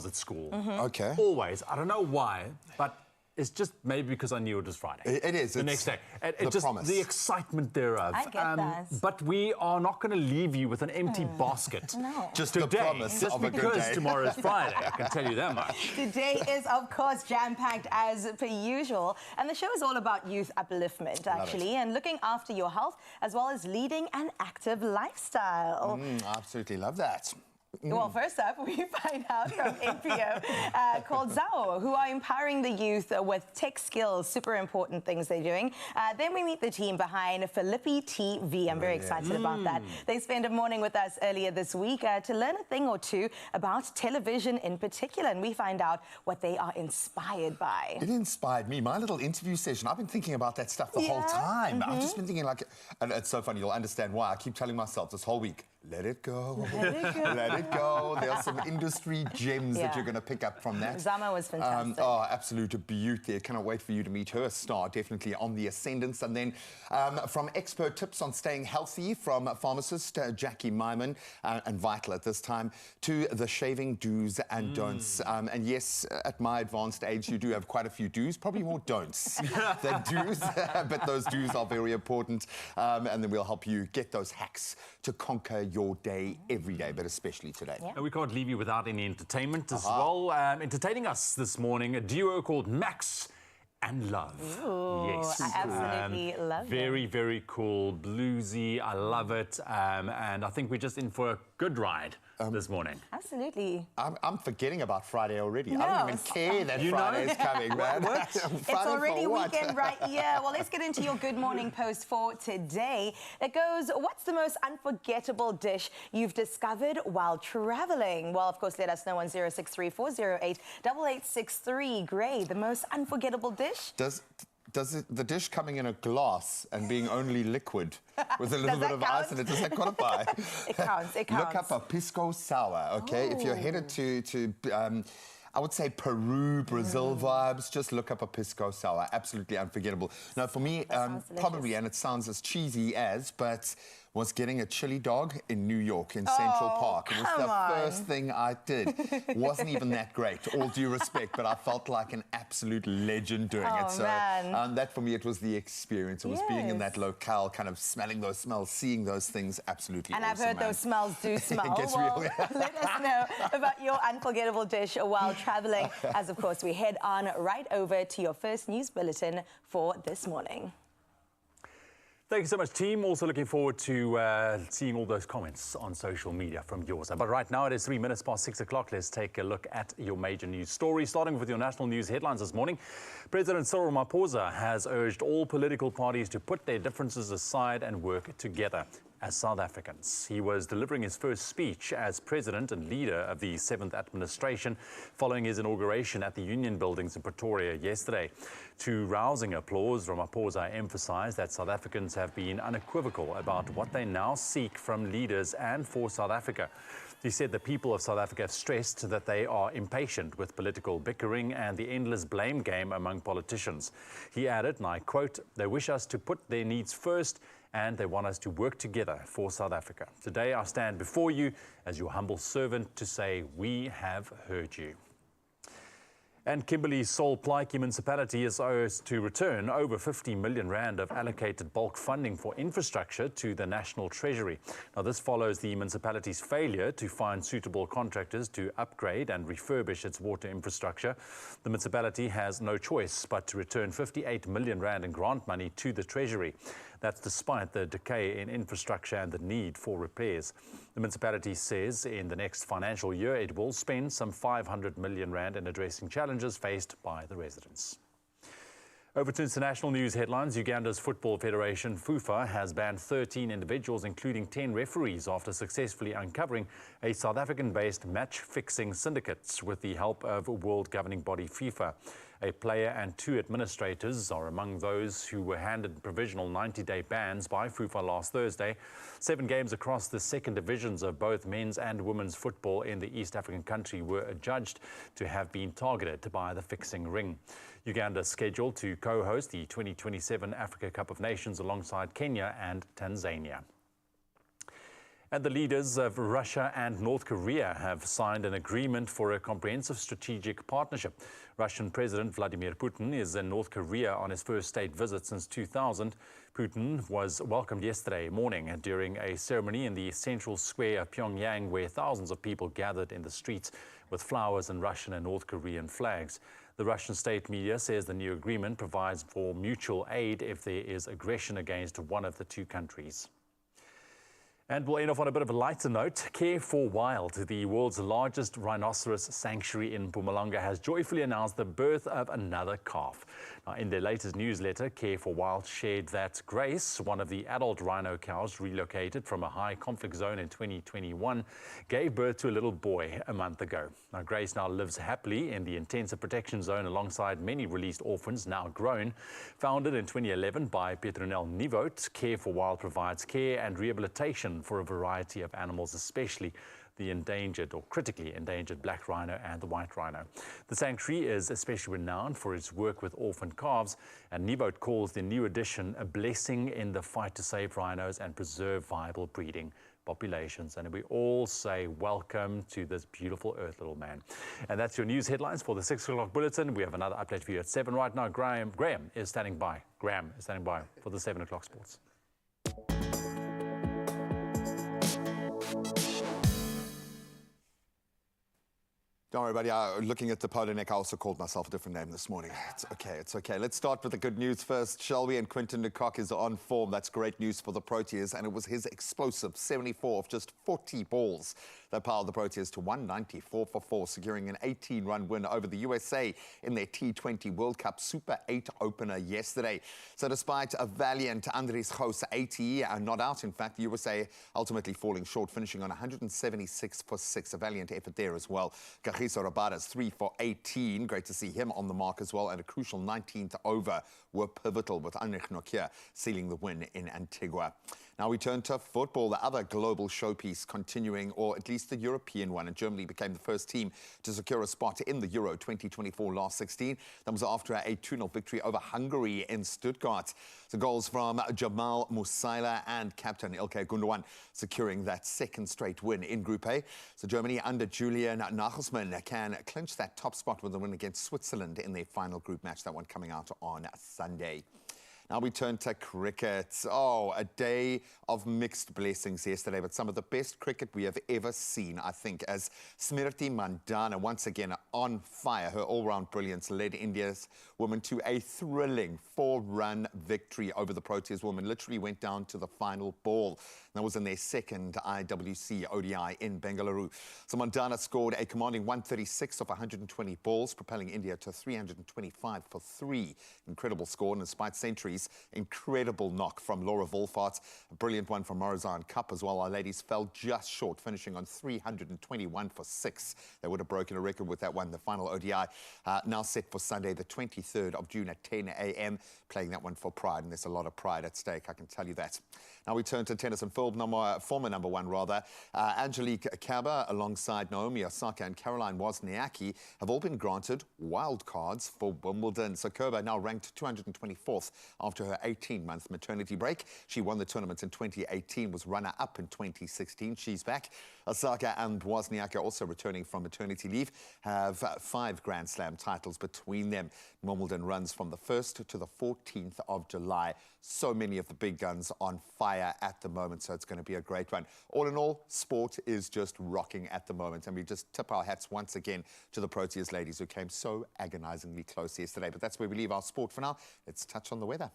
was at school. Okay. Always. I don't know why, but it's just maybe because I knew it was Friday. It is. The next day. It just promise. the excitement thereof. I get that. But we are not going to leave you with an empty basket. No. Just Today, the promise just of a good because day. tomorrow is Friday, I can tell you that much. Today is, of course, jam-packed as per usual. And the show is all about youth upliftment, actually, and looking after your health, as well as leading an active lifestyle. I absolutely love that. Well, first up, we find out from NPO called Zao, who are empowering the youth with tech skills, super important things they're doing. Then we meet the team behind Philippi TV. I'm very excited about that. They spent a morning with us earlier this week to learn a thing or two about television in particular, and we find out what they are inspired by. It inspired me. My little interview session, I've been thinking about that stuff the whole time. I've just been thinking and it's so funny, you'll understand why. I keep telling myself this whole week, let it go. Let it go. Let it go. There are some industry gems that you're going to pick up from that. Zama was fantastic. Absolute beauty. Cannot wait for you to meet her. Star definitely on the ascendance. And then from expert tips on staying healthy from pharmacist Jackie Myman, and vital at this time, to the shaving do's and don'ts. And yes, at my advanced age, you do have quite a few do's, probably more don'ts than do's, but those do's are very important. And then we'll help you get those hacks to conquer your day every day, but especially today. And we can't leave you without any entertainment as well. Entertaining us this morning, a duo called Max and Love. Ooh, yes. I absolutely love it. Very, very cool, bluesy. I love it. And I think we're just in for a good ride this morning. Absolutely. I'm forgetting about Friday already. No. I don't even care that Friday is coming, man. It's already weekend right here. Well, let's get into your Good Morning Post for today. It goes, what's the most unforgettable dish you've discovered while traveling? Well, of course, let us know on 063-408-8863. Gray, the most unforgettable dish? Does the dish coming in a glass and being only liquid with a little bit of ice in it, does that qualify? It counts, it counts. Look up a pisco sour, okay? If you're headed to I would say Peru, Brazil vibes, just look up a pisco sour. Absolutely unforgettable. Now, for me, probably, and it sounds as cheesy as, but was getting a chili dog in New York, in Central Park. It was the first thing I did. Wasn't even that great, all due respect, but I felt like an absolute legend doing it. So that, for me, it was the experience. It was being in that locale, kind of smelling those smells, seeing those things, absolutely And awesome, I've heard those smells do smell. It gets well, real. let us know about your unforgettable dish while traveling, as, of course, we head on right over to your first news bulletin for this morning. Thank you so much, team. Also looking forward to seeing all those comments on social media from yours. But right now, it is 3 minutes past 6 o'clock. Let's take a look at your major news stories, starting with your national news headlines this morning. President Cyril Ramaphosa has urged all political parties to put their differences aside and work together as South Africans. He was delivering his first speech as president and leader of the 7th administration following his inauguration at the Union Buildings in Pretoria yesterday. To rousing applause, Ramaphosa emphasized that South Africans have been unequivocal about what they now seek from leaders and for South Africa. He said the people of South Africa have stressed that they are impatient with political bickering and the endless blame game among politicians. He added, and I quote, "They wish us to put their needs first and they want us to work together for South Africa. Today I stand before you as your humble servant to say we have heard you." And Kimberley's Sol Plaatje municipality is owed to return over 50 million rand of allocated bulk funding for infrastructure to the National Treasury. Now, this follows the municipality's failure to find suitable contractors to upgrade and refurbish its water infrastructure. The municipality has no choice but to return 58 million rand in grant money to the Treasury. That's despite the decay in infrastructure and the need for repairs. The municipality says in the next financial year it will spend some 500 million rand in addressing challenges faced by the residents. Over to international news headlines. Uganda's Football Federation, FUFA, has banned 13 individuals, including 10 referees, after successfully uncovering a South African-based match-fixing syndicate with the help of world governing body FIFA. A player and 2 administrators are among those who were handed provisional 90-day bans by FUFA last Thursday. 7 games across the second divisions of both men's and women's football in the East African country were adjudged to have been targeted by the fixing ring. Uganda is scheduled to co-host the 2027 Africa Cup of Nations alongside Kenya and Tanzania. And the leaders of Russia and North Korea have signed an agreement for a comprehensive strategic partnership. Russian President Vladimir Putin is in North Korea on his first state visit since 2000. Putin was welcomed yesterday morning during a ceremony in the central square of Pyongyang, where thousands of people gathered in the streets with flowers and Russian and North Korean flags. The Russian state media says the new agreement provides for mutual aid if there is aggression against one of the two countries. And we'll end off on a bit of a lighter note. Care for Wild, the world's largest rhinoceros sanctuary in Mpumalanga, has joyfully announced the birth of another calf. Now, in their latest newsletter, Care for Wild shared that Grace, one of the adult rhino cows relocated from a high conflict zone in 2021, gave birth to a little boy a month ago. Now, Grace now lives happily in the intensive protection zone alongside many released orphans now grown. Founded in 2011 by Petronel Nivot, Care for Wild provides care and rehabilitation for a variety of animals, especially the endangered or critically endangered black rhino and the white rhino. The sanctuary is especially renowned for its work with orphan calves, and Nivot calls the new addition a blessing in the fight to save rhinos and preserve viable breeding populations. And we all say welcome to this beautiful earth, little man. And that's your news headlines for the 6 o'clock bulletin. We have another update for you at 7 right now. Graham is standing by. Graham is standing by for the 7 o'clock sports. Don't worry, buddy. Looking at the polo neck, I also called myself a different name this morning. It's okay, it's okay. Let's start with the good news first, shall we? And Quinton de Kock is on form. That's great news for the Proteas, and it was his explosive 74 of just 40 balls that powered the Proteas to 194 for 4, securing an 18-run win over the USA in their T20 World Cup Super 8 opener yesterday. So despite a valiant Andries Gous 80, not out, in fact, the USA ultimately falling short, finishing on 176 for 6. A valiant effort there as well. Kagiso Rabada's 3 for 18. Great to see him on the mark as well. And a crucial 19th over were pivotal, with Heinrich Nokia sealing the win in Antigua. Now we turn to football, the other global showpiece continuing, or at least the European one. And Germany became the first team to secure a spot in the Euro 2024 last 16. That was after a 2-0 victory over Hungary in Stuttgart. The goals from Jamal Musiala and captain Ilkay Gundogan securing that second straight win in Group A. So Germany under Julian Nagelsmann can clinch that top spot with a win against Switzerland in their final group match, that one coming out on Sunday. Now we turn to cricket. Oh, a day of mixed blessings yesterday, but some of the best cricket we have ever seen, I think, as Smriti Mandhana once again on fire. Her all-round brilliance led India's women to a thrilling 4-run victory over the Proteas women. Literally went down to the final ball. That was in their second IWC ODI in Bengaluru. So Mandhana scored a commanding 136 off 120 balls, propelling India to 325 for 3. Incredible score, and despite centuries, incredible knock from Laura Wolfart. A brilliant one from Morazan Cup as well. Our ladies fell just short, finishing on 321 for 6. They would have broken a record with that one. The final ODI now set for Sunday, the 23rd of June at 10 a.m. Playing that one for pride, and there's a lot of pride at stake, I can tell you that. Now we turn to tennis, and former number one, Angelique Kerber, alongside Naomi Osaka and Caroline Wozniacki, have all been granted wild cards for Wimbledon. So Kerber now ranked 224th after her 18-month maternity break. She won the tournament in 2018, was runner-up in 2016. She's back. Osaka and Wozniacki, also returning from maternity leave, have 5 Grand Slam titles between them. Wimbledon runs from the 1st to the 14th of July. So many of the big guns on fire at the moment, so it's going to be a great one. All in all, sport is just rocking at the moment, and we just tip our hats once again to the Proteas ladies who came so agonizingly close yesterday. But that's where we leave our sport for now. Let's touch on the weather.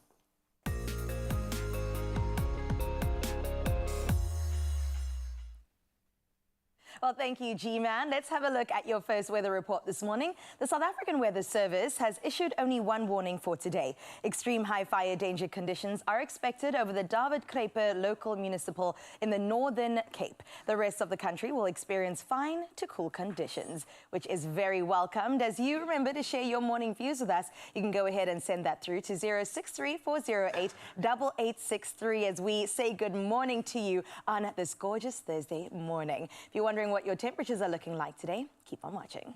Well, thank you, G-Man. Let's have a look at your first weather report this morning. The South African Weather Service has issued only one warning for today. Extreme high fire danger conditions are expected over the David Kruiper local municipal in the Northern Cape. The rest of the country will experience fine to cool conditions, which is very welcomed. As you remember to share your morning views with us, you can go ahead and send that through to 0634088863 as we say good morning to you on this gorgeous Thursday morning. If you're wondering what your temperatures are looking like today, keep on watching.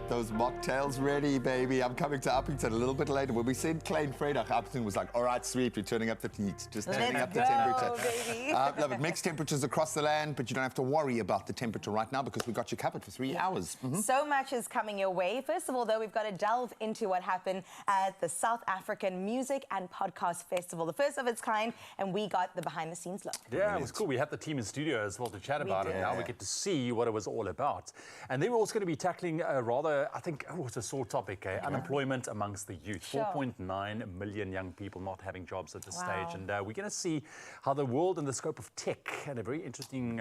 get those mocktails ready, baby. I'm coming to Uppington a little bit later. When we sent Klein Fredag, Uppington was like, all right, sweet, we're turning up the heat. Just turning up the temperature. Baby. Love it. Mixed temperatures across the land, but you don't have to worry about the temperature right now because we got you covered for 3 hours. So much is coming your way. First of all, though, we've got to delve into what happened at the South African Music and Podcast Festival, the first of its kind, and we got the behind-the-scenes look. Yeah, it was cool. We had the team in studio as well to chat about it. Now we get to see what it was all about. And they were also going to be tackling a rather, I think, it's a sore topic, unemployment amongst the youth. 4.9 million young people not having jobs at this stage. And we're going to see how the world in the scope of tech and a very interesting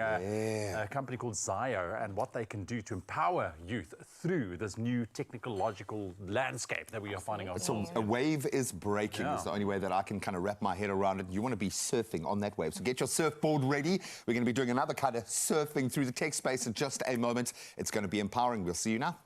company called Zayo and what they can do to empower youth through this new technological landscape that we are finding ourselves in. A wave is breaking. It's the only way that I can kind of wrap my head around it. You want to be surfing on that wave. So get your surfboard ready. We're going to be doing another kind of surfing through the tech space in just a moment. It's going to be empowering. We'll see you now.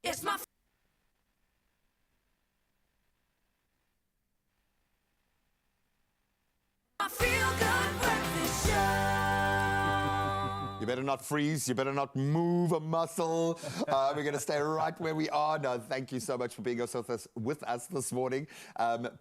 It's my feel good breakfast show. You better not freeze. You better not move a muscle. We're going to stay right where we are. No, thank you so much for being with us this morning.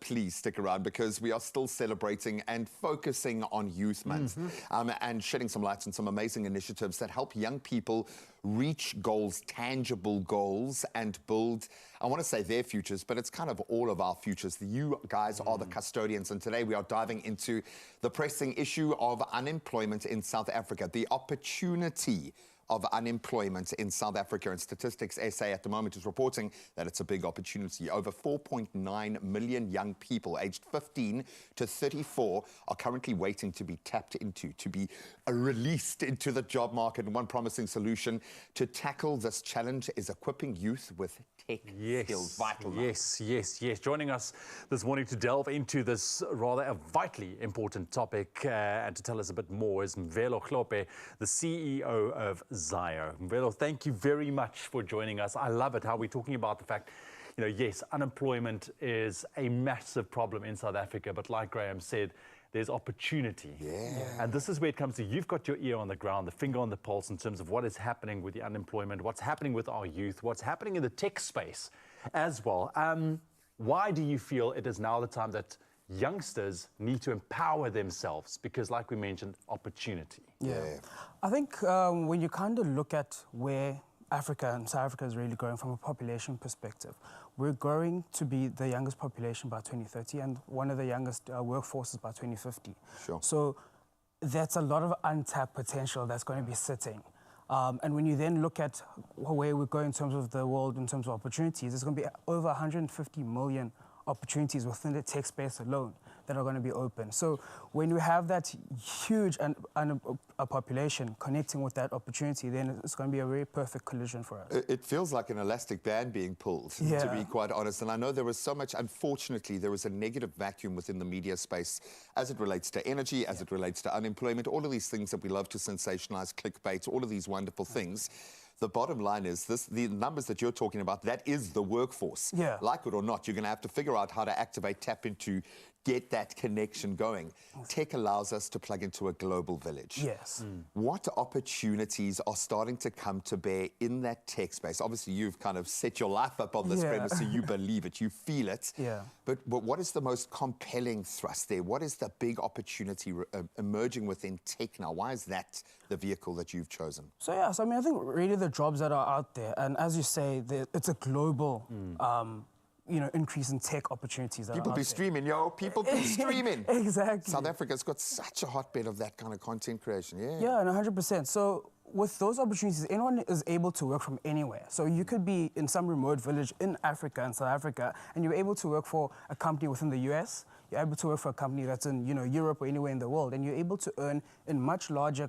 Please stick around because we are still celebrating and focusing on Youth Month and shedding some light on some amazing initiatives that help young people reach goals, tangible goals, and build, I want to say their futures, but it's kind of all of our futures. You guys are the custodians, and today we are diving into the pressing issue of unemployment in South Africa, the opportunity of unemployment in South Africa. And Statistics SA at the moment is reporting that it's a big opportunity. Over 4.9 million young people aged 15 to 34 are currently waiting to be tapped into, to be released into the job market. And one promising solution to tackle this challenge is equipping youth with tech skills. Vital. Yes. Joining us this morning to delve into this rather a vitally important topic and to tell us a bit more is Mvelo Klope, the CEO of Zayo. Mvelo, thank you very much for joining us. I love it how we're talking about the fact, yes, unemployment is a massive problem in South Africa, but like Graham said, there's opportunity. And this is where it comes to, you've got your ear on the ground, the finger on the pulse in terms of what is happening with the unemployment, what's happening with our youth, what's happening in the tech space as well. Why do you feel it is now the time that youngsters need to empower themselves? Because like we mentioned, opportunity. I think when you kind of look at where Africa and South Africa is really growing from a population perspective. We're growing to be the youngest population by 2030 and one of the youngest workforces by 2050. Sure. So that's a lot of untapped potential that's going to be sitting. And when you then look at where we're going in terms of the world, in terms of opportunities, there's going to be over 150 million opportunities within the tech space alone that are going to be open. So when you have that huge a population connecting with that opportunity, then it's going to be a very perfect collision for us. It feels like an elastic band being pulled, to be quite honest. And I know there was so much, unfortunately, there was a negative vacuum within the media space as it relates to energy, as it relates to unemployment, all of these things that we love to sensationalize, clickbait, all of these wonderful things. The bottom line is the numbers that you're talking about, that is the workforce. Yeah. Like it or not, you're going to have to figure out how to activate, tap into, get that connection going. Tech allows us to plug into a global village. Yes. What opportunities are starting to come to bear in that tech space? Obviously, you've kind of set your life up on this premise, so you believe it, you feel it. Yeah. But what is the most compelling thrust there? What is the big opportunity emerging within tech now? Why is that the vehicle that you've chosen? So yeah, so I mean, I think really the jobs that are out there, and as you say, it's a global increase in tech opportunities that People are be out there. streaming, yo. People be streaming. Exactly. South Africa's got such a hotbed of that kind of content creation, Yeah, and 100%. So with those opportunities, anyone is able to work from anywhere. So you could be in some remote village in Africa, in South Africa, and you're able to work for a company within the US. You're able to work for a company that's in, Europe or anywhere in the world, and you're able to earn in much larger,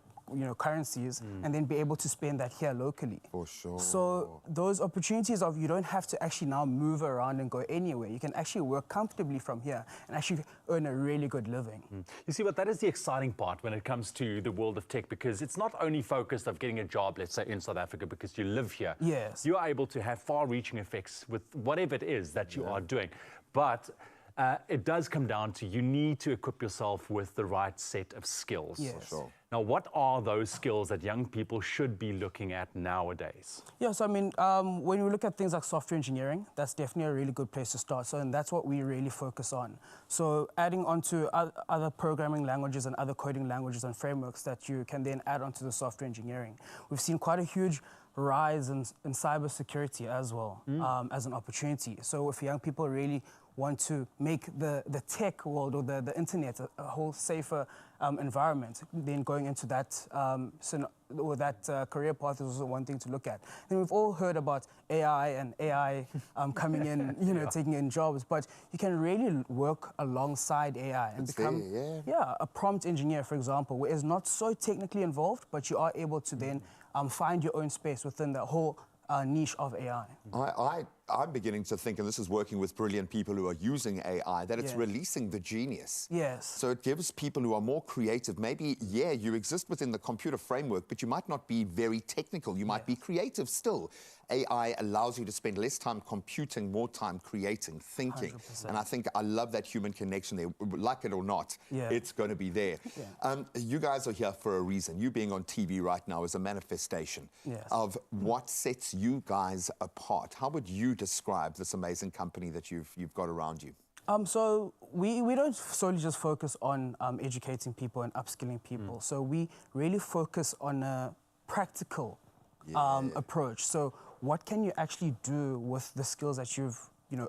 currencies, and then be able to spend that here locally. For sure. So those opportunities of you don't have to actually now move around and go anywhere. You can actually work comfortably from here and actually earn a really good living. You see, but that is the exciting part when it comes to the world of tech, because it's not only focused of getting a job, let's say, in South Africa because you live here. Yes. You are able to have far-reaching effects with whatever it is that you are doing. But it does come down to you need to equip yourself with the right set of skills. Yes. For sure. Now, what are those skills that young people should be looking at nowadays? Yeah, so I mean, when we look at things like software engineering, that's definitely a really good place to start. So, and that's what we really focus on. So adding onto other programming languages and other coding languages and frameworks that you can then add onto the software engineering. We've seen quite a huge rise in cybersecurity as well, as an opportunity. So if young people really want to make the tech world or the internet a whole safer environment, then going into that career path is also one thing to look at. And we've all heard about AI coming in, taking in jobs, but you can really work alongside AI and become a prompt engineer, for example, where it's not so technically involved, but you are able to then find your own space within the whole niche of AI. I'm beginning to think, and this is working with brilliant people who are using AI, that it's releasing the genius. Yes. So it gives people who are more creative, maybe, you exist within the computer framework, but you might not be very technical. You might be creative still. AI allows you to spend less time computing, more time creating, thinking. 100%. And I think I love that human connection there. Like it or not, it's going to be there. You guys are here for a reason. You being on TV right now is a manifestation of what sets you guys apart. How would you describe this amazing company that you've got around you? So we don't solely just focus on educating people and upskilling people. So we really focus on a practical approach. So what can you actually do with the skills that you've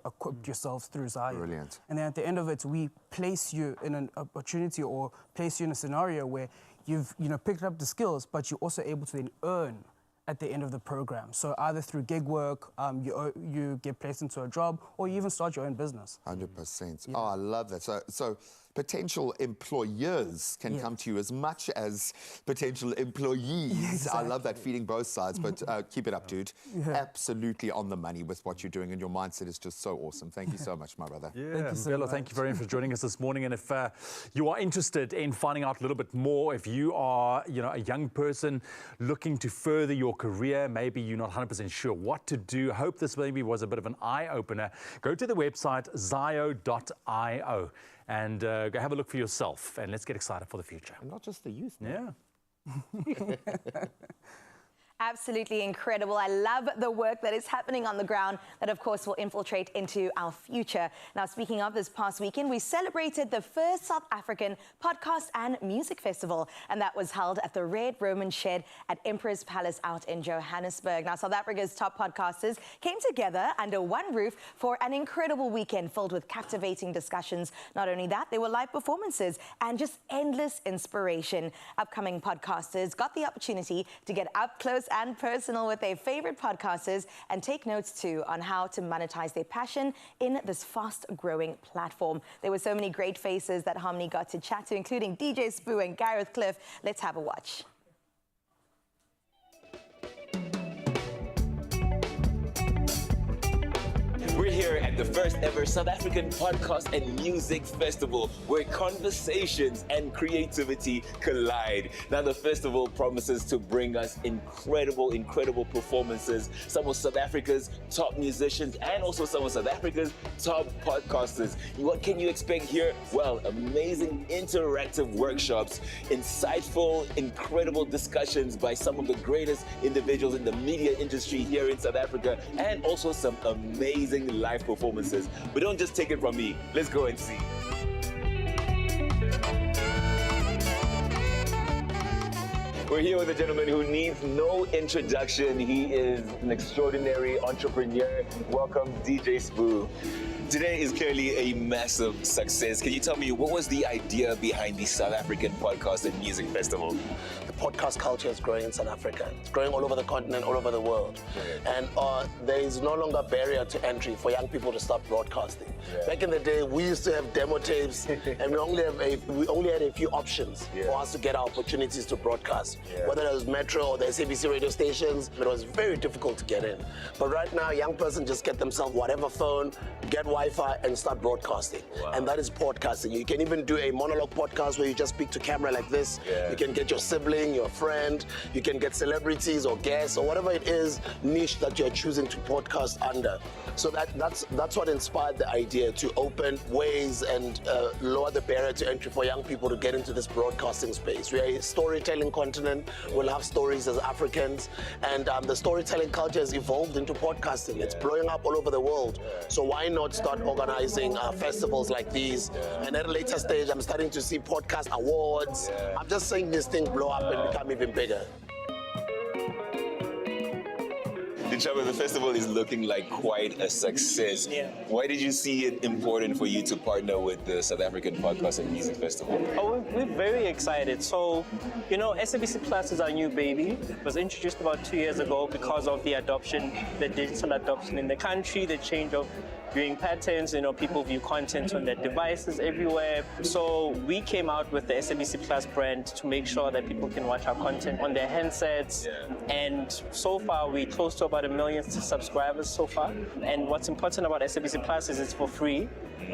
equipped yourselves through Zion? Brilliant. And then at the end of it, we place you in an opportunity or place you in a scenario where you've picked up the skills, but you're also able to then earn at the end of the program. So either through gig work, you get placed into a job, or you even start your own business. 100%. Oh, I love that. So potential employers can come to you as much as potential employees. Exactly. I love that, feeding both sides, but keep it up, dude. Absolutely on the money with what you're doing, and your mindset is just so awesome. Thank you so much, my brother. Thank you very much for joining us this morning. And if you are interested in finding out a little bit more, if you are a young person looking to further your career, maybe you're not 100% sure what to do, hope this maybe was a bit of an eye-opener, go to the website zio.io and go have a look for yourself, and let's get excited for the future. And not just the youth, Yeah. Absolutely incredible. I love the work that is happening on the ground that, of course, will infiltrate into our future. Now, speaking of this past weekend, we celebrated the first South African podcast and music festival, and that was held at the Red Roman Shed at Emperor's Palace out in Johannesburg. Now, South Africa's top podcasters came together under one roof for an incredible weekend filled with captivating discussions. Not only that, there were live performances and just endless inspiration. Upcoming podcasters got the opportunity to get up close and personal with their favorite podcasters and take notes too on how to monetize their passion in this fast-growing platform. There were so many great faces that Harmony got to chat to, including DJ Spoo and Gareth Cliff. Let's have a watch. We're here at the first ever South African Podcast and Music Festival, where conversations and creativity collide. Now, the festival promises to bring us incredible performances. Some of South Africa's top musicians and also some of South Africa's top podcasters. What can you expect here? Well, amazing interactive workshops, insightful, incredible discussions by some of the greatest individuals in the media industry here in South Africa, and also some amazing live performances. But don't just take it from me. Let's go and see. We're here with a gentleman who needs no introduction. He is an extraordinary entrepreneur. Welcome, DJ Spoo. Today is clearly a massive success. Can you tell me, what was the idea behind the South African Podcast and Music Festival? The podcast culture is growing in South Africa. It's growing all over the continent, all over the world. Yeah. And there is no longer a barrier to entry for young people to start broadcasting. Yeah. Back in the day, we used to have demo tapes and we only had a few options for us to get our opportunities to broadcast. Yeah. Whether it was Metro or the SABC radio stations, it was very difficult to get in. But right now, a young person just get themselves whatever phone, get Wi-Fi and start broadcasting. Wow. And that is podcasting. You can even do a monologue podcast where you just speak to camera like this. Yeah. You can get your sibling, your friend, you can get celebrities or guests or whatever it is niche that you're choosing to podcast under. So that's what inspired the idea to open ways and lower the barrier to entry for young people to get into this broadcasting space. We are a storytelling continent. We'll have stories as Africans, and the storytelling culture has evolved into podcasting. It's blowing up all over the world. So why not start organizing festivals like these? And at a later stage, I'm starting to see podcast awards. I'm just seeing this thing blow up and become even bigger. The festival is looking like quite a success. Yeah. Why did you see it important for you to partner with the South African Podcast and Music Festival? Oh, we're very excited. So, you know, SABC Plus is our new baby. It was introduced about 2 years ago because of the adoption, the digital adoption in the country, the change of viewing patterns. You know, people view content on their devices everywhere. So we came out with the SABC Plus brand to make sure that people can watch our content on their handsets. Yeah. And so far, we're close to about 1 million subscribers so far. And what's important about SABC Plus is it's for free,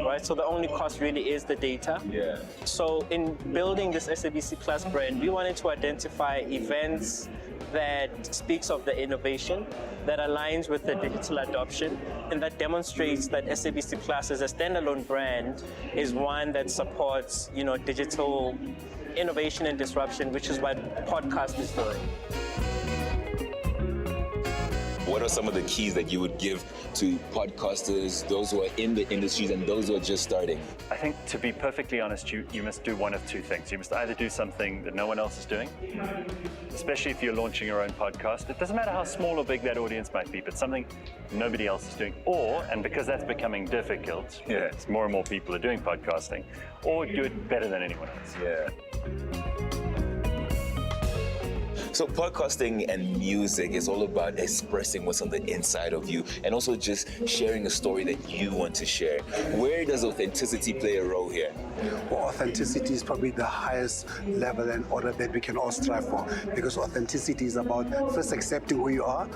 right? So the only cost really is the data. Yeah. So in building this SABC Plus brand, we wanted to identify events that speaks of the innovation, that aligns with the digital adoption, and that demonstrates that SABC Plus as a standalone brand is one that supports, you know, digital innovation and disruption, which is what podcast is doing. What are some of the keys that you would give to podcasters, those who are in the industries and those who are just starting? I think, to be perfectly honest, you must do one of two things. You must either do something that no one else is doing, especially if you're launching your own podcast. It doesn't matter how small or big that audience might be, but something nobody else is doing. Or, and because that's becoming difficult, it's more and more people are doing podcasting, or do it better than anyone else. Yeah. So podcasting and music is all about expressing what's on the inside of you and also just sharing a story that you want to share. Where does authenticity play a role here? Well, authenticity is probably the highest level and order that we can all strive for, because authenticity is about first accepting who you are,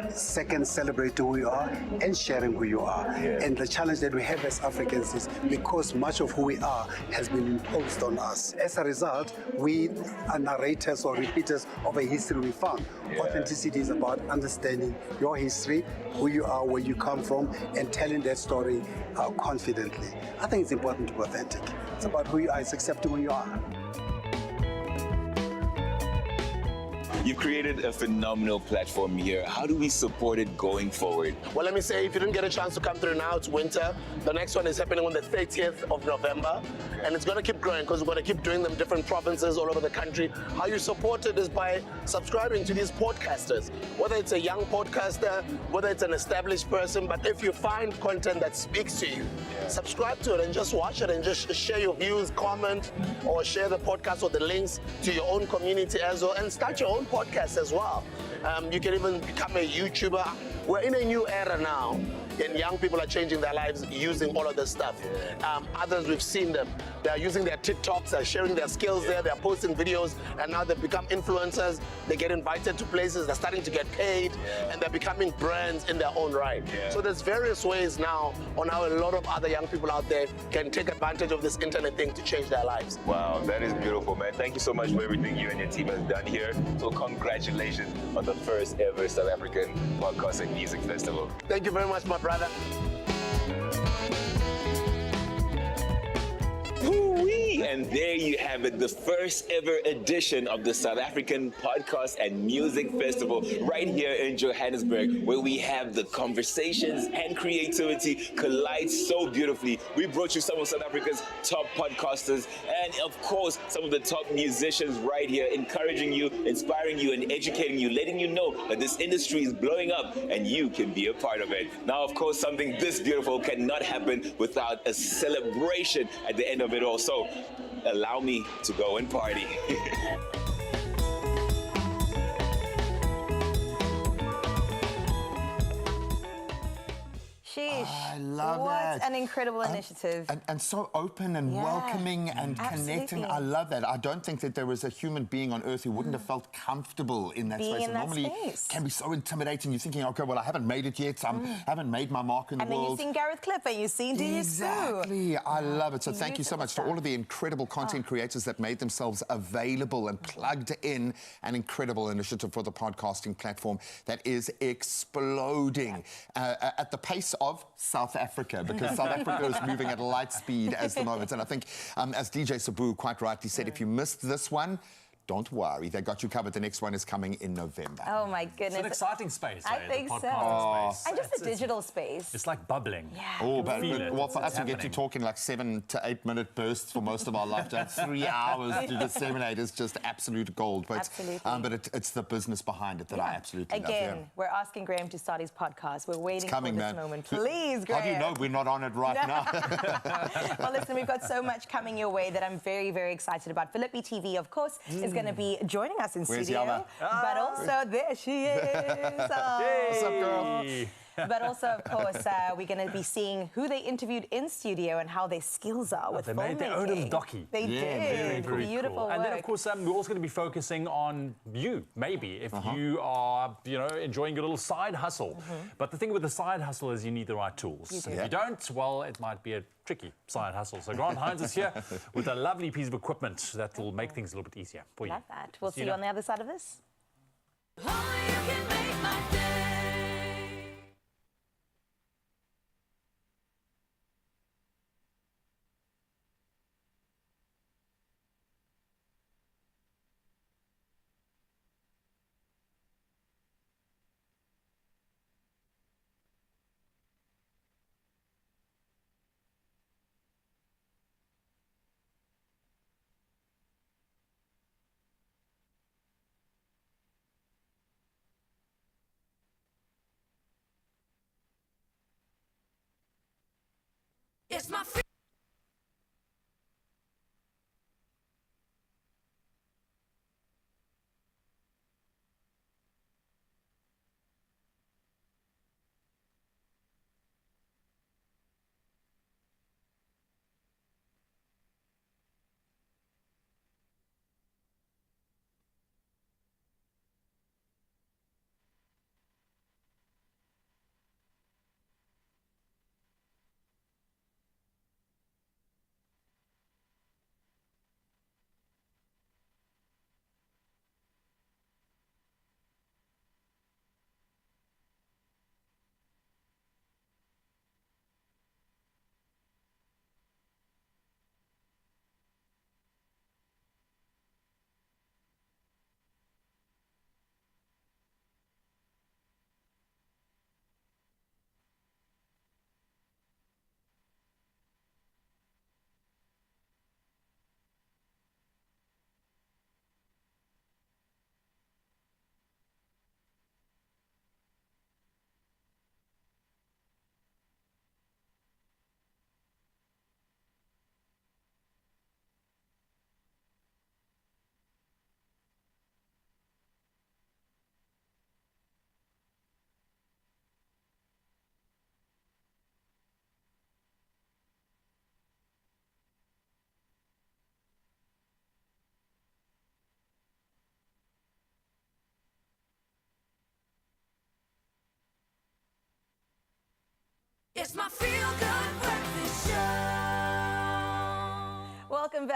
second celebrating who you are, and sharing who you are. Yeah. And the challenge that we have as Africans is because much of who we are has been imposed on us. As a result, we are narrators or repeaters of a history we found. Yeah. Authenticity is about understanding your history, who you are, where you come from, and telling that story confidently. I think it's important to be authentic. It's about who you are, it's accepting who you are. You've created a phenomenal platform here. How do we support it going forward? Well, let me say, if you didn't get a chance to come through now, it's winter. The next one is happening on the 30th of November. And it's going to keep growing because we're going to keep doing them in different provinces all over the country. How you support it is by subscribing to these podcasters, whether it's a young podcaster, whether it's an established person. But if you find content that speaks to you, subscribe to it and just watch it and just share your views, comment, or share the podcast or the links to your own community as well, and start your own podcast as well. You can even become a YouTuber. We're in a new era now, and young people are changing their lives using all of this stuff. Others, we've seen them. They're using their TikToks, they're sharing their skills there, they're posting videos, and now they've become influencers. They get invited to places, they're starting to get paid, and they're becoming brands in their own right. So there's various ways now on how a lot of other young people out there can take advantage of this internet thing to change their lives. Wow, that is beautiful, man. Thank you so much for everything you and your team have done here. So congratulations on the first ever South African Podcast and Music Festival. Thank you very much, my brother. Woo-wee! And there you have it, the first ever edition of the South African Podcast and Music Festival right here in Johannesburg, where we have the conversations and creativity collide so beautifully. We brought you some of South Africa's top podcasters and, of course, some of the top musicians right here, encouraging you, inspiring you, and educating you, letting you know that this industry is blowing up and you can be a part of it. Now, of course, something this beautiful cannot happen without a celebration at the end of it all. So allow me to go and party. Sheesh. I love what that. An incredible initiative. And so open and welcoming and connecting. I love that. I don't think that there was a human being on earth who wouldn't have felt comfortable in that Being space. in And that normally space. can be so intimidating. You're thinking, okay, well, I haven't made it yet. I haven't made my mark in the And then world. you've seen Gareth Cliff and you've seen DJ Exactly. I love it. So thank you so Beautiful much to all of the incredible content creators that made themselves available and plugged in. An incredible initiative for the podcasting platform that is exploding at the pace of South Africa, because South Africa is moving at light speed at the moment. And I think, as DJ Sabu quite rightly said, if you missed this one, don't worry, they got you covered. The next one is coming in November. Oh my goodness. It's an exciting space. I the think so. podcasting space. And just the digital space. It's like bubbling. Yeah. Oh, but Feel it. well, for us, It's we get to happening. talk in like 7 to 8 minute bursts for most of our life. 3 hours to disseminate is just absolute gold. But, Absolutely. But it's the business behind it that I absolutely love. Again, Yeah. we're asking Graham to start his podcast. We're waiting Coming, for this man. moment. Please, Graham. How do you know we're not on it right now? Well, listen, we've got so much coming your way that I'm very, very excited about. Philippi TV, of course, is going to be joining us in Where's studio. Yama? But also, there she is. Oh. What's up, girl? But also, of course, we're going to be seeing who they interviewed in studio and how their skills are with They filmmaking. made their own little docky. They did. Very Beautiful cool. work. And then, of course, we're also going to be focusing on you, maybe, if you are, enjoying your little side hustle. But the thing with the side hustle is you need the right tools. You do. If you don't, well, it might be a tricky side hustle. So Grant Hines is here with a lovely piece of equipment that will make things a little bit easier for you. Love that. We'll see you on the other side of this. Only you can make my day. It's my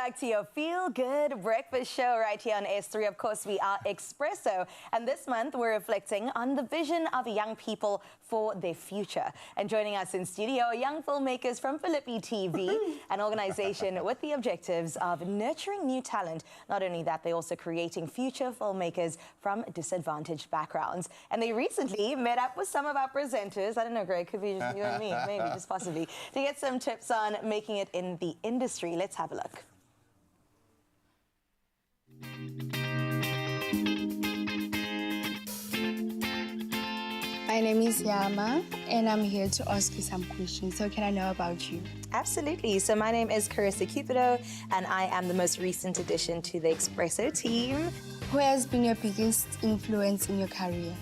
back to your feel-good breakfast show right here on S3. Of course, we are Expresso, and this month we're reflecting on the vision of young people for their future. And joining us in studio are young filmmakers from Philippi TV, an organization with the objectives of nurturing new talent. Not only that, they're also creating future filmmakers from disadvantaged backgrounds. And they recently met up with some of our presenters. I don't know, Greg, could be just you and me, maybe, just possibly, to get some tips on making it in the industry. Let's have a look. My name is Yama, and I'm here to ask you some questions. So can I know about you? Absolutely. So my name is Carissa Cupido, and I am the most recent addition to the Expresso team. Who has been your biggest influence in your career?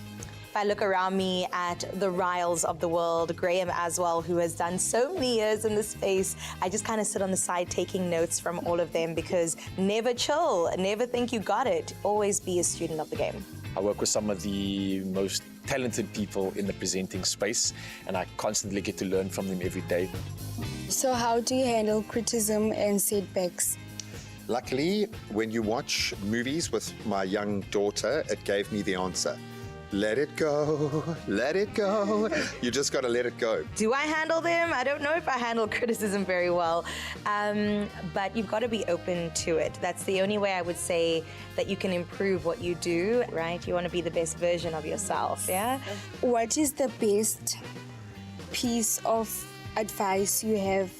If I look around me at the Riles of the world, Graham as well, who has done so many years in this space, I just kind of sit on the side taking notes from all of them, because never chill, never think you got it, always be a student of the game. I work with some of the most talented people in the presenting space, and I constantly get to learn from them every day. So how do you handle criticism and setbacks? Luckily, when you watch movies with my young daughter, it gave me the answer. Let it go, let it go. You just got to let it go. Do I handle them? I don't know if I handle criticism very well, but you've got to be open to it. That's the only way I would say that you can improve what you do, right? You want to be the best version of yourself, yeah? What is the best piece of advice you have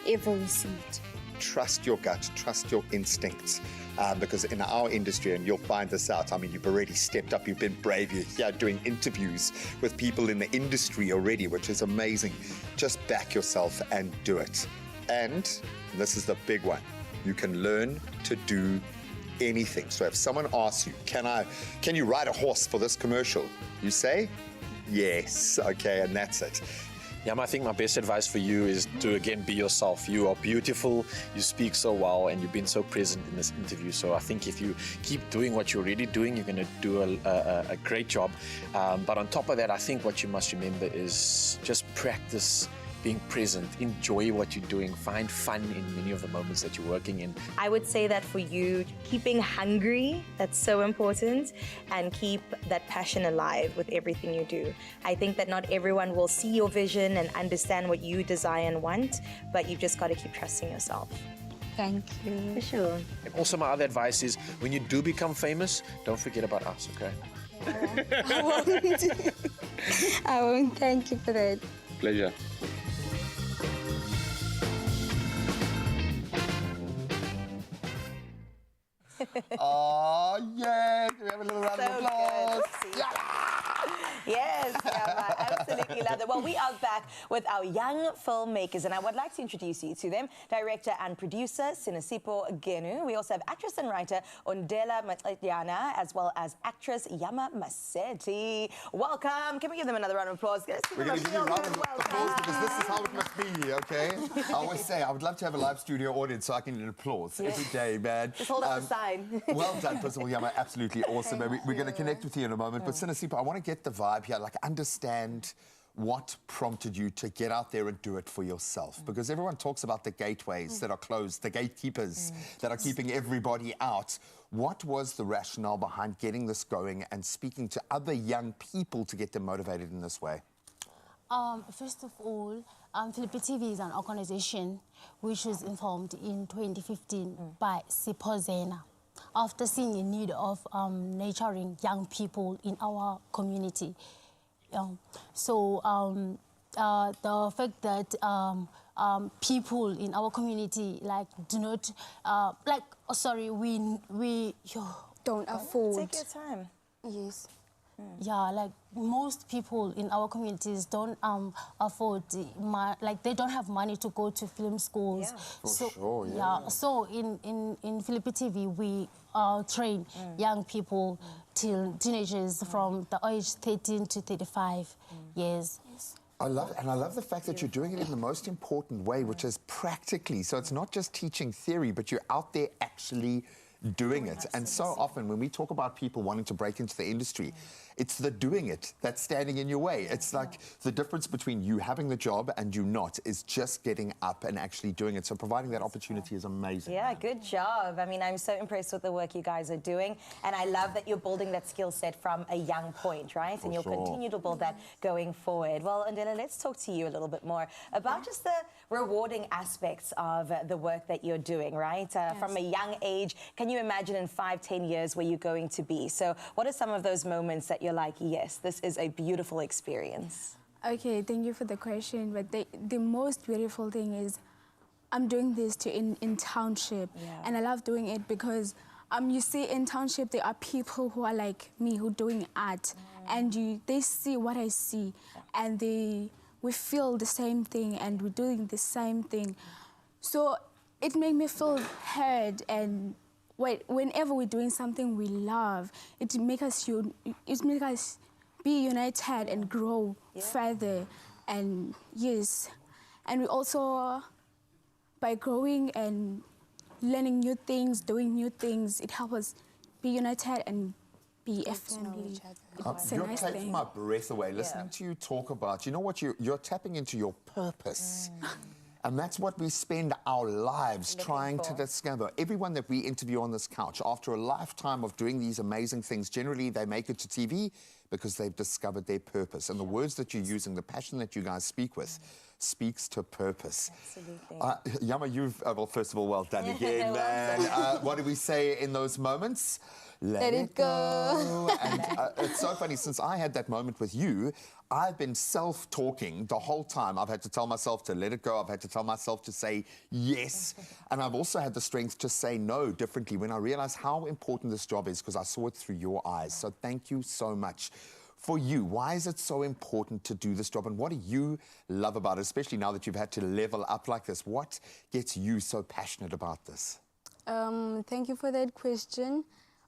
ever received? Trust your gut, trust your instincts. Because in our industry, and you'll find this out, I mean, you've already stepped up, you've been brave, you're here doing interviews with people in the industry already, which is amazing. Just back yourself and do it. And this is the big one, you can learn to do anything. So if someone asks you, can you ride a horse for this commercial? You say, yes, okay, and that's it. Yeah, I think my best advice for you is to, again, be yourself. You are beautiful, you speak so well, and you've been so present in this interview. So I think if you keep doing what you're already doing, you're going to do a great job. But on top of that, I think what you must remember is just practice being present, enjoy what you're doing, find fun in many of the moments that you're working in. I would say that for you, keeping hungry, that's so important, and keep that passion alive with everything you do. I think that not everyone will see your vision and understand what you desire and want, but you've just got to keep trusting yourself. Thank you. For sure. And also my other advice is, when you do become famous, don't forget about us, okay? I won't. I won't. Thank you for that. Pleasure. Oh, yes! We have a little round of applause. Yes, yeah, I absolutely love it. Well, we are back with our young filmmakers, and I would like to introduce you to them. Director and producer, Sinasipo Genu. We also have actress and writer, Ondela Matliana, as well as actress, Yama Maseti. Welcome. Can we give them another round of applause? We're going to give you a round of applause because this is how it must be, okay? I always say, I would love to have a live studio audience so I can get applause every day, man. Just hold up the sign. Well done, first of all, Yama, absolutely awesome. We're going to connect with you in a moment. But Sinasipo, I want to get the vibe here, like understand what prompted you to get out there and do it for yourself. Because everyone talks about the gateways that are closed, the gatekeepers that are keeping everybody out. What was the rationale behind getting this going and speaking to other young people to get them motivated in this way? First of all, Philippi TV is an organization which was informed in 2015 by Sipho Zena, after seeing a need of nurturing young people in our community. The fact that people in our community do not we don't afford. Take your time. Yes. Yeah, most people in our communities don't afford they don't have money to go to film schools. Yeah, So in Philippi TV we train young people till teenagers from the age 13 to 35 years. I love the fact that you're doing it in the most important way, which is practically. So it's not just teaching theory, but you're out there actually doing it. And so often when we talk about people wanting to break into the industry, It's the doing it that's standing in your way. It's like the difference between you having the job and you not is just getting up and actually doing it. So providing that opportunity is amazing. Yeah, good job. I mean, I'm so impressed with the work you guys are doing. And I love that you're building that skill set from a young point, right? And you'll continue to build that going forward. Well, Andela, let's talk to you a little bit more about just the rewarding aspects of the work that you're doing, right? From a young age, can you imagine in 5-10 years where you're going to be? So what are some of those moments that you're like, yes, this is a beautiful experience? Okay, thank you for the question. But the most beautiful thing is I'm doing this in township. And I love doing it because you see in township there are people who are like me who doing art. And they see what I see. And we feel the same thing and we're doing the same thing. So it made me feel heard, and whenever we're doing something we love, it makes us be united and grow further. And yes, and we also, by growing and learning new things, doing new things, it helps us be united and be a family. It's a nice taking thing. my breath away listening to you talk about, you know what, you're tapping into your purpose. And that's what we spend our lives trying to discover. Everyone that we interview on this couch, after a lifetime of doing these amazing things, generally they make it to TV because they've discovered their purpose. And the words that you're using, the passion that you guys speak with, speaks to purpose. Absolutely. Yama, well, first of all, well done again, man. What do we say in those moments? Let it go. And it's so funny, since I had that moment with you, I've been self-talking the whole time. I've had to tell myself to let it go. I've had to tell myself to say yes. And I've also had the strength to say no differently when I realized how important this job is, because I saw it through your eyes. So thank you so much. For you, why is it so important to do this job, and what do you love about it, especially now that you've had to level up like this? What gets you so passionate about this? Thank you for that question.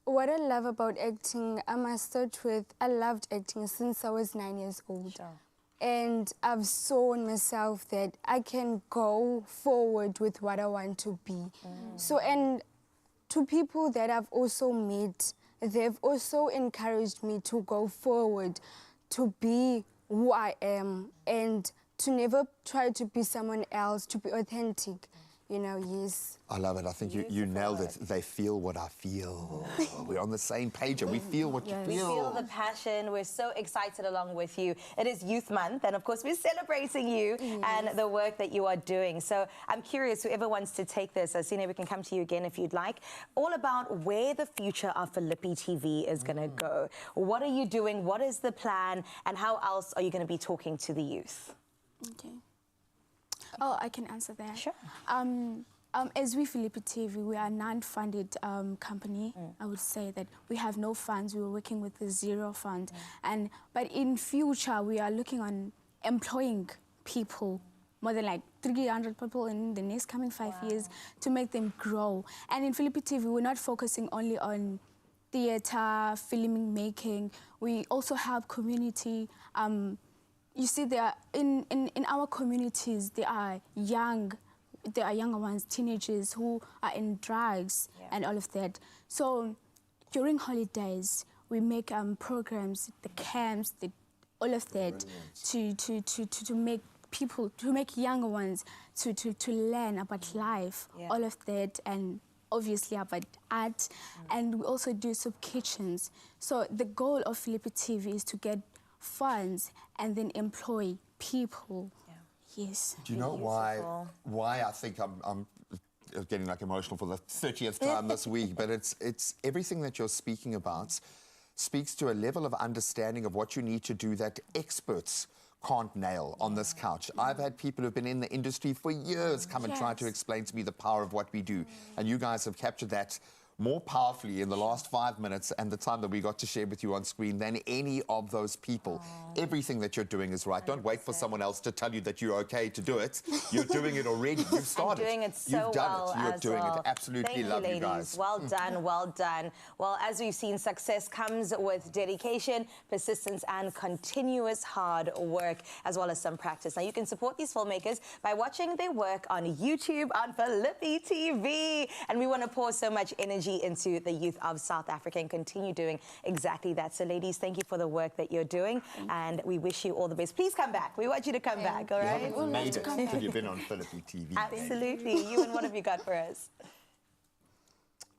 What I love about acting, I must start with, I loved acting since I was 9 years old. And I've shown myself that I can go forward with what I want to be. So, and to people that I've also met, they've also encouraged me to go forward, to be who I am, and to never try to be someone else, to be authentic. You know, yes. I love it. I think you nailed it. They feel what I feel. We're on the same page and we feel what you feel. We feel the passion. We're so excited along with you. It is Youth Month, and of course we're celebrating you and the work that you are doing. So I'm curious, whoever wants to take this, Asine, we can come to you again if you'd like, all about where the future of Philippi TV is going to go. What are you doing? What is the plan? And how else are you going to be talking to the youth? Okay. Oh, I can answer that. Sure. As we Philippi TV, we are a non-funded company. I would say that we have no funds. We were working with the zero fund. But in future, we are looking on employing people, more than like 300 people in the next coming 5 years, to make them grow. And in Philippi TV, we're not focusing only on theater, filming, making. We also help community. You see, there are in our communities, there are younger ones, teenagers who are in drugs and all of that. So during holidays, we make programs, the camps, all of that, to make people, to make younger ones to learn about life, all of that, and obviously about art. And we also do soup kitchens. So the goal of Philippi TV is to get funds and then employ people. Yes. Do you know why I think I'm getting like emotional for the 30th time this week? But it's everything that you're speaking about speaks to a level of understanding of what you need to do that experts can't nail on this couch. I've had people who've been in the industry for years come and try to explain to me the power of what we do. And you guys have captured that more powerfully in the last 5 minutes and the time that we got to share with you on screen than any of those people. Everything that you're doing is right. Don't wait for someone else to tell you that you're okay to do it. You're doing it already. You've started. Doing it so You've done well it. You're as doing well. it. Absolutely Thank love you, you guys. Well done, well done. Well, as we've seen, success comes with dedication, persistence, and continuous hard work, as well as some practice. Now, you can support these filmmakers by watching their work on YouTube on Philippi TV. And we want to pour so much energy energy into the youth of South Africa and continue doing exactly that. So, ladies, thank you for the work that you're doing, and we wish you all the best. Please come back. We want you to come back, all right? You haven't made it till you've been on Philippi TV. Absolutely. You, and what have you got for us?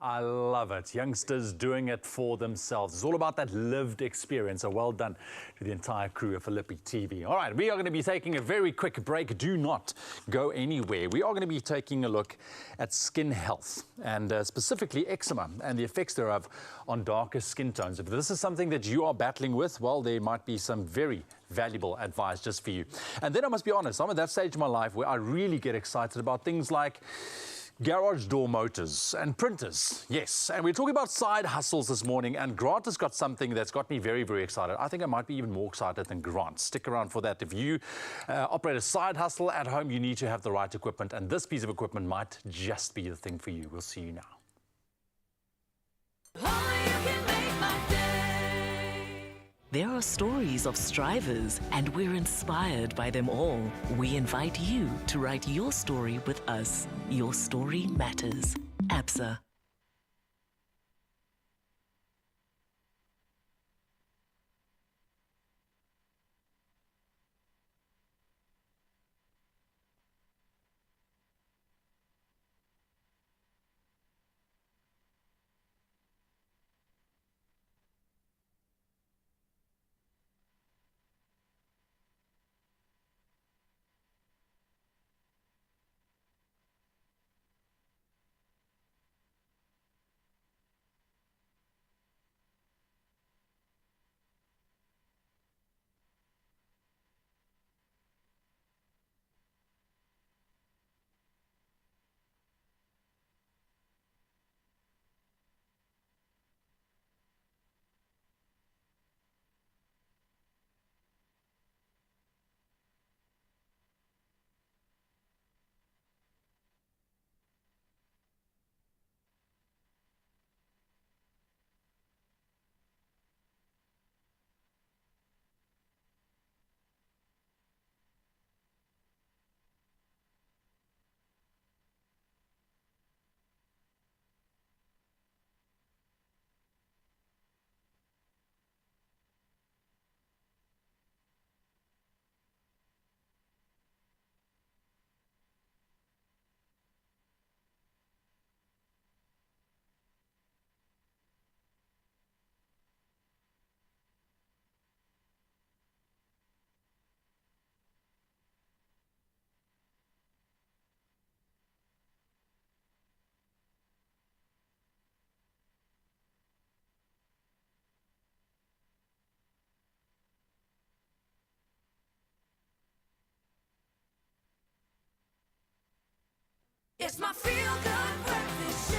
I love it. Youngsters doing it for themselves. It's all about that lived experience. So well done to the entire crew of Philippi TV. All right, we are going to be taking a very quick break. Do not go anywhere. We are going to be taking a look at skin health and specifically eczema and the effects thereof on darker skin tones. If this is something that you are battling with, well, there might be some very valuable advice just for you. And then I must be honest, I'm at that stage of my life where I really get excited about things like garage door motors and printers, yes. And we're talking about side hustles this morning, and Grant has got something that's got me very, very excited. I think I might be even more excited than Grant. Stick around for that. If you operate a side hustle at home, you need to have the right equipment, and this piece of equipment might just be the thing for you. We'll see you now. There are stories of strivers, and we're inspired by them all. We invite you to write your story with us. Your story matters. ABSA. It's my feel-good breakfast show.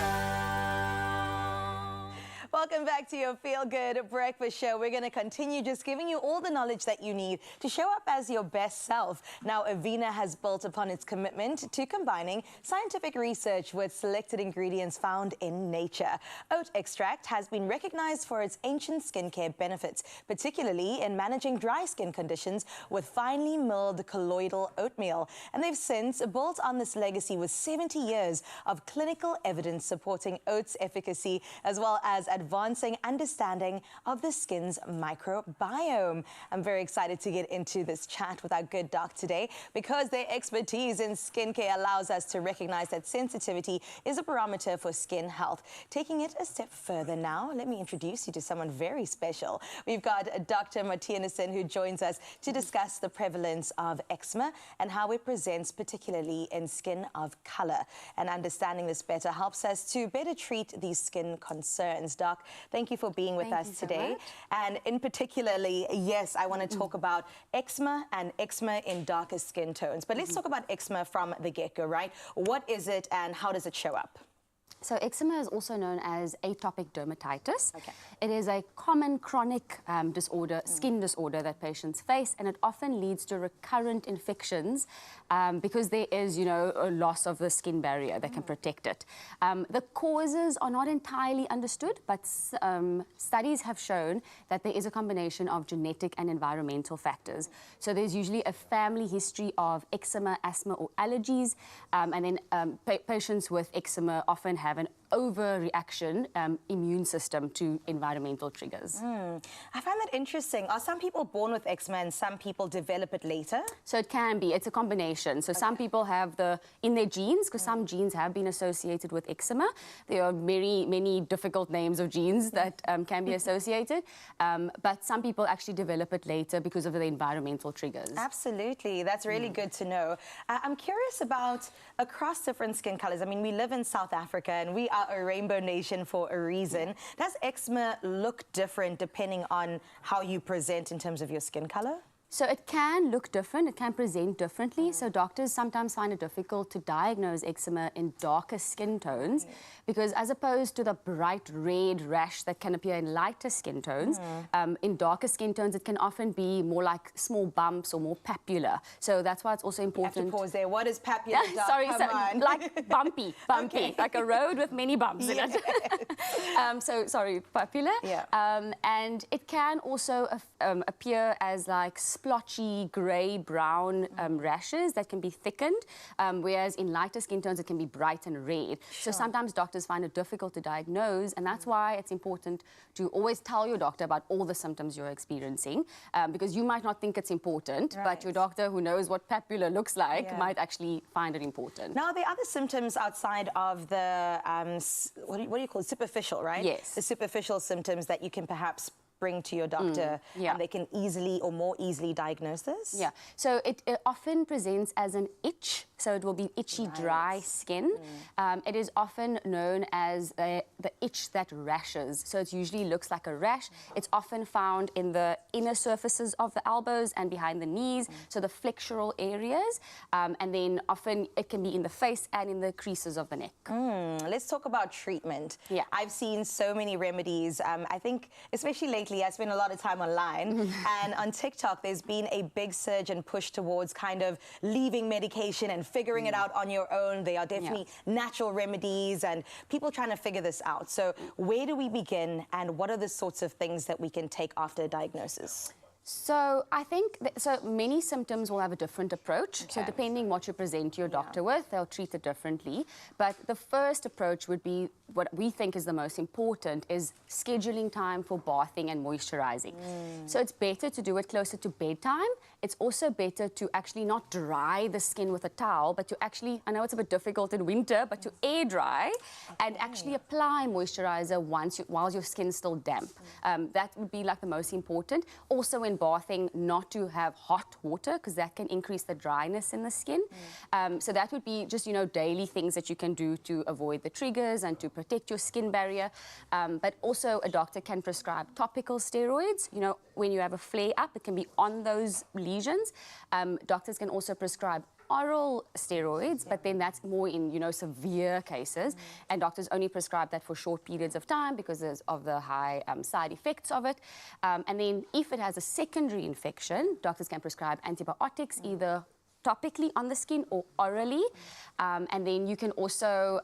Welcome back to your Feel Good Breakfast Show. We're going to continue just giving you all the knowledge that you need to show up as your best self. Now, Avena has built upon its commitment to combining scientific research with selected ingredients found in nature. Oat extract has been recognized for its ancient skincare benefits, particularly in managing dry skin conditions with finely milled colloidal oatmeal. And they've since built on this legacy with 70 years of clinical evidence supporting oats' efficacy, as well as advancing understanding of the skin's microbiome. I'm very excited to get into this chat with our good doc today because their expertise in skincare allows us to recognize that sensitivity is a barometer for skin health. Taking it a step further now, let me introduce you to someone very special. We've got Dr. Martinesen, who joins us to discuss the prevalence of eczema and how it presents, particularly in skin of color. And understanding this better helps us to better treat these skin concerns. Doc, thank you for being with us today. And in particularly, yes, I want to talk about eczema and eczema in darker skin tones. But let's talk about eczema from the get-go, right? What is it and how does it show up? So eczema is also known as atopic dermatitis. Okay. It is a common chronic disorder, skin disorder that patients face, and it often leads to recurrent infections because there is, you know, a loss of the skin barrier that can protect it. The causes are not entirely understood, but studies have shown that there is a combination of genetic and environmental factors. So there's usually a family history of eczema, asthma, or allergies, and then patients with eczema often have an overreaction immune system to environmental triggers. I find that interesting. Are some people born with eczema and some people develop it later? So it can be. It's a combination. So some people have in their genes, because some genes have been associated with eczema. There are many difficult names of genes that can be associated. But some people actually develop it later because of the environmental triggers. Absolutely. That's really good to know. I'm curious about across different skin colors. I mean, we live in South Africa and we are a rainbow nation for a reason. Does eczema look different depending on how you present in terms of your skin color? So it can look different, it can present differently. So doctors sometimes find it difficult to diagnose eczema in darker skin tones because as opposed to the bright red rash that can appear in lighter skin tones, in darker skin tones it can often be more like small bumps or more papular. So that's why it's also important. You have to pause there. What is papular? Sorry, like bumpy, like a road with many bumps in it. So sorry, papular. And it can also appear as like splotchy grey-brown rashes that can be thickened, whereas in lighter skin tones it can be bright and red. So sometimes doctors find it difficult to diagnose, and that's why it's important to always tell your doctor about all the symptoms you're experiencing, because you might not think it's important, but your doctor who knows what papular looks like might actually find it important. Now, the other symptoms outside of the, what do you call it, superficial, right? Yes. The superficial symptoms that you can perhaps bring to your doctor and they can easily or more easily diagnose this? Yeah, so it often presents as an itch, so it will be itchy, dry skin. It is often known as the itch that rashes, so it usually looks like a rash. It's often found in the inner surfaces of the elbows and behind the knees, so the flexural areas, and then often it can be in the face and in the creases of the neck. Let's talk about treatment. Yeah. I've seen so many remedies. I think, especially lately, I spend a lot of time online, and on TikTok, there's been a big surge and push towards kind of leaving medication and figuring it out on your own. They are definitely natural remedies and people trying to figure this out. So where do we begin and what are the sorts of things that we can take after a diagnosis? So I think, so many symptoms will have a different approach. So depending what you present your doctor with, they'll treat it differently. But the first approach would be, what we think is the most important, is scheduling time for bathing and moisturizing. So it's better to do it closer to bedtime. It's also better to actually not dry the skin with a towel, but to actually, I know it's a bit difficult in winter, but to air dry and actually apply moisturizer while your skin's still damp. That would be like the most important. Also in bathing, not to have hot water because that can increase the dryness in the skin. So that would be just, daily things that you can do to avoid the triggers and to protect your skin barrier. But also a doctor can prescribe topical steroids. When you have a flare-up, it can be on those lesions. Doctors can also prescribe oral steroids, but then that's more in, severe cases. And doctors only prescribe that for short periods of time because of the high side effects of it. And then if it has a secondary infection, doctors can prescribe antibiotics either topically on the skin or orally. And then you can also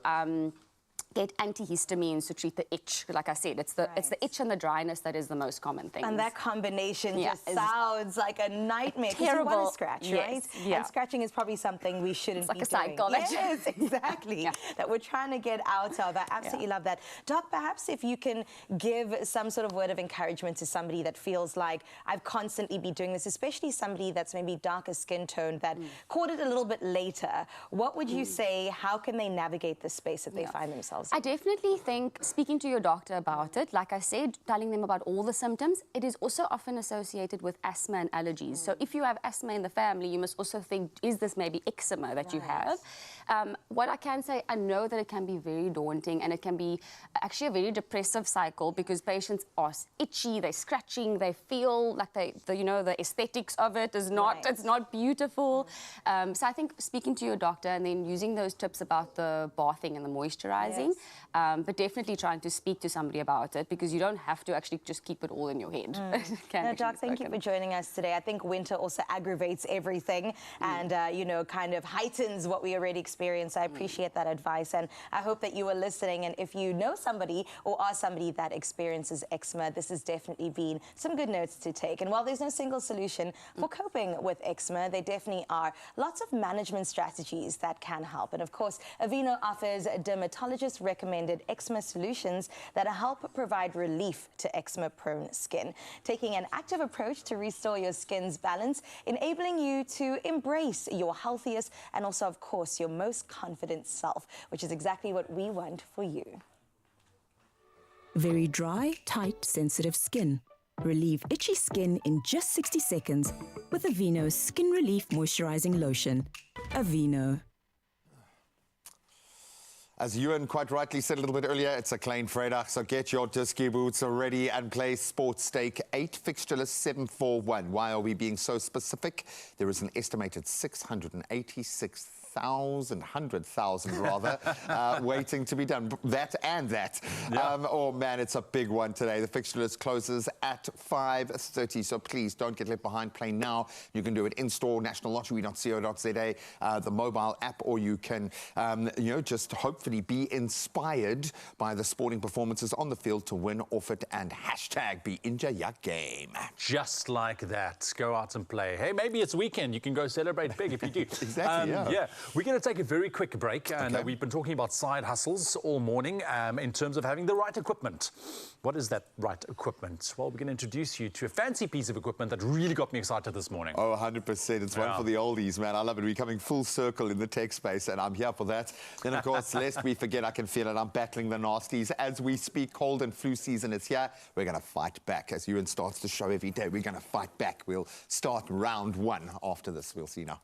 get antihistamines to treat the itch. Like I said, it's the itch and the dryness that is the most common thing. And that combination just sounds like a nightmare. Terrible. You want to scratch, right? And scratching is probably something we shouldn't be doing. It's like a cycle. Yes, exactly. That we're trying to get out of. I absolutely love that. Doc, perhaps if you can give some sort of word of encouragement to somebody that feels like I've constantly been doing this, especially somebody that's maybe darker skin tone that caught it a little bit later, what would you say, how can they navigate the space that they find themselves in? I definitely think speaking to your doctor about it, like I said, telling them about all the symptoms, it is also often associated with asthma and allergies. So if you have asthma in the family, you must also think, is this maybe eczema that you have? What I can say, I know that it can be very daunting and it can be actually a very depressive cycle because patients are itchy, they're scratching, they feel like the aesthetics of it is not, it's not beautiful. So I think speaking to your doctor and then using those tips about the bathing and the moisturizing, but definitely trying to speak to somebody about it because you don't have to actually just keep it all in your head. No, Doc, thank you for joining us today. I think winter also aggravates everything and, kind of heightens what we already experience. I appreciate that advice and I hope that you are listening, and if you know somebody or are somebody that experiences eczema, this has definitely been some good notes to take. And while there's no single solution for coping with eczema, there definitely are lots of management strategies that can help. And of course, Avino offers dermatologist specialist recommended eczema solutions that help provide relief to eczema-prone skin, taking an active approach to restore your skin's balance, enabling you to embrace your healthiest and also, of course, your most confident self, which is exactly what we want for you. Very dry, tight, sensitive skin. Relieve itchy skin in just 60 seconds with Aveeno's Skin Relief Moisturizing Lotion. Aveeno. As Ewan quite rightly said a little bit earlier, it's a klein Vrydag, so get your disky boots ready and play Sports Stake 8 fixtureless 741. Why are we being so specific? There is an estimated 100,000 rather, waiting to be done. That and that. Yeah. Oh man, it's a big one today. The fixture list closes at 5:30, so please don't get left behind. Play now. You can do it in-store, nationallottery.co.za, the mobile app, or you can, just hopefully be inspired by the sporting performances on the field to win off it, and hashtag be inja ya game. Just like that. Go out and play. Hey, maybe it's weekend. You can go celebrate big if you do. Exactly, yeah. We're going to take a very quick break, and we've been talking about side hustles all morning in terms of having the right equipment. What is that right equipment? Well, we're going to introduce you to a fancy piece of equipment that really got me excited this morning. Oh, 100%. It's one for the oldies, man. I love it. We're coming full circle in the tech space, and I'm here for that. Then, of course, lest we forget, I can feel it. I'm battling the nasties. As we speak, cold and flu season is here. We're going to fight back. As Ewan starts to show every day, we're going to fight back. We'll start round 1 after this. We'll see now.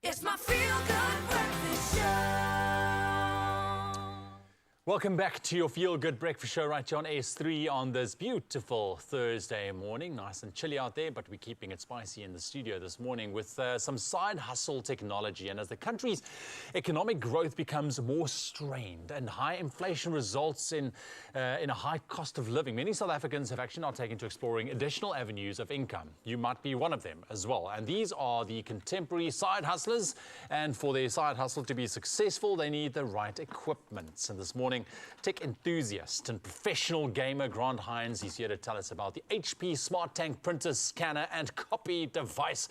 It's my feel-good breakfast show. Welcome back to your Feel Good Breakfast Show right here on S3 on this beautiful Thursday morning. Nice and chilly out there, but we're keeping it spicy in the studio this morning with some side hustle technology. And as the country's economic growth becomes more strained and high inflation results in a high cost of living, many South Africans have actually now taken to exploring additional avenues of income. You might be one of them as well. And these are the contemporary side hustlers. And for their side hustle to be successful, they need the right equipment. And this morning, tech enthusiast and professional gamer Grant Hines is here to tell us about the HP Smart Tank printer, scanner and copy device.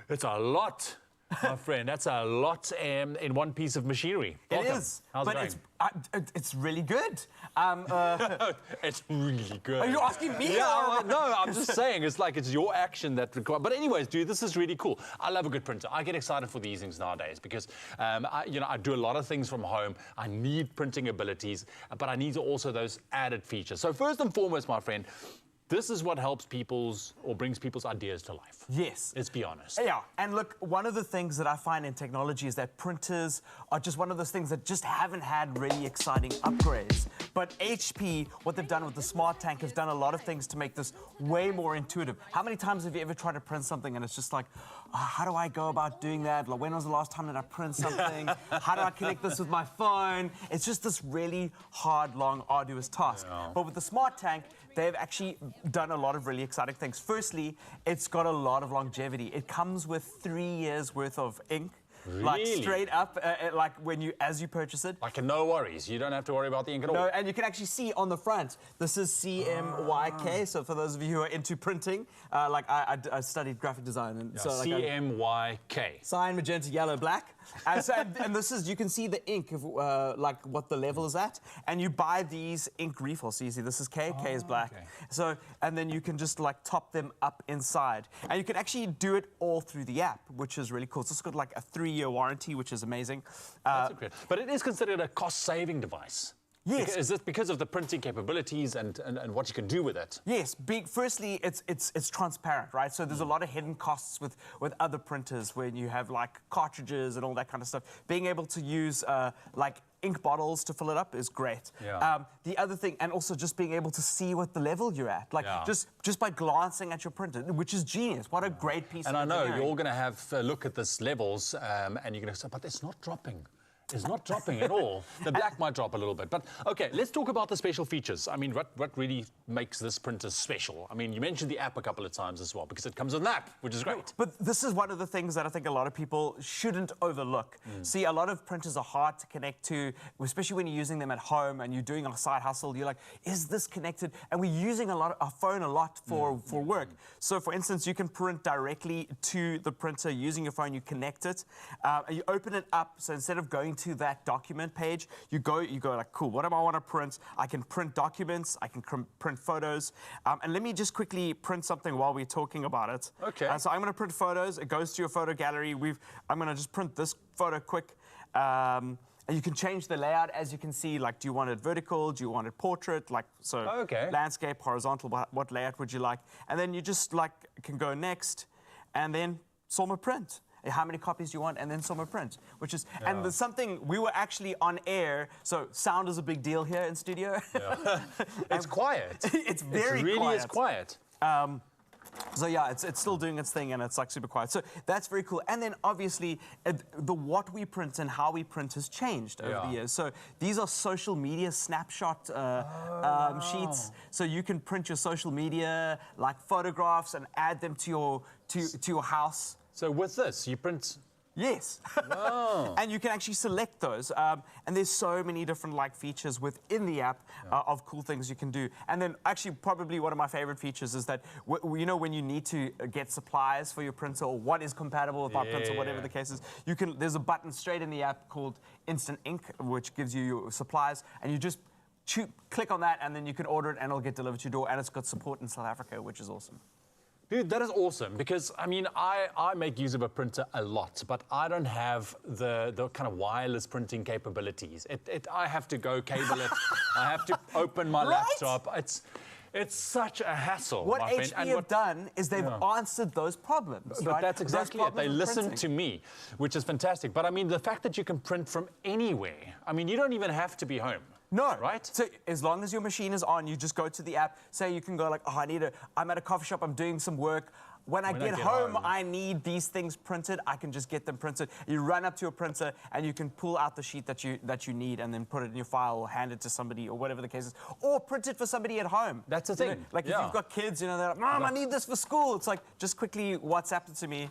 It's a lot, my friend. That's a lot in one piece of machinery. Welcome. It is, How's but it it's really good. It's really good. Are you asking me? Yeah, no, I'm just saying it's like it's your action that requires. But anyways, dude, this is really cool. I love a good printer. I get excited for these things nowadays because I do a lot of things from home. I need printing abilities, but I need also those added features. So first and foremost, my friend, this is what helps people's or brings people's ideas to life. Yes. Let's be honest. Yeah, and look, one of the things that I find in technology is that printers are just one of those things that just haven't had really exciting upgrades. But HP, what they've done with the Smart Tank, has done a lot of things to make this way more intuitive. How many times have you ever tried to print something and it's just like, oh, how do I go about doing that? Like, when was the last time that I print something? How do I connect this with my phone? It's just this really hard, long, arduous task. Yeah. But with the Smart Tank, they've actually done a lot of really exciting things. Firstly, it's got a lot of longevity. It comes with 3 years worth of ink. Like Really? straight up, like as you purchase it. Like no worries. You don't have to worry about the ink at all. No, and you can actually see on the front, this is CMYK. So for those of you who are into printing, like I studied graphic design. And Yeah, so like CMYK. cyan, magenta, yellow, black. And this is, you can see the ink, of, like what the level is at. And you buy these ink refills. So you see this is K is black. Okay. So, and then you can just like top them up inside. And you can actually do it all through the app, which is really cool. So it's got like a 3-year warranty, which is amazing. That's great. But it is considered a cost-saving device. Yes. Is this because of the printing capabilities and what you can do with it? Yes. Firstly, it's transparent, right? So there's a lot of hidden costs with other printers when you have like cartridges and all that kind of stuff. Being able to use like ink bottles to fill it up is great. Yeah. The other thing, and also just being able to see what the level you're at, like Yeah. just by glancing at your printer, which is genius. What a great piece And of I know engineering. you're all going to have a look at this levels, and you're going to say, but it's not dropping. It's not dropping at all. The black might drop a little bit. But, OK, let's talk about the special features. I mean, what really makes this printer special? I mean, you mentioned the app a couple of times as well, because it comes with an app, which is great. But this is one of the things that I think a lot of people shouldn't overlook. See, a lot of printers are hard to connect to, especially when you're using them at home and you're doing a side hustle. You're like, is this connected? And we're using our phone a lot for work. So, for instance, you can print directly to the printer using your phone. You connect it, and you open it up. So instead of going to that document page, you go like, cool, what do I want to print? I can print documents, I can print photos. And let me just quickly print something while we're talking about it. Okay. So I'm going to print photos. It goes to your photo gallery. I'm going to just print this photo quick. And you can change the layout, as you can see. Like, do you want it vertical? Do you want it portrait? Like, so Okay. landscape, horizontal, what layout would you like? And then you just like can go next, and then Soma print. How many copies do you want? And then Soma print, which is, and there's something, we were actually on air, so sound is a big deal here in studio. Yeah. It's quiet. It's very it really quiet. is quiet. So yeah, it's still doing its thing, and it's like super quiet. So that's very cool. And then obviously, what we print and how we print has changed over the years. So these are social media snapshot sheets. So you can print your social media, like photographs, and add them to your house. So with this, you print... Yes. Wow. And you can actually select those. And there's so many different like features within the app of cool things you can do. And then actually probably one of my favorite features is that, you know, when you need to get supplies for your printer or what is compatible with my printer, whatever the case is, there's a button straight in the app called Instant Ink, which gives you your supplies, and you just click on that, and then you can order it and it'll get delivered to your door, and it's got support in South Africa, which is awesome. Dude, that is awesome, because, I mean, I make use of a printer a lot, but I don't have the kind of wireless printing capabilities. I have to go cable it. I have to open my laptop. It's such a hassle. What HP have done is they've answered those problems. But that's exactly it. They listen to me, which is fantastic. But, I mean, the fact that you can print from anywhere, I mean, you don't even have to be home. No. Right? So as long as your machine is on, you just go to the app. Say you can go like, oh, I'm at a coffee shop, I'm doing some work. When I get home, I need these things printed. I can just get them printed. You run up to your printer and you can pull out the sheet that you need and then put it in your file or hand it to somebody or whatever the case is. Or print it for somebody at home. That's the thing. You know, like if you've got kids, you know, they're like, Mom, I need this for school. It's like, just quickly WhatsApp it to me.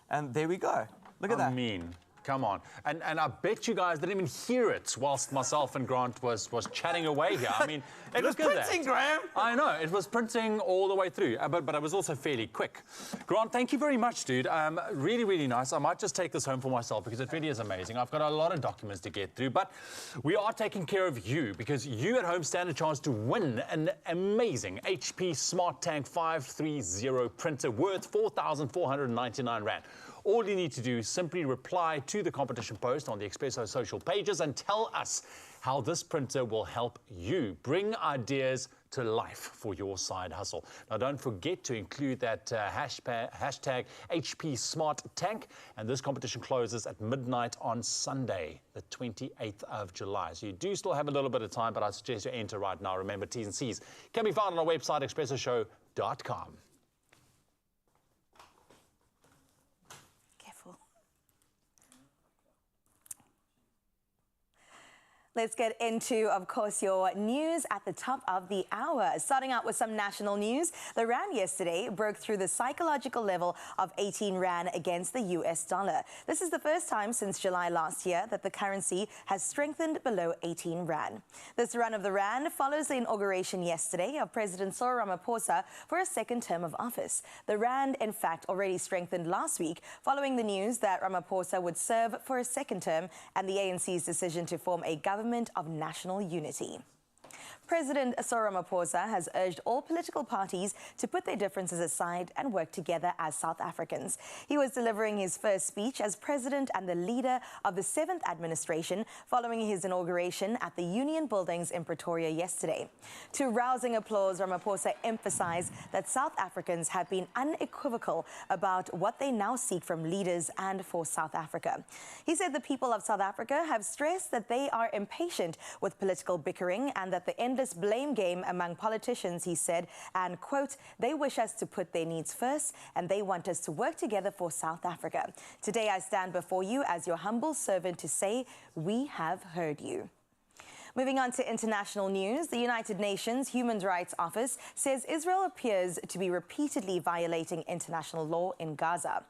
And there we go. Look at that. I mean, come on. And I bet you guys didn't even hear it whilst myself and Grant was chatting away here. I mean, it was printing, Graham. I know, it was printing all the way through, but it was also fairly quick. Grant, thank you very much, dude. Really, really nice. I might just take this home for myself because it really is amazing. I've got a lot of documents to get through, but we are taking care of you because you at home stand a chance to win an amazing HP Smart Tank 530 printer worth 4,499 Rand. All you need to do is simply reply to the competition post on the Expresso social pages and tell us how this printer will help you bring ideas to life for your side hustle. Now, don't forget to include that hashtag HP Smart Tank, and this competition closes at midnight on Sunday, the 28th of July. So you do still have a little bit of time, but I suggest you enter right now. Remember, T's and C's can be found on our website, expressoshow.com. Let's get into, of course, your news at the top of the hour. Starting out with some national news, the rand yesterday broke through the psychological level of 18 rand against the US dollar. This is the first time since July last year that the currency has strengthened below 18 rand. This run of the rand follows the inauguration yesterday of President Cyril Ramaphosa for a second term of office. The rand, in fact, already strengthened last week following the news that Ramaphosa would serve for a second term and the ANC's decision to form a government of national unity. President Cyril Ramaphosa has urged all political parties to put their differences aside and work together as South Africans. He was delivering his first speech as president and the leader of the 7th administration following his inauguration at the Union Buildings in Pretoria yesterday. To rousing applause, Ramaphosa emphasized that South Africans have been unequivocal about what they now seek from leaders and for South Africa. He said the people of South Africa have stressed that they are impatient with political bickering and that the endless blame game among politicians, he said, and, quote, they wish us to put their needs first and they want us to work together for South Africa. Today I stand before you as your humble servant to say, we have heard you. Moving on to international news, the United Nations Human Rights Office says Israel appears to be repeatedly violating international law in Gaza.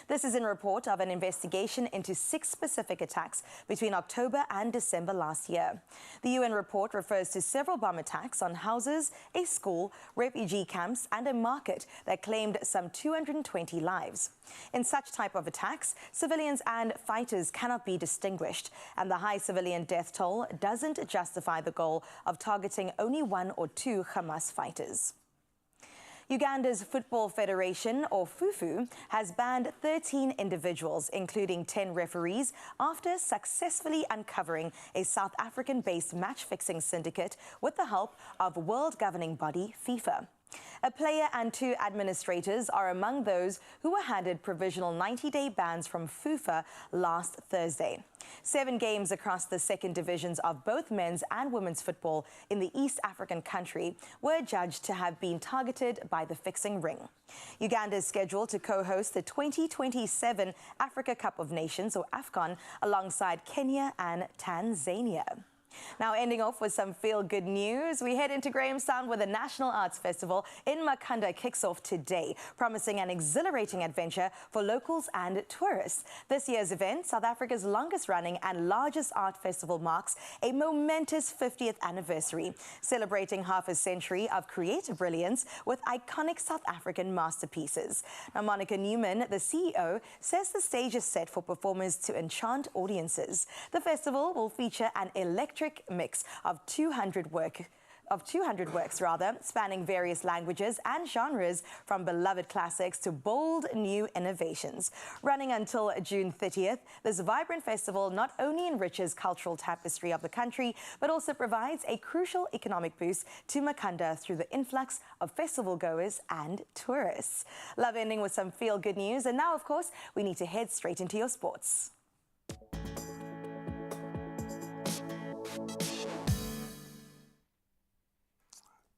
This is in report of an investigation into 6 specific attacks between October and December last year. The UN report refers to several bomb attacks on houses, a school, refugee camps, and a market that claimed some 220 lives. In such type of attacks, civilians and fighters cannot be distinguished, and the high civilian death toll doesn't justify the goal of targeting only 1 or 2 Hamas fighters. Uganda's Football Federation, or FUFU, has banned 13 individuals, including 10 referees, after successfully uncovering a South African-based match-fixing syndicate with the help of world governing body FIFA. A player and 2 administrators are among those who were handed provisional 90-day bans from FIFA last Thursday. 7 games across the second divisions of both men's and women's football in the East African country were judged to have been targeted by the fixing ring. Uganda is scheduled to co-host the 2027 Africa Cup of Nations, or AFCON, alongside Kenya and Tanzania. Now, ending off with some feel-good news, we head into Grahamstown where the National Arts Festival in Makhanda kicks off today, promising an exhilarating adventure for locals and tourists. This year's event, South Africa's longest-running and largest art festival, marks a momentous 50th anniversary, celebrating half a century of creative brilliance with iconic South African masterpieces. Now, Monica Newman, the CEO, says the stage is set for performers to enchant audiences. The festival will feature an electric mix of 200 works, spanning various languages and genres, from beloved classics to bold new innovations. Running until June 30th, this vibrant festival not only enriches cultural tapestry of the country, but also provides a crucial economic boost to Makhanda through the influx of festival goers and tourists. Love ending with some feel-good news, and now, of course, we need to head straight into your sports.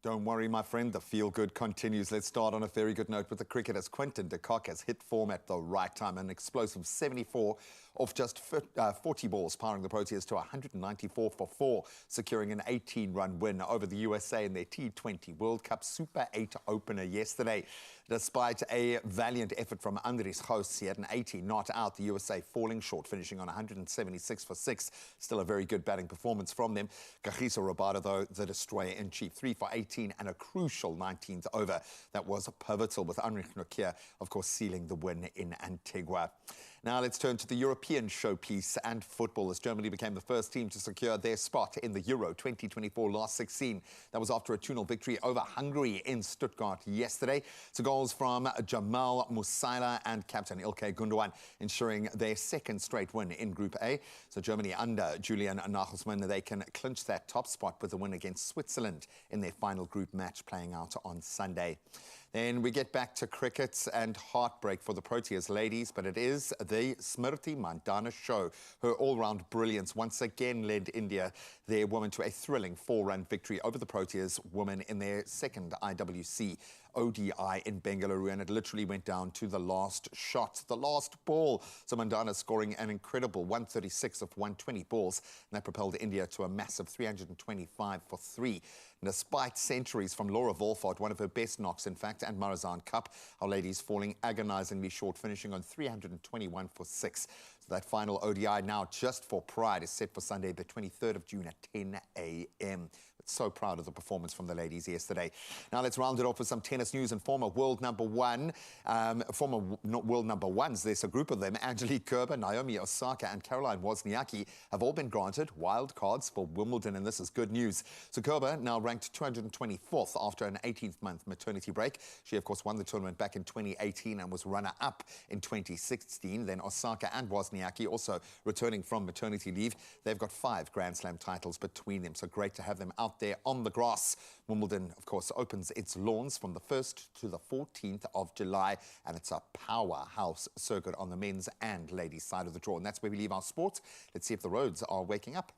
Don't worry, my friend, the feel-good continues. Let's start on a very good note with the cricket, as Quinton de Kock has hit form at the right time. An explosive 74 off just 40 balls, powering the Proteas to 194 for 4, securing an 18-run win over the USA in their T20 World Cup Super 8 opener yesterday. Despite a valiant effort from Andries Gous, he had an 80 not out, the USA falling short, finishing on 176 for 6. Still a very good batting performance from them. Kagiso Rabada, though, the destroyer-in-chief, 3 for 18 and a crucial 19th over. That was pivotal, with Henrik Nokia, of course, sealing the win in Antigua. Now let's turn to the European showpiece and football, as Germany became the first team to secure their spot in the Euro 2024 last 16. That was after a 2-0 victory over Hungary in Stuttgart yesterday. So goals from Jamal Musiala and captain Ilkay Gundogan, ensuring their second straight win in Group A. So Germany under Julian Nagelsmann, they can clinch that top spot with a win against Switzerland in their final group match playing out on Sunday. Then we get back to cricket and heartbreak for the Proteas ladies, but it is the Smriti Mandhana show. Her all-round brilliance once again led India, their women, to a thrilling 4-run victory over the Proteas women in their second IWC ODI in Bengaluru, and it literally went down to the last shot, the last ball. So Mandhana scoring an incredible 136 of 120 balls, and that propelled India to a massive 325 for 3. And despite centuries from Laura Wolford, one of her best knocks, in fact, and Marizan Cup, our ladies falling agonizingly short, finishing on 321 for 6. So that final ODI now just for pride is set for Sunday, the 23rd of June at 10 a.m. So proud of the performance from the ladies yesterday. Now let's round it off with some tennis news and former world number ones. There's a group of them. Angelique Kerber, Naomi Osaka and Caroline Wozniacki have all been granted wild cards for Wimbledon, and this is good news. So Kerber now ranked 224th after an 18th-month maternity break. She, of course, won the tournament back in 2018 and was runner-up in 2016. Then Osaka and Wozniacki also returning from maternity leave. They've got 5 Grand Slam titles between them, so great to have them out there on the grass. Wimbledon, of course, opens its lawns from the 1st to the 14th of July, and it's a powerhouse circuit on the men's and ladies' side of the draw. And that's where we leave our sport. Let's see if the roads are waking up.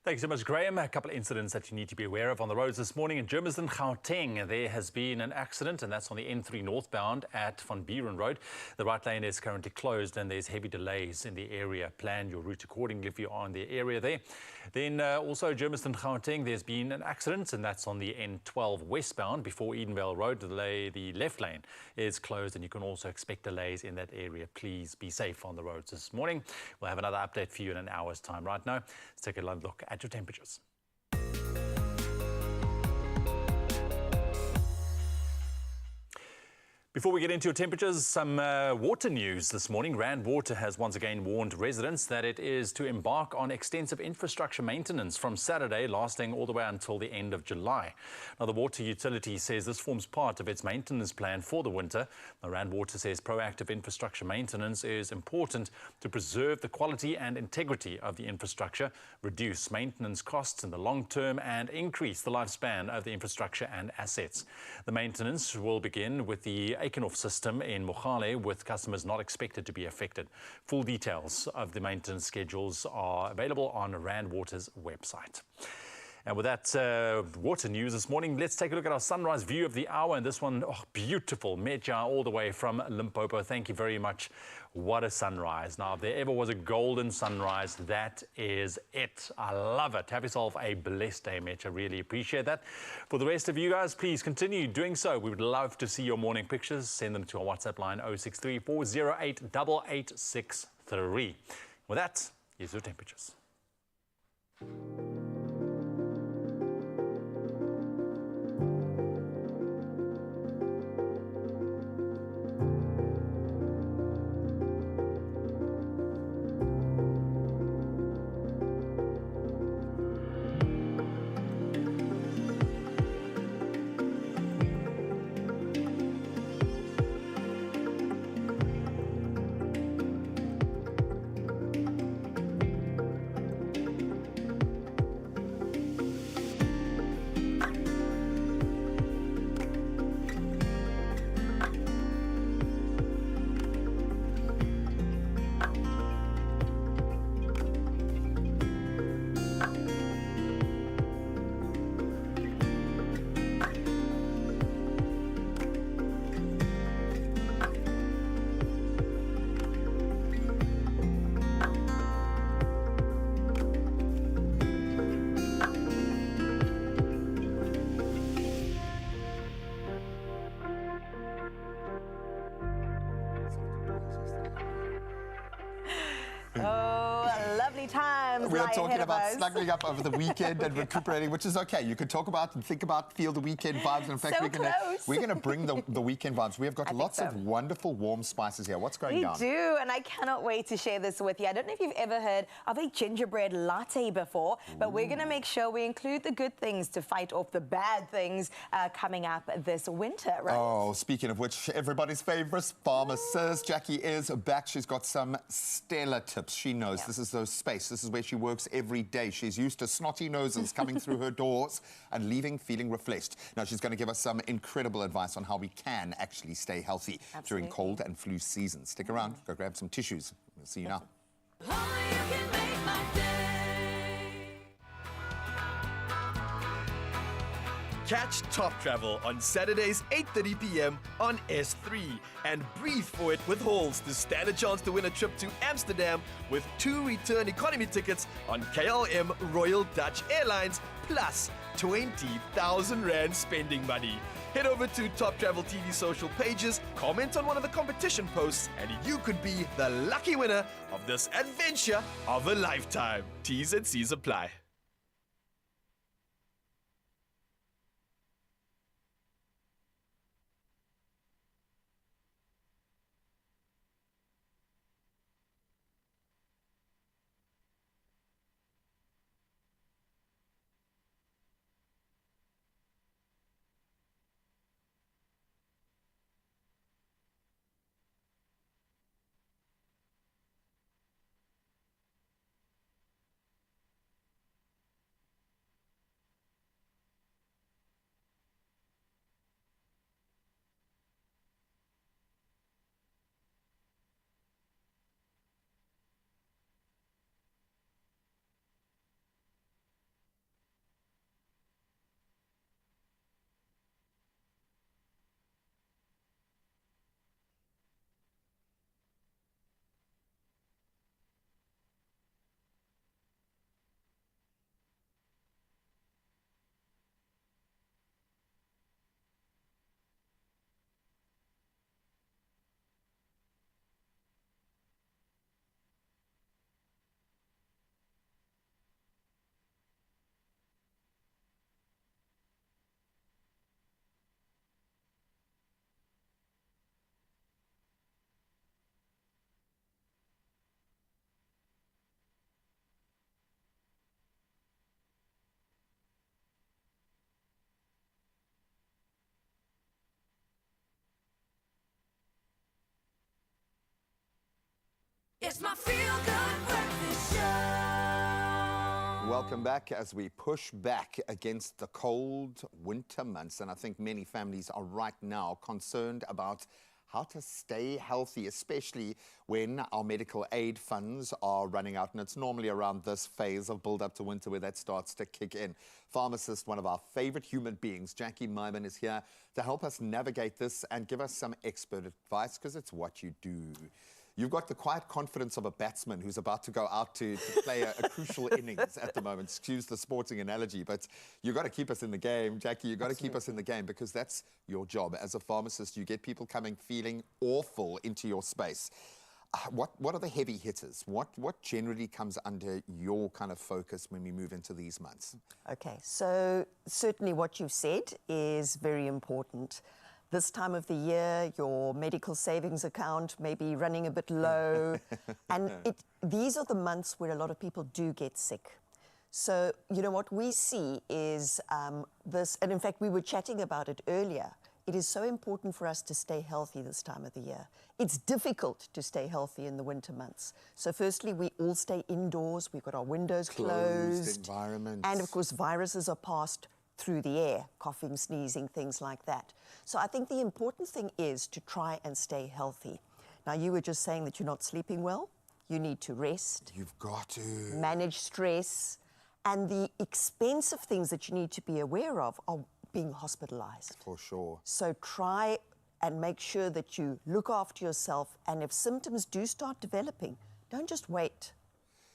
Thanks so much, Graham. A couple of incidents that you need to be aware of on the roads this morning. In Germiston, Gauteng, there has been an accident, and that's on the N3 northbound at Van Buren Road. The right lane is currently closed, and there's heavy delays in the area. Plan your route accordingly if you are in the area there. Then also Germiston, Gauteng, there's been an accident, and that's on the N12 westbound before Edenvale Road. The left lane is closed, and you can also expect delays in that area. Please be safe on the roads this morning. We'll have another update for you in an hour's time. Right now, let's take a look at your temperatures. Before we get into your temperatures, some water news this morning. Rand Water has once again warned residents that it is to embark on extensive infrastructure maintenance from Saturday, lasting all the way until the end of July. Now, the water utility says this forms part of its maintenance plan for the winter. Now, Rand Water says proactive infrastructure maintenance is important to preserve the quality and integrity of the infrastructure, reduce maintenance costs in the long term, and increase the lifespan of the infrastructure and assets. The maintenance will begin with the Ekenhof system in Mogale, with customers not expected to be affected. Full details of the maintenance schedules are available on Rand Water's website. And with that water news this morning, let's take a look at our sunrise view of the hour. And this one, beautiful, Meja all the way from Limpopo. Thank you very much. What a sunrise. Now, if there ever was a golden sunrise, that is it. I love it. Have yourself a blessed day, Meja. Really appreciate that. For the rest of you guys, please continue doing so. We would love to see your morning pictures. Send them to our WhatsApp line 063 408 8863. With that, here's your temperatures. Oh, a lovely time terms We are lie talking ahead of about us. snuggling up over the weekend and recuperating, which is okay. You can talk about and think about, feel the weekend vibes. And in fact, So we're gonna bring the weekend vibes. We have got lots so. of wonderful warm spices here. What's going We down? do, and I cannot wait to share this with you. I don't know if you've ever heard of a gingerbread latte before, but we're going to make sure we include the good things to fight off the bad things coming up this winter, right? Oh, speaking of which, everybody's favourite pharmacist, Jackie is back. She's got some stellar tips. She knows this is the space. This is where she works every day. She's used to snotty noses coming through her doors and leaving feeling refreshed. Now, she's going to give us some incredible advice on how we can actually stay healthy during cold and flu season. Stick around. Go grab some tissues. We'll see you now. Catch Top Travel on Saturdays 8:30 p.m. on S3 and breathe for it with Halls to stand a chance to win a trip to Amsterdam with 2 return economy tickets on KLM Royal Dutch Airlines plus 20,000 Rand spending money. Head over to Top Travel TV social pages, comment on one of the competition posts, and you could be the lucky winner of this adventure of a lifetime. T's and C's apply. It's my feel-good breakfast show. Welcome back as we push back against the cold winter months. And I think many families are right now concerned about how to stay healthy, especially when our medical aid funds are running out. And it's normally around this phase of build up to winter where that starts to kick in. Pharmacist, one of our favorite human beings, Jackie Myman, is here to help us navigate this and give us some expert advice, because it's what you do. You've got the quiet confidence of a batsman who's about to go out to play a crucial innings at the moment. Excuse the sporting analogy, but you've got to keep us in the game, Jackie. You've got to keep us in the game, because that's your job. As a pharmacist, you get people coming feeling awful into your space. What are the heavy hitters? What generally comes under your kind of focus when we move into these months? Okay, so certainly what you've said is very important. This time of the year, your medical savings account may be running a bit low. And these are the months where a lot of people do get sick. So, you know, what we see is this, and in fact, we were chatting about it earlier. It is so important for us to stay healthy this time of the year. It's difficult to stay healthy in the winter months. So firstly, we all stay indoors. We've got our windows closed. Environments. And of course, viruses are passed through the air, coughing, sneezing, things like that. So I think the important thing is to try and stay healthy. Now, you were just saying that you're not sleeping well. You need to rest. You've got to manage stress. And the expensive things that you need to be aware of are being hospitalized. For sure. So try and make sure that you look after yourself. And if symptoms do start developing, don't just wait.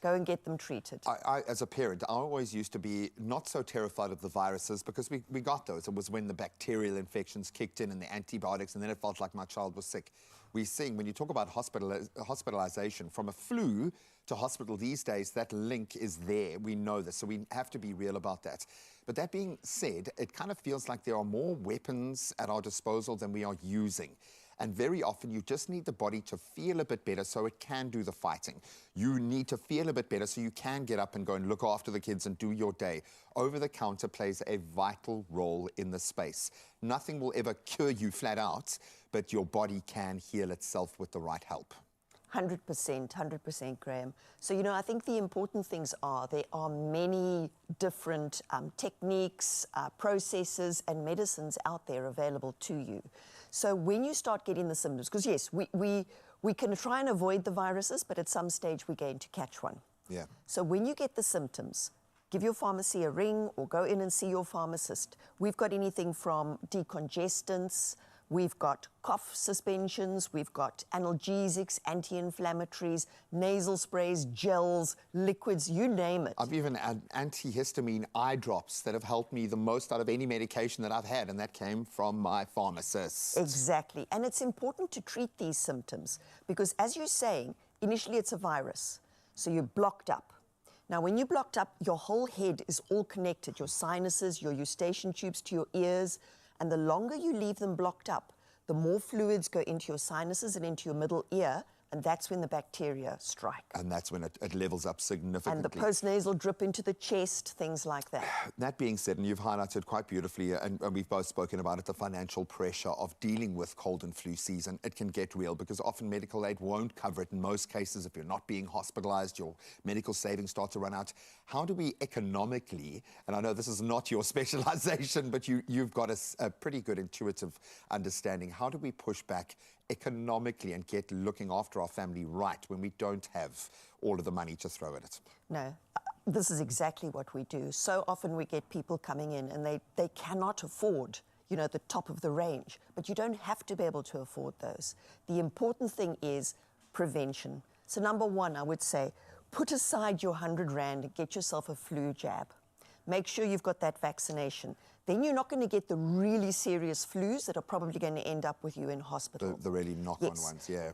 Go and get them treated. As a parent, I always used to be not so terrified of the viruses because we got those. It was when the bacterial infections kicked in and the antibiotics, and then it felt like my child was sick. We're seeing, when you talk about hospitalization, from a flu to hospital these days, that link is there. We know this, so we have to be real about that. But that being said, it kind of feels like there are more weapons at our disposal than we are using. And very often you just need the body to feel a bit better so it can do the fighting. You need to feel a bit better so you can get up and go and look after the kids and do your day. Over-the-counter plays a vital role in the space. Nothing will ever cure you flat out, but your body can heal itself with the right help. 100%, Graham. So, you know, I think the important things are there are many different techniques, processes and medicines out there available to you. So when you start getting the symptoms, because yes, we can try and avoid the viruses, but at some stage we're going to catch one. Yeah. So when you get the symptoms, give your pharmacy a ring or go in and see your pharmacist. We've got anything from decongestants, we've got cough suspensions, we've got analgesics, anti-inflammatories, nasal sprays, gels, liquids, you name it. I've even had antihistamine eye drops that have helped me the most out of any medication that I've had, and that came from my pharmacist. Exactly. And it's important to treat these symptoms because, as you're saying, initially it's a virus, so you're blocked up. Now, when you're blocked up, your whole head is all connected, your sinuses, your eustachian tubes to your ears, and the longer you leave them blocked up, the more fluids go into your sinuses and into your middle ear, and that's when the bacteria strike. And that's when it levels up significantly. And the postnasal drip into the chest, things like that. That being said, and you've highlighted quite beautifully, and we've both spoken about it, the financial pressure of dealing with cold and flu season. It can get real because often medical aid won't cover it. In most cases, if you're not being hospitalized, your medical savings start to run out. How do we economically, and I know this is not your specialization, but you've got a pretty good intuitive understanding, how do we push back economically and get looking after our family right when we don't have all of the money to throw at it? No, this is exactly what we do. So often we get people coming in and they cannot afford, you know, the top of the range, but you don't have to be able to afford those. The important thing is prevention. So number one, I would say, put aside your 100 Rand and get yourself a flu jab. Make sure you've got that vaccination. Then you're not going to get the really serious flus that are probably going to end up with you in hospital. The really knock-on ones, yeah.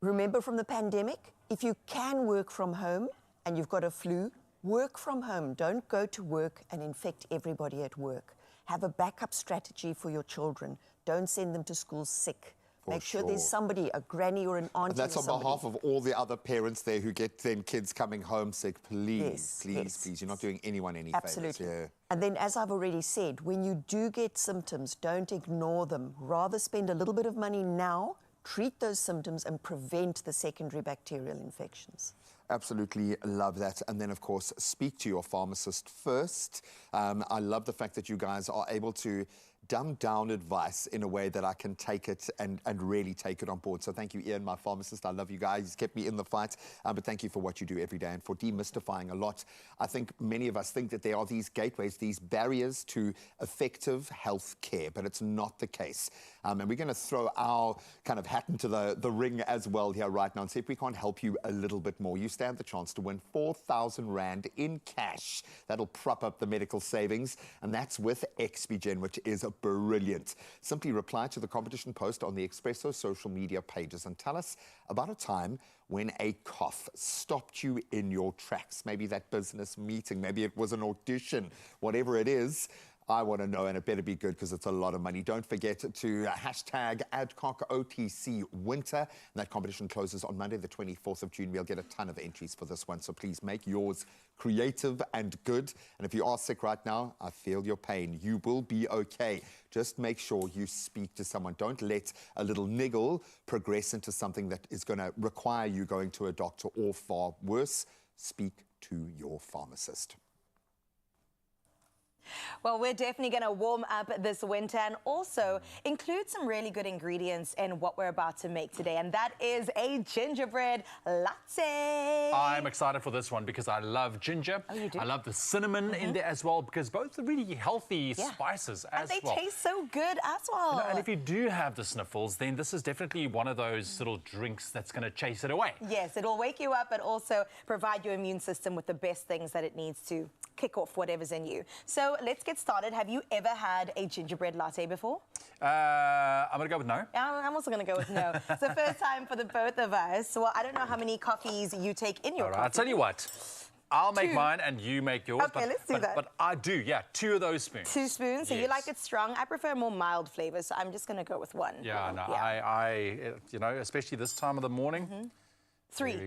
Remember from the pandemic, if you can work from home and you've got a flu, work from home. Don't go to work and infect everybody at work. Have a backup strategy for your children. Don't send them to school sick. Make sure there's somebody, a granny or an auntie. And that's on behalf of all the other parents there who get them kids coming home sick. Please, please, you're not doing anyone any Absolutely. favors. Yeah. And then, as I've already said, when you do get symptoms, don't ignore them. Rather spend a little bit of money now, treat those symptoms and prevent the secondary bacterial infections. Absolutely love that. And then, of course, speak to your pharmacist first. I love the fact that you guys are able to dumb down advice in a way that I can take it and really take it on board. So thank you, Ian, my pharmacist. I love you guys. He's kept me in the fight. But thank you for what you do every day and for demystifying a lot. I think many of us think that there are these gateways, these barriers to effective health care, but it's not the case. And we're going to throw our kind of hat into the ring as well here right now and see if we can't help you a little bit more. You stand the chance to win 4,000 Rand in cash. That'll prop up the medical savings, and that's with XBGen, which is brilliant. Simply reply to the competition post on the Expresso social media pages and tell us about a time when a cough stopped you in your tracks. Maybe that business meeting, maybe it was an audition, whatever it is. I want to know, and it better be good because it's a lot of money. Don't forget to hashtag AdcocOTC Winter. And that competition closes on Monday, the 24th of June. We'll get a ton of entries for this one, so please make yours creative and good. And if you are sick right now, I feel your pain. You will be okay. Just make sure you speak to someone. Don't let a little niggle progress into something that is going to require you going to a doctor or far worse. Speak to your pharmacist. Well, we're definitely going to warm up this winter and also include some really good ingredients in what we're about to make today, and that is a gingerbread latte. I'm excited for this one because I love ginger. Oh, you do? I love the cinnamon in there as well, because both are really healthy spices as And they well. taste so good as well. You know, and if you do have the sniffles, then this is definitely one of those little drinks that's going to chase it away. Yes, it'll wake you up, but also provide your immune system with the best things that it needs to kick off whatever's in you. So let's get started. Have you ever had a gingerbread latte before? I'm going to go with no. I'm also going to go with no. It's the first time for the both of us. Well, I don't know how many coffees you take in your All right, coffee. I'll tell you what. I'll make 2. mine and you make yours. Okay, let's do that. But I do, 2 of those spoons. 2 spoons. So you Yes. like it strong. I prefer more mild flavors, so I'm just going to go with 1. Yeah, no, I you know, especially this time of the morning. 3. There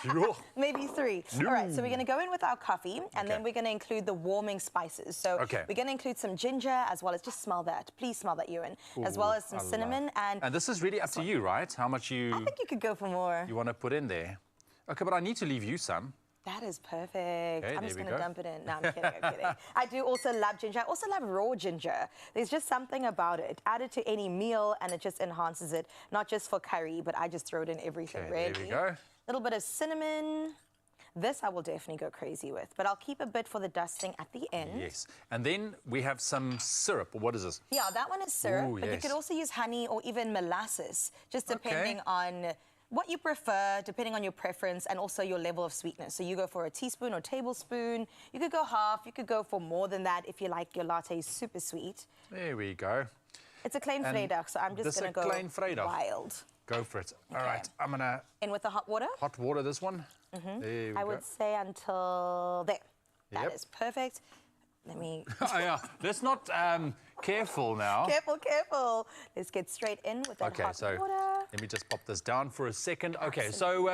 we go. Maybe 3. No. All right, so we're going to go in with our coffee, and then we're going to include the warming spices. So we're going to include some ginger, as well as, just smell that. Please smell that, Ewan. As well as some cinnamon. And this is really up to you, right? How much I think you could go for more. you want to put in there. Okay, but I need to leave you some. That is perfect. Okay, I'm just there we going to go. dump it in. No, I'm kidding, I'm kidding. I do also love ginger. I also love raw ginger. There's just something about it. Add it to any meal, and it just enhances it. Not just for curry, but I just throw it in everything, really. There we go. Little bit of cinnamon. This I will definitely go crazy with, but I'll keep a bit for the dusting at the end. Yes. And then we have some syrup. What is this? Yeah, that one is syrup, Ooh, but you yes. could also use honey or even molasses, just depending on what you prefer, depending on your preference and also your level of sweetness. So you go for a teaspoon or tablespoon. You could go half. You could go for more than that if you like your latte super sweet. There we go. It's a klein And vrijdag, so I'm just going to go klein vrijdag. wild. Go for it. All right, I'm going to In with the hot water? hot water this one. There we I go. would say until there. That Yep. is perfect. Let me... Oh, yeah. Let's not careful now. Careful, careful. Let's get straight in with that Okay, hot so water. let me just pop this down for a second. Okay, so,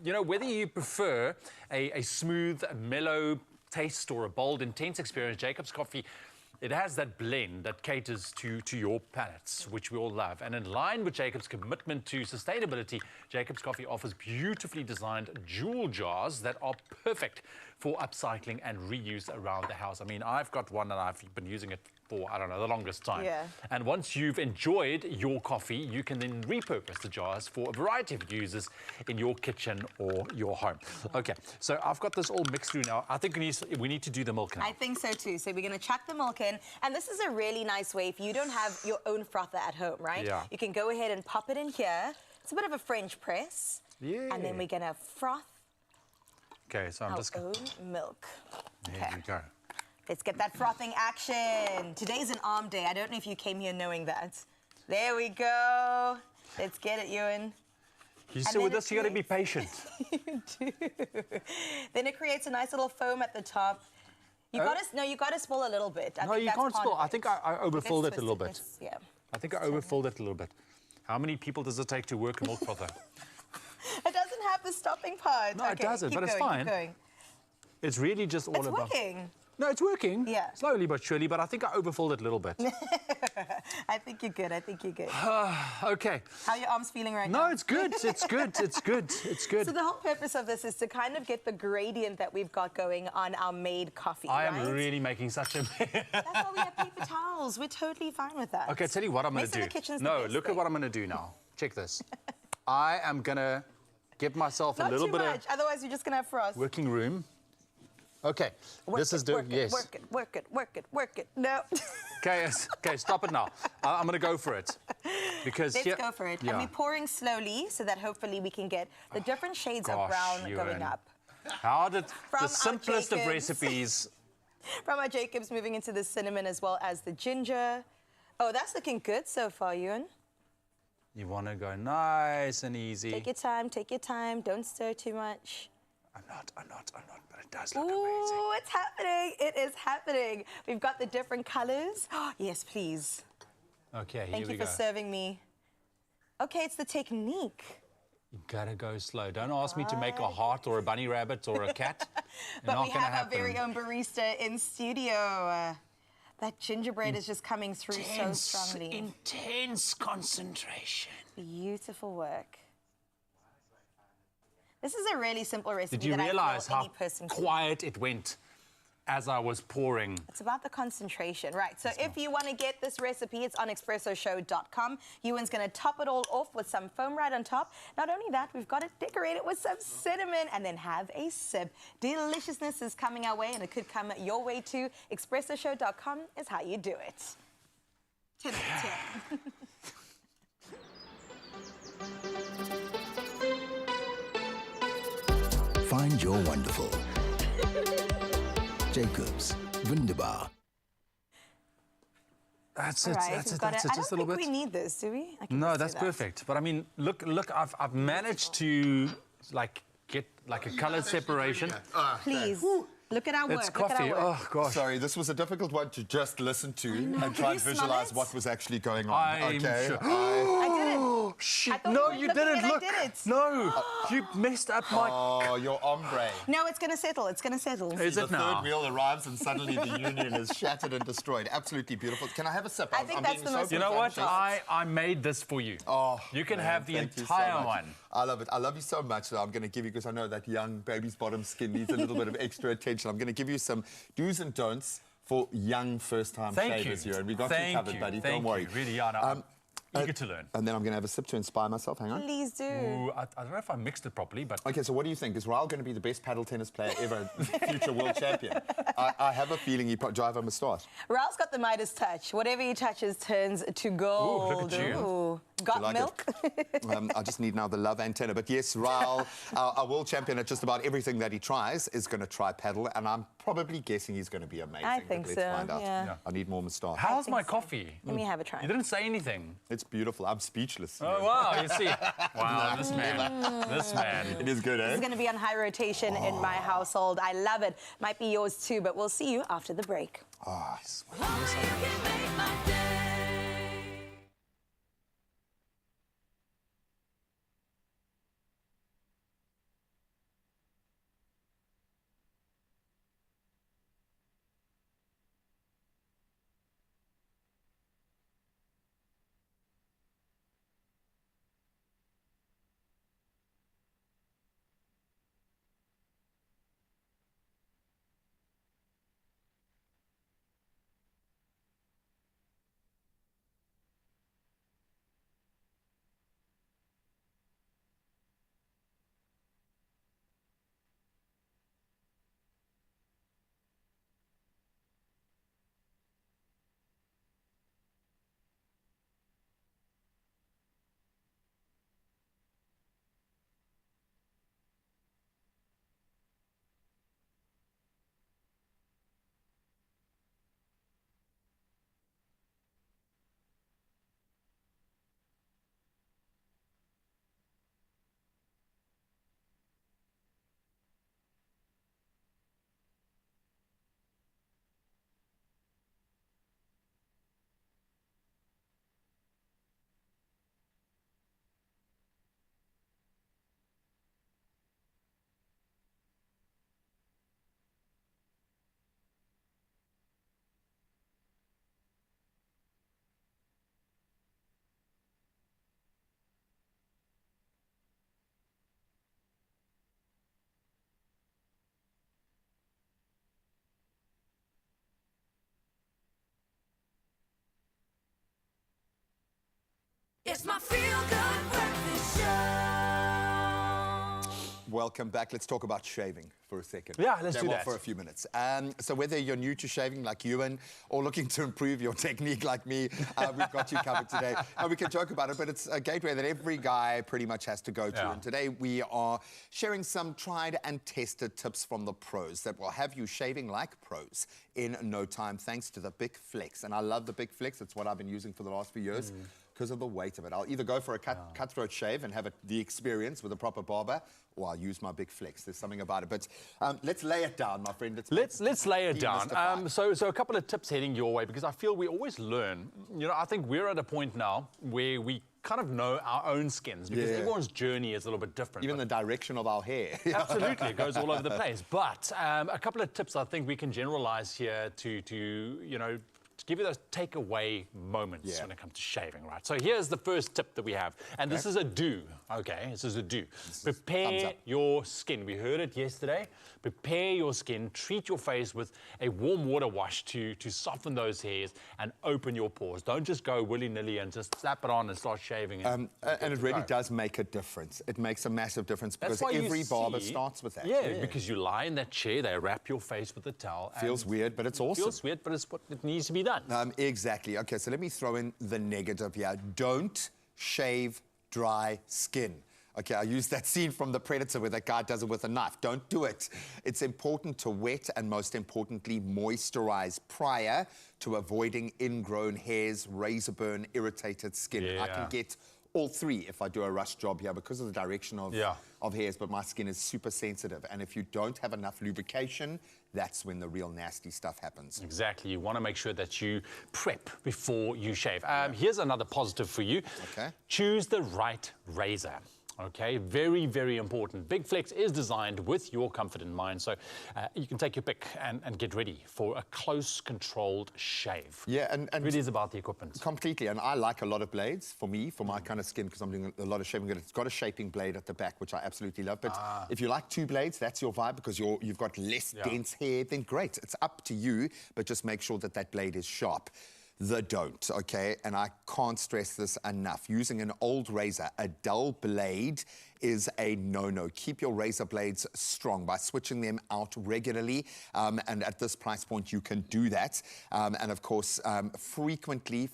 you know, whether you prefer a smooth, mellow taste or a bold, intense experience, Jacob's Coffee, it has that blend that caters to your palates, which we all love. And in line with Jacob's commitment to sustainability, Jacob's Coffee offers beautifully designed jewel jars that are perfect for upcycling and reuse around the house. I mean, I've got one and I've been using it for, I don't know, the longest time. Yeah. And once you've enjoyed your coffee, you can then repurpose the jars for a variety of uses in your kitchen or your home. Okay, so I've got this all mixed through now. I think we need to do the milk now. I think so too. So we're going to chuck the milk in. And this is a really nice way if you don't have your own frother at home, right? Yeah. You can go ahead and pop it in here. It's a bit of a French press. Yeah. And then we're going to froth Okay, so I'm our just... own milk. There we go. Let's get that frothing action. Today's an arm day. I don't know if you came here knowing that. There we go. Let's get it, Ewan. You see, with this, you got to be patient. You do. Then it creates a nice little foam at the top. You got to spill a little bit. No, you can't spill. I think I overfilled it a little bit. Yeah. I think I overfilled it a little bit. How many people does it take to work a milk frother? It doesn't have the stopping part. No, okay, it doesn't, keep but it's going, fine. Keep going. It's really just all It's about... working. No, it's working. Yeah. Slowly but surely, but I think I overfilled it a little bit. I think you're good. I think you're good. Okay. How are your arms feeling right now? No, it's good. It's good. It's good. It's good. So the whole purpose of this is to kind of get the gradient that we've got going on our made coffee, I right? am really making such a... That's why we have paper towels. We're totally fine with that. Okay, tell you what I'm going to Mess in do. the kitchen's the No, best look at thing. what I'm going to do now. Check this. I am going to give myself Not a little too bit much, otherwise you're just going to have frost. of working room. Okay, this is doing... Yes. Work it, work it, work it, work it. No. Okay, okay, stop it now. I'm going to go for it. Because Let's go for it. Yeah. And we're pouring slowly so that hopefully we can get the different shades of Gosh, brown Ewan. going up. How did From the our simplest of Jacobs. recipes... From our Jacobs moving into the cinnamon as well as the ginger. Oh, that's looking good so far, Ewan. You want to go nice and easy. Take your time. Don't stir too much. I'm not, but it does look Ooh, amazing. it's happening. It is happening. We've got the different colors. Oh, yes, please. Okay, here Thank we you go. for serving me. Okay, it's the technique. You gotta go slow. Don't ask me to make a heart or a bunny rabbit or a cat. But not we gonna have our happen. very own barista in studio. That gingerbread is just coming through so strongly. Intense concentration. Beautiful work. This is a really simple recipe Did you that I realize feel how any person can. quiet it went as I was pouring. It's about the concentration, right? So if you want to get this recipe, it's on expressoshow.com. Ewan's going to top it all off with some foam right on top. Not only that, we've got it decorated with some cinnamon and then have a sip. Deliciousness is coming our way, and it could come your way too. Expressoshow.com is how you do it. 10 out of 10. Find your wonderful. Jacob's, Wunderbar. That's All it. right, That's it. got That's it. it. I Just a don't little think bit. we need this, do we? I can No, just do that's that. perfect. But I mean, look. I've managed to like get like a colored separation. Please. Look at our work. It's Look at our coffee. work. Oh, gosh. Sorry, this was a difficult one to just listen to and try Can and you smell visualize it? what was actually going on. I'm okay. sure. I did it. Shit. I No, thought you were looking didn't. and Look. I did it. No, you messed up my. Oh, your ombre. No, it's going to settle. It's going to settle. Is the it now? third wheel arrives and suddenly the union is shattered and destroyed. Absolutely beautiful. Can I have a sip? I think that's the most You know what? important. I made this for you. Oh, you can man, have the thank you so entire much. one. I love it. I love you so much that I'm going to give you, because I know that young baby's bottom skin needs a little bit of extra attention. I'm going to give you some do's and don'ts for young first-time Thank shavers you. here. And we got you covered, buddy. Thank Don't worry. you. Really, yeah, no, I'm eager to learn. And then I'm going to have a sip to inspire myself. Hang on. Please do. Ooh, I don't know if I mixed it properly, but... Okay, so what do you think? Is Raul going to be the best paddle tennis player ever, future world champion? I have a feeling he drive a moustache. Raul's got the Midas touch. Whatever he touches turns to gold. Ooh, look at you. Ooh. Got like milk? I just need now the love antenna. But yes, Raul, our world champion at just about everything that he tries, is going to try paddle, and I'm probably guessing he's going to be amazing. I think but let's so, find out. yeah. I need more moustache. How's my coffee? Let me have a try. You didn't say anything. It's beautiful. I'm speechless. Oh, wow, you see. Wow, this man. This man. It is good, This eh? is going to be on high rotation in my household. I love it. Might be yours too, but we'll see you after the break. Oh, It's my feel-good breakfast show. Welcome back. Let's talk about shaving for a second. Yeah, let's Okay, do well, that. for a few minutes. So whether you're new to shaving like Ewan or looking to improve your technique like me, we've got you covered today. We can joke about it, but it's a gateway that every guy pretty much has to go to. Yeah. And today we are sharing some tried and tested tips from the pros that will have you shaving like pros in no time, thanks to the Big Flex. And I love the Big Flex. It's what I've been using for the last few years. Because of the weight of it. I'll either go for a cutthroat shave and have the experience with a proper barber, or I'll use my Big Flex. There's something about it. But let's lay it down, my friend. Let's lay it down. demystify. So a couple of tips heading your way, because I feel we always learn. You know, I think we're at a point now where we kind of know our own skins, because everyone's journey is a little bit different. Even the direction of our hair. Absolutely, it goes all over the place. But a couple of tips I think we can generalize here to you know, give you those takeaway moments when it comes to shaving, right? So here's the first tip that we have, and this is a do, okay? This is a do. Prepare your skin. We heard it yesterday. Prepare your skin, treat your face with a warm water wash to soften those hairs and open your pores. Don't just go willy-nilly and just slap it on and start shaving. And it really does make a difference. It makes a massive difference because every barber starts with that. Yeah, because you lie in that chair, they wrap your face with a towel. Feels weird, but it's awesome. Feels weird, but it's what it needs to be done. Exactly. Okay, so let me throw in the negative here. Don't shave dry skin. Okay, I used that scene from The Predator where that guy does it with a knife. Don't do it. It's important to wet and, most importantly, moisturize prior to avoiding ingrown hairs, razor burn, irritated skin. I can get all three if I do a rush job here because of the direction of hairs, but my skin is super sensitive. And if you don't have enough lubrication, that's when the real nasty stuff happens. Exactly. You want to make sure that you prep before you shave. Here's another positive for you. Okay. Choose the right razor. Okay, very, very important. Big Flex is designed with your comfort in mind, so you can take your pick and get ready for a close, controlled shave. Yeah, and it really is about the equipment. Completely, and I like a lot of blades for me, for my kind of skin, because I'm doing a lot of shaving. It's got a shaping blade at the back, which I absolutely love. But if you like 2 blades, that's your vibe, because you've got less dense hair, then great. It's up to you, but just make sure that that blade is sharp. The don't, okay? And I can't stress this enough. Using an old razor, a dull blade is a no-no. Keep your razor blades strong by switching them out regularly. And at this price point, you can do that. And of course, frequently,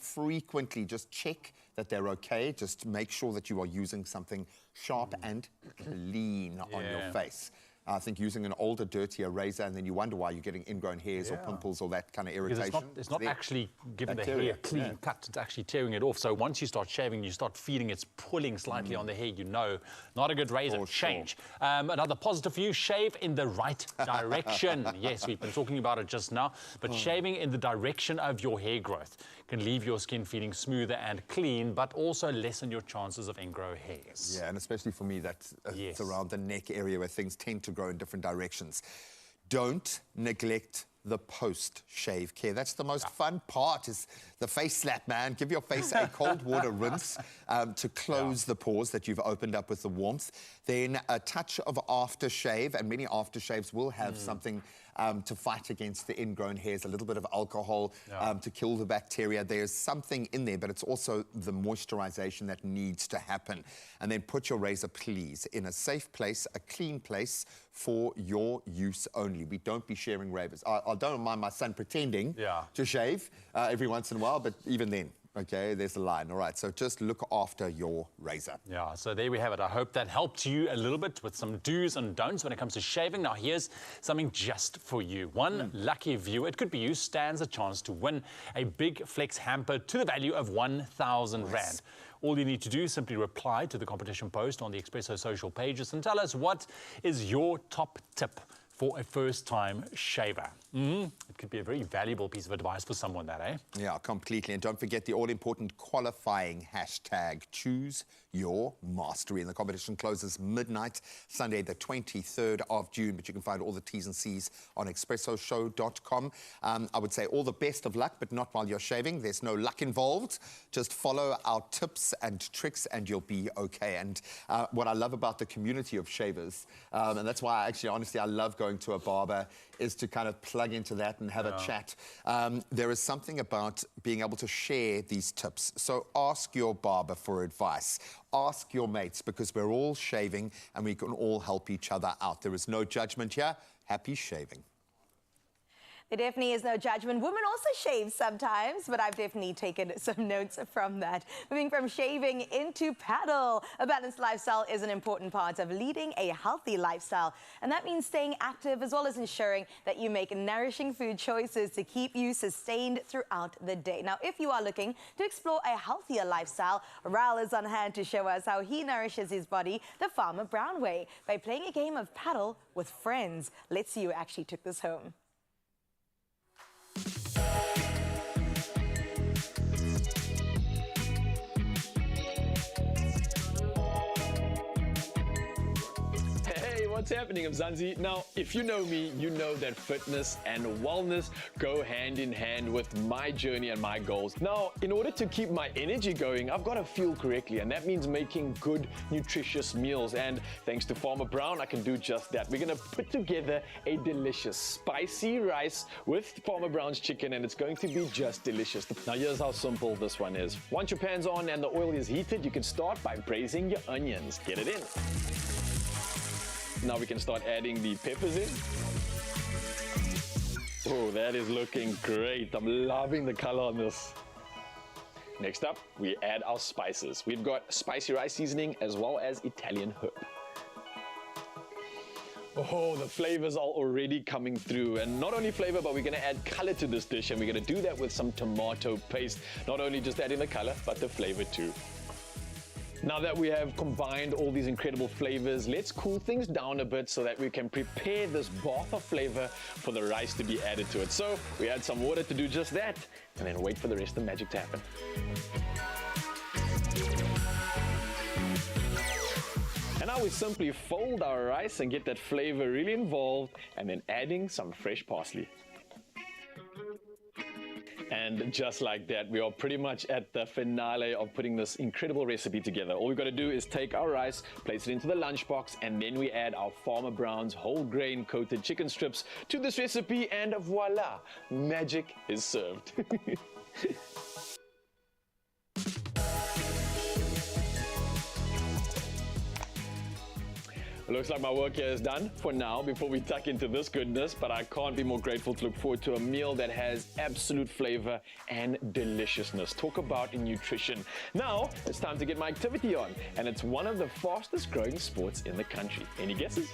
just check that they're okay. Just make sure that you are using something sharp and clean on your face. I think using an older, dirtier razor, and then you wonder why you're getting ingrown hairs or pimples or that kind of irritation. It's not actually giving the hair a clean cut, it's actually tearing it off. So once you start shaving, you start feeling it's pulling slightly on the hair, you know, not a good razor, change. Another positive for you, shave in the right direction. Yes, we've been talking about it just now, but shaving in the direction of your hair growth can leave your skin feeling smoother and clean, but also lessen your chances of ingrown hairs. Yeah, and especially for me, that's it's around the neck area where things tend to grow in different directions. Don't neglect the post-shave care. That's the most fun part, is the face slap, man. Give your face a cold water rinse to close the pores that you've opened up with the warmth. Then a touch of aftershave, and many aftershaves will have something to fight against the ingrown hairs, a little bit of alcohol to kill the bacteria. There's something in there, but it's also the moisturization that needs to happen. And then put your razor, please, in a safe place, a clean place for your use only. We don't be sharing razors. I don't mind my son pretending to shave every once in a while, but even then, okay, there's a line. All right, so just look after your razor. Yeah, so there we have it. I hope that helped you a little bit with some do's and don'ts when it comes to shaving. Now, here's something just for you. One lucky viewer, it could be you, stands a chance to win a Big Flex hamper to the value of 1,000 Rand. All you need to do is simply reply to the competition post on the Expresso social pages and tell us what is your top tip for a first-time shaver. It could be a very valuable piece of advice for someone, that, eh? Yeah, completely. And don't forget the all-important qualifying hashtag, choose your mastery. And the competition closes midnight, Sunday, the 23rd of June. But you can find all the T's and C's on expressoshow.com. I would say all the best of luck, but not while you're shaving. There's no luck involved. Just follow our tips and tricks and you'll be okay. And what I love about the community of shavers, and that's why actually, honestly, I love going to a barber, is to kind of plug into that and have a chat. There is something about being able to share these tips. So ask your barber for advice. Ask your mates, because we're all shaving and we can all help each other out. There is no judgment here. Happy shaving. There definitely is no judgment. Women also shave sometimes, but I've definitely taken some notes from that. Moving from shaving into paddle. A balanced lifestyle is an important part of leading a healthy lifestyle. And that means staying active as well as ensuring that you make nourishing food choices to keep you sustained throughout the day. Now, if you are looking to explore a healthier lifestyle, Ral is on hand to show us how he nourishes his body the Farmer Brown way by playing a game of paddle with friends. Let's see who actually took this home. what's happening, I'm Zanzi. Now, if you know me, you know that fitness and wellness go hand in hand with my journey and my goals. Now, in order to keep my energy going, I've got to fuel correctly, and that means making good, nutritious meals. And thanks to Farmer Brown, I can do just that. We're going to put together a delicious spicy rice with Farmer Brown's chicken, and it's going to be just delicious. Now, here's how simple this one is. Once your pan's on and the oil is heated, you can start by braising your onions. Get it in. Now we can start adding the peppers in. Oh, that is looking great. I'm loving the color on this. Next up, we add our spices. We've got spicy rice seasoning as well as Italian herb. Oh, the flavors are already coming through, and not only flavor, but we're going to add color to this dish, and we're going to do that with some tomato paste. Not only just adding the color, but the flavor too. Now that we have combined all these incredible flavors, let's cool things down a bit so that we can prepare this bath of flavor for the rice to be added to it. So we add some water to do just that, and then wait for the rest of the magic to happen. And now we simply fold our rice and get that flavor really involved, and then adding some fresh parsley. And just like that, we are pretty much at the finale of putting this incredible recipe together. All we've got to do is take our rice, place it into the lunchbox, and then we add our Farmer Brown's whole grain coated chicken strips to this recipe, and voila, magic is served. Looks like my work here is done for now before we tuck into this goodness, but I can't be more grateful to look forward to a meal that has absolute flavor and deliciousness. Talk about nutrition. Now, it's time to get my activity on, and it's one of the fastest growing sports in the country. Any guesses?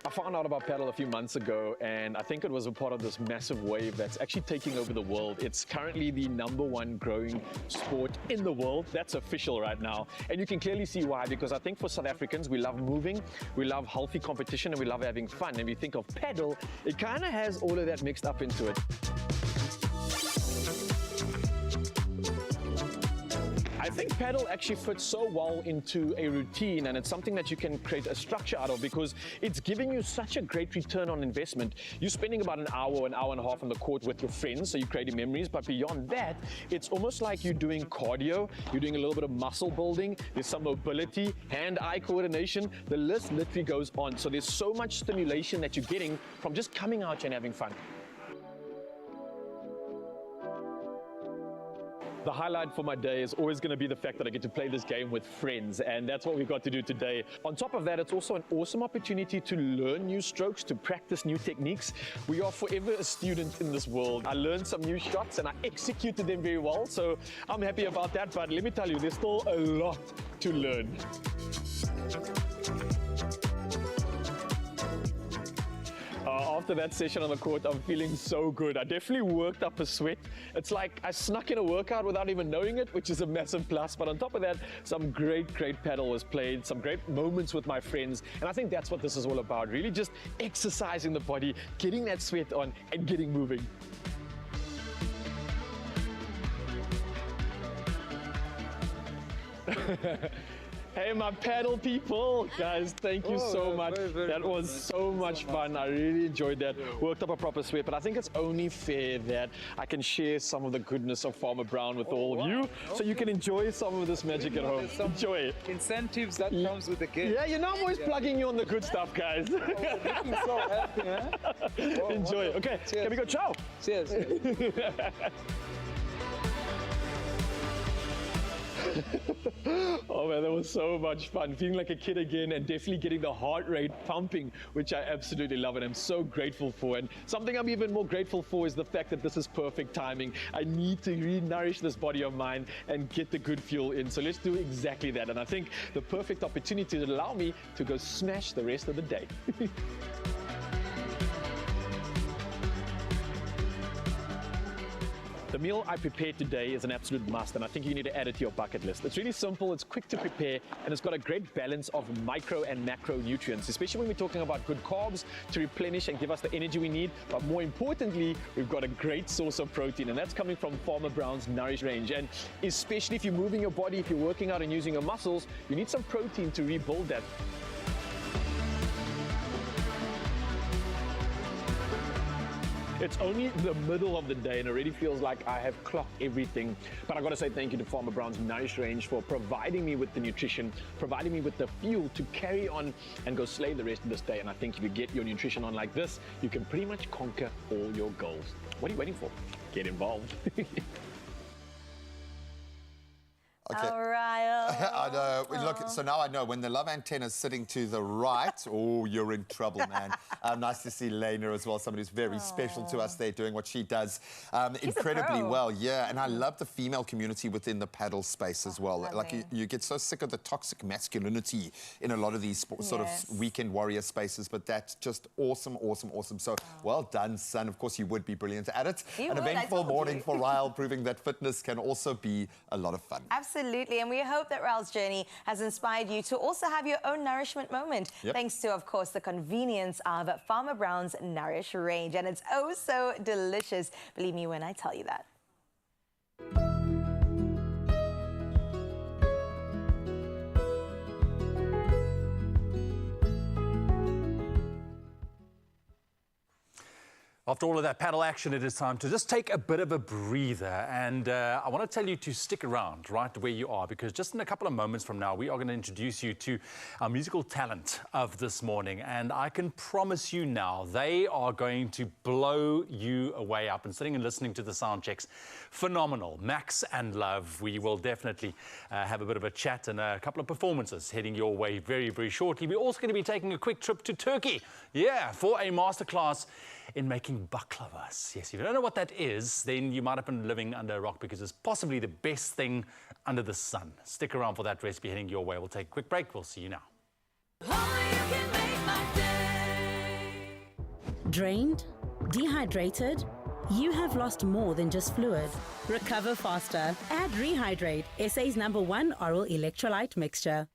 I found out about paddle a few months ago, and I think it was a part of this massive wave that's actually taking over the world. It's currently the #1 growing sport in the world. That's official right now. And you can clearly see why, because I think for South Africans, we love moving, we love healthy competition, and we love having fun. And if you think of paddle, it kind of has all of that mixed up into it. I think paddle actually fits so well into a routine, and it's something that you can create a structure out of because it's giving you such a great return on investment. You're spending about an hour and a half on the court with your friends, so you're creating memories, but beyond that, it's almost like you're doing cardio, you're doing a little bit of muscle building, there's some mobility, hand-eye coordination, the list literally goes on. So there's so much stimulation that you're getting from just coming out and having fun. The highlight for my day is always going to be the fact that I get to play this game with friends, and that's what we've got to do today. On top of that, it's also an awesome opportunity to learn new strokes, to practice new techniques. We are forever a student in this world. I learned some new shots and I executed them very well, so I'm happy about that, but let me tell you, there's still a lot to learn. After that session on the court, I'm feeling so good. I definitely worked up a sweat. It's like I snuck in a workout without even knowing it, which is a massive plus. But on top of that, some great paddle was played, some great moments with my friends. And I think that's what this is all about, really just exercising the body, getting that sweat on, and getting moving. Hey, my paddle people, guys, thank you so much. That was so much fun. I really enjoyed that. Worked up a proper sweat, but I think it's only fair that I can share some of the goodness of Farmer Brown with all of you, so you can enjoy some of this magic at home. Enjoy. Incentives that comes with the game. Yeah, you know I'm always plugging you on the good stuff, guys. Looking so happy, huh? Enjoy. Okay, cheers. Can we go? Ciao. Cheers. Oh man, that was so much fun. Feeling like a kid again, and definitely getting the heart rate pumping, which I absolutely love and I'm so grateful for. And something I'm even more grateful for is the fact that this is perfect timing. I need to re-nourish this body of mine and get the good fuel in. So let's do exactly that. And I think the perfect opportunity to allow me to go smash the rest of the day. The meal I prepared today is an absolute must, and I think you need to add it to your bucket list. It's really simple, it's quick to prepare, and it's got a great balance of micro and macro nutrients, especially when we're talking about good carbs to replenish and give us the energy we need. But more importantly, we've got a great source of protein, and that's coming from Farmer Brown's Nourish range. And especially if you're moving your body, if you're working out and using your muscles, you need some protein to rebuild that. It's only the middle of the day and it already feels like I have clocked everything. But I gotta say thank you to Farmer Brown's Nourish range for providing me with the nutrition, providing me with the fuel to carry on and go slay the rest of this day. And I think if you get your nutrition on like this, you can pretty much conquer all your goals. What are you waiting for? Get involved. Okay. All right. I know. Look, so now I know when the love antenna is sitting to the right, oh, you're in trouble, man. Nice to see Lena as well, somebody who's very special to us there, doing what she does incredibly well. Yeah, and I love the female community within the paddle space as well. Like you get so sick of the toxic masculinity in a lot of these sort of weekend warrior spaces, but that's just awesome, awesome, awesome. So well done, son. Of course, you would be brilliant at it. An eventful morning for Ryle, proving that fitness can also be a lot of fun. Absolutely, and we hope that Ryle's journey has inspired you to also have your own nourishment moment, thanks to, of course, the convenience of Farmer Brown's Nourish range. And it's oh so delicious, believe me when I tell you that. After all of that paddle action, it is time to just take a bit of a breather. And I want to tell you to stick around right where you are, because just in a couple of moments from now, we are going to introduce you to our musical talent of this morning. And I can promise you now, they are going to blow you away. I've been sitting and listening to the sound checks. Phenomenal. Max and Love. We will definitely have a bit of a chat and a couple of performances heading your way very, very shortly. We're also going to be taking a quick trip to Turkey. Yeah, for a masterclass in making baklavas. Yes, if you don't know what that is, then you might have been living under a rock, because it's possibly the best thing under the sun. Stick around for that recipe heading your way. We'll take a quick break. We'll see you now. Drained? Dehydrated? You have lost more than just fluid. Recover faster. Add Rehydrate, SA's #1 oral electrolyte mixture.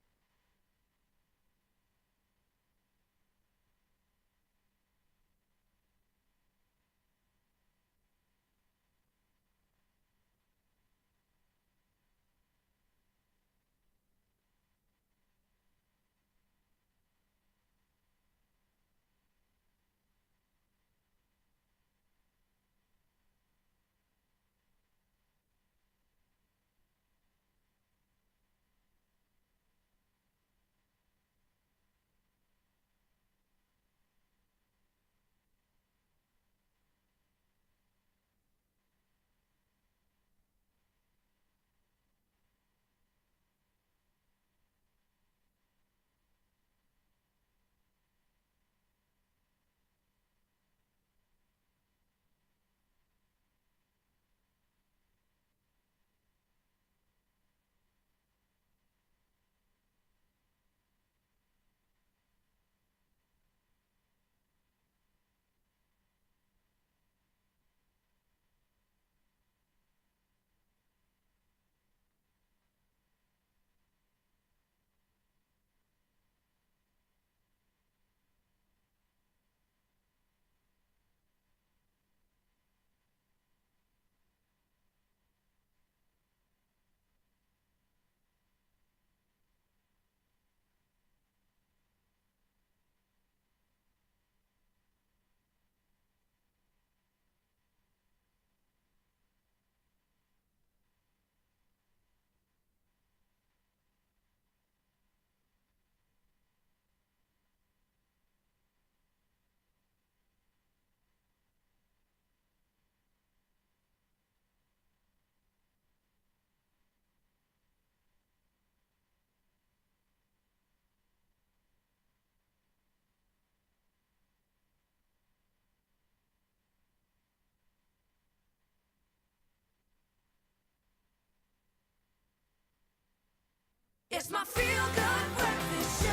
It's my feel-good breakfast show.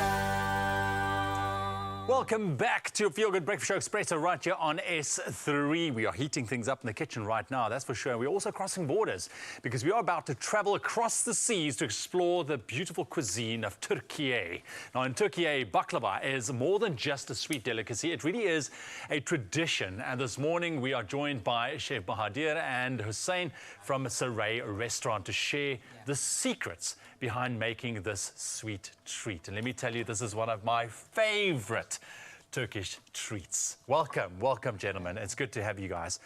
Welcome back to Feel Good Breakfast Show Expresso right here on S3. We are heating things up in the kitchen right now, that's for sure. We're also crossing borders because we are about to travel across the seas to explore the beautiful cuisine of Turkey. Now in Turkey, baklava is more than just a sweet delicacy. It really is a tradition. And this morning we are joined by Chef Bahadir and Hussein from Saray Restaurant to share the secrets behind making this sweet treat. And let me tell you, this is one of my favorite Turkish treats. Welcome, gentlemen. It's good to have you guys.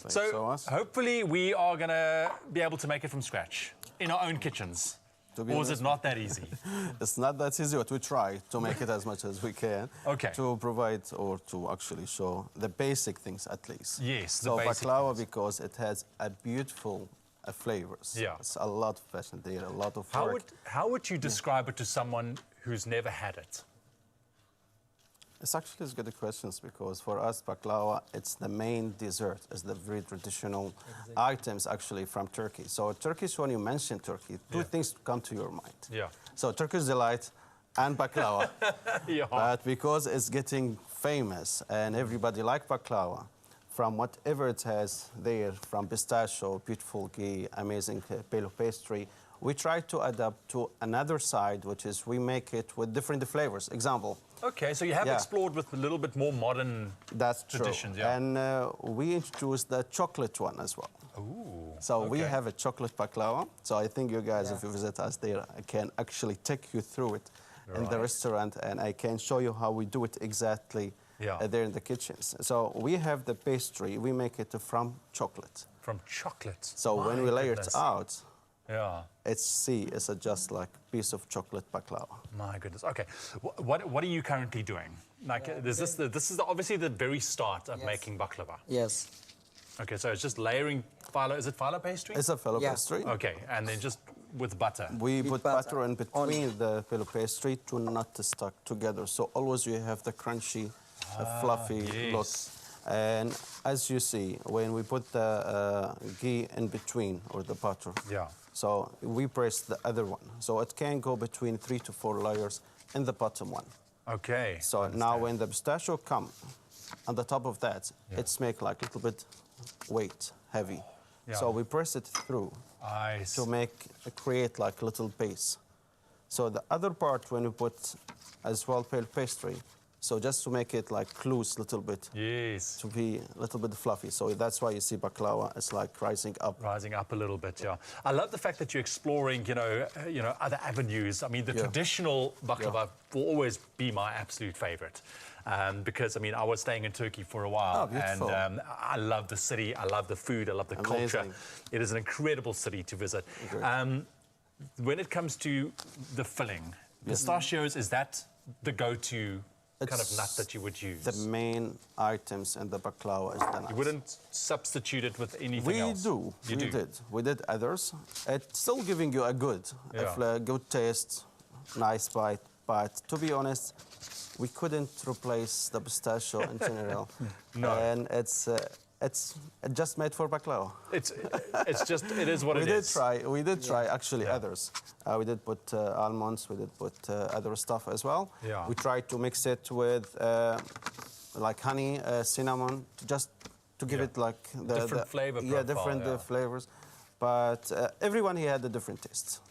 So hopefully we are going to be able to make it from scratch in our own kitchens. Or is it not that easy? It's not that easy, but we try to make it as much as we can. Okay. To provide or to actually show the basic things at least. Yes, the so basic baklava, because it has a beautiful flavors. Yeah. It's a lot of passion there, a lot of work. How would you describe it to someone who's never had it? It's actually good questions because for us, baklava, it's the main dessert. It's the very traditional items actually from Turkey. So Turkish, when you mention Turkey, two things come to your mind. Yeah. So Turkish delight and baklava. Yeah. But because it's getting famous and everybody like baklava, from whatever it has there, from pistachio, beautiful ghee, amazing pale pastry, we try to adapt to another side, which is we make it with different flavors. Example. Okay, so you have explored with a little bit more modern traditions. Yeah. And we introduced the chocolate one as well. Ooh, so we have a chocolate baklava. So I think you guys, if you visit us there, I can actually take you through it in the restaurant, and I can show you how we do it exactly there in the kitchens. So we have the pastry, we make it from chocolate. From chocolate? So when we layer it out, it's just like a piece of chocolate baklava. My goodness. Okay, what are you currently doing? Like, this is obviously the very start of making baklava. Yes. Okay, so it's just layering phyllo. Is it phyllo pastry? It's a phyllo pastry. Okay, and then just with butter. We put butter in between the phyllo pastry to not stuck together. So always you have the crunchy, fluffy look. And as you see, when we put the ghee in between, or the butter, so we press the other one. So it can go between 3 to 4 layers in the bottom one. Okay. So now when the pistachio come on the top of that, it's make like a little bit weight, heavy. So we press it through to create like a little base. So the other part, when we put as well pale pastry, so just to make it like loose a little bit. Yes. To be a little bit fluffy. So that's why you see baklava, it's like rising up. Rising up a little bit, yeah. I love the fact that you're exploring, you know, other avenues. I mean, the traditional baklava will always be my absolute favorite. Because, I mean, I was staying in Turkey for a while. Oh, and I love the city, I love the food, I love the culture. It is an incredible city to visit. When it comes to the filling, pistachios, is that the go-to kind of nut that you would use? The main items in the baklava is the nut. You wouldn't substitute it with anything else? We did others. It's still giving you a good taste, nice bite. But to be honest, we couldn't replace the pistachio in general. And it's just made for baklava. It is what it is. We did try actually others. We did put almonds, we did put other stuff as well. We tried to mix it with like honey, cinnamon, just to give it like the different flavor profile. Different flavors. But everyone here had a different taste.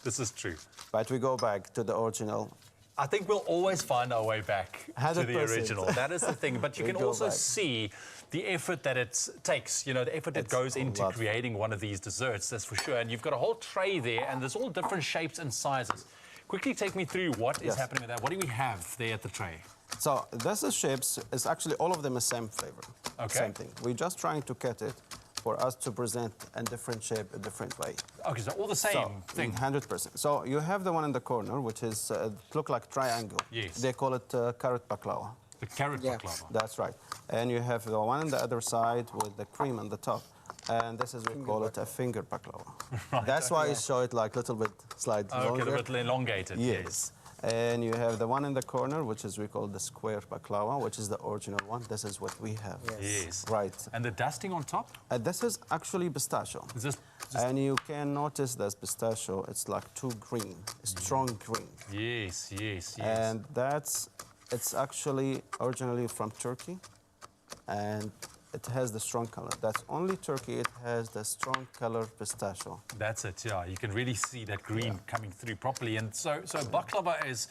This is true. But we go back to the original. I think we'll always find our way back to the original. That is the thing. But you can also see the effort that it takes, you know, the effort that goes into creating one of these desserts, that's for sure. And you've got a whole tray there, and there's all different shapes and sizes. Quickly take me through what is happening with that. What do we have there at the tray? So this is shapes, it's actually all of them the same flavor. Okay. Same thing. We're just trying to cut it for us to present a different shape, a different way. Okay, so all the same thing? 100%. So you have the one in the corner, which is look like triangle. Yes. They call it carrot baklava. The carrot baklava. That's right. And you have the one on the other side with the cream on the top. And this is, we call it a finger baklava. That's why you show it like a little bit slightly longer. Okay, a little elongated. Yes. And you have the one in the corner, which is we call the square baklava, which is the original one. This is what we have. Yes. Right. And the dusting on top? This is actually pistachio. Is this and you can notice this pistachio, it's like too green, strong green. Yes, yes, yes. And that's It's actually originally from Turkey, and it has the strong color. That's only Turkey. It has the strong color pistachio. That's it, yeah. You can really see that green coming through properly. And so baklava is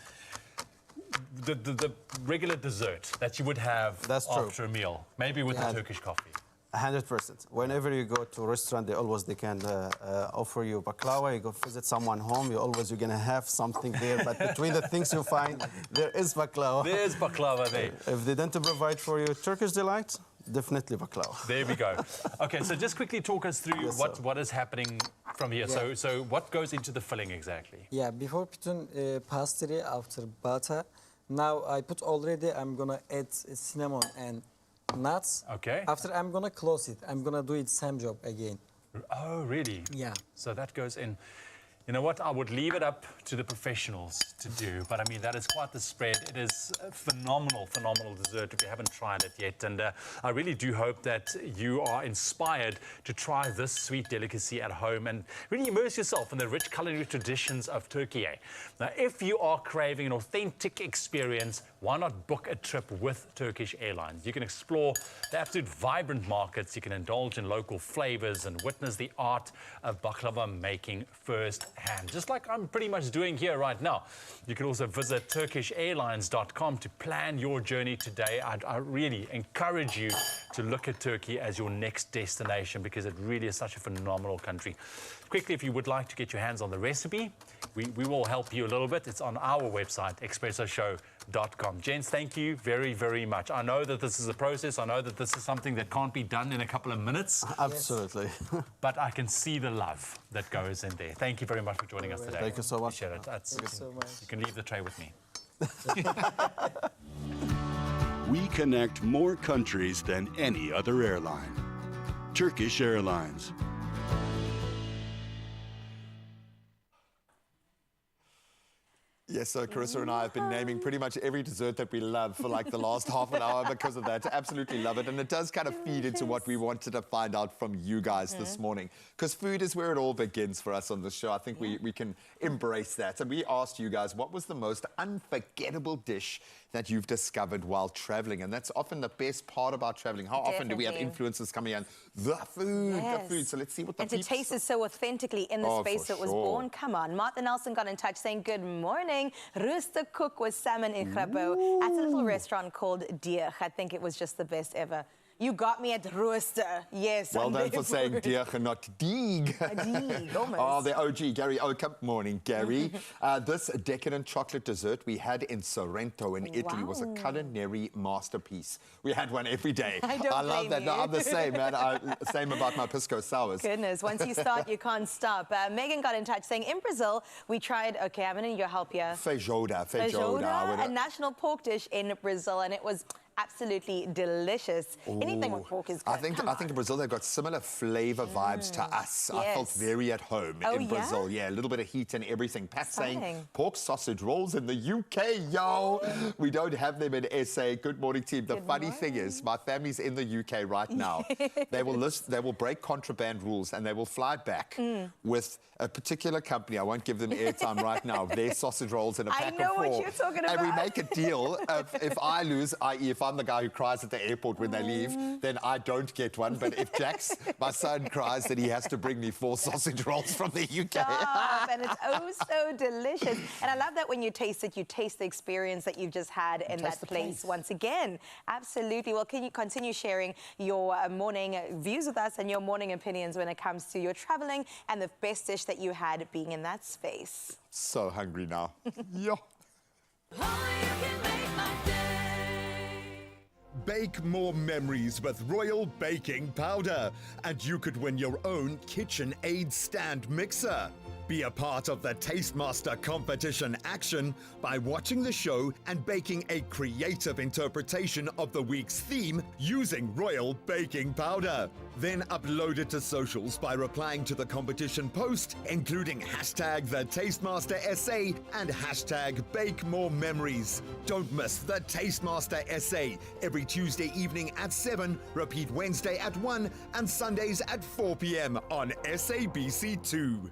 the regular dessert that you would have after a meal, maybe with a Turkish coffee. 100%. Whenever you go to a restaurant, they can offer you baklava. You go visit someone home, you're gonna have something there. But between the things you find, there is baklava. There's baklava there. If they don't provide for you Turkish delight, definitely baklava. There we go. Okay, so just quickly talk us through what is happening from here. Yeah. So what goes into the filling exactly? Yeah, before putting pastry after butter, now I put already, I'm gonna add cinnamon and nuts. Okay. After I'm gonna close it. I'm gonna do it same job again. Oh, really? Yeah. So that goes in. You know what? I would leave it up to the professionals to do. But I mean, that is quite the spread. It is a phenomenal, phenomenal dessert if you haven't tried it yet. And I really do hope that you are inspired to try this sweet delicacy at home and really immerse yourself in the rich culinary traditions of Turkey. Now, if you are craving an authentic experience, why not book a trip with Turkish Airlines? You can explore the absolute vibrant markets, you can indulge in local flavors and witness the art of baklava making firsthand, just like I'm pretty much doing here right now. You can also visit turkishairlines.com to plan your journey today. I really encourage you to look at Turkey as your next destination because it really is such a phenomenal country. Quickly, if you would like to get your hands on the recipe, we will help you a little bit. It's on our website, expressoshow.com. Gents, thank you very, very much. I know that this is a process. I know that this is something that can't be done in a couple of minutes. Absolutely. But I can see the love that goes in there. Thank you very much for joining us today. Thank you so much. Appreciate it. Thank you so much. You can leave the tray with me. We connect more countries than any other airline. Turkish Airlines. Yes, so Carissa and I have been naming pretty much every dessert that we love for like the last half an hour because of that. Absolutely love it. And it does kind of feed into what we wanted to find out from you guys this morning. Because food is where it all begins for us on the show. I think we can embrace that. And we asked you guys, what was the most unforgettable dish that you've discovered while traveling? And that's often the best part about traveling. How often do we have influencers coming in? The food. So let's see what the And to taste it so authentically in the space it was born. Come on. Martha Nelson got in touch saying, good morning. Rooster cook with salmon in Grabo at a little restaurant called Deeg. I think it was just the best ever. You got me at rooster. Yes. Well done for saying Deeg and not Deeg. Deeg, almost. Oh, the OG, Gary Oakham. Morning, Gary. This decadent chocolate dessert we had in Sorrento in Italy was a culinary masterpiece. We had one every day. I love that. No, I'm the same, man. Same about my pisco sours. Goodness, once you start, you can't stop. Megan got in touch saying, in Brazil, we tried, okay, I'm going to need your help here. Feijoada. A national pork dish in Brazil, and it was absolutely delicious. Anything with pork is good. I think in Brazil they've got similar flavor vibes to us. I felt very at home in Brazil. Yeah, a little bit of heat and everything. Pat saying pork sausage rolls in the UK, yo. We don't have them in SA. Good morning, team. The funny thing is, my family's in the UK right now. They will break contraband rules and they will fly back with a particular company. I won't give them airtime right now. Their sausage rolls in a pack of 4. I know what you're talking about. And we make a deal of if I lose, i.e. if I'm the guy who cries at the airport when they leave, then I don't get one. But if Jax, my son, cries, then he has to bring me 4 sausage rolls from the UK. And it's oh so delicious. And I love that when you taste it, you taste the experience that you've just had in that place once again. Absolutely. Well, can you continue sharing your morning views with us and your morning opinions when it comes to your traveling and the best dish that you had being in that space? So hungry now. Yo. Bake more memories with Royal Baking Powder, and you could win your own KitchenAid stand mixer. Be a part of the Tastemaster competition action by watching the show and baking a creative interpretation of the week's theme using Royal Baking Powder. Then upload it to socials by replying to the competition post, including hashtag the Tastemaster SA and hashtag Bake More Memories. Don't miss the Tastemaster SA every Tuesday evening at 7, repeat Wednesday at 1 and Sundays at 4 p.m. on SABC2.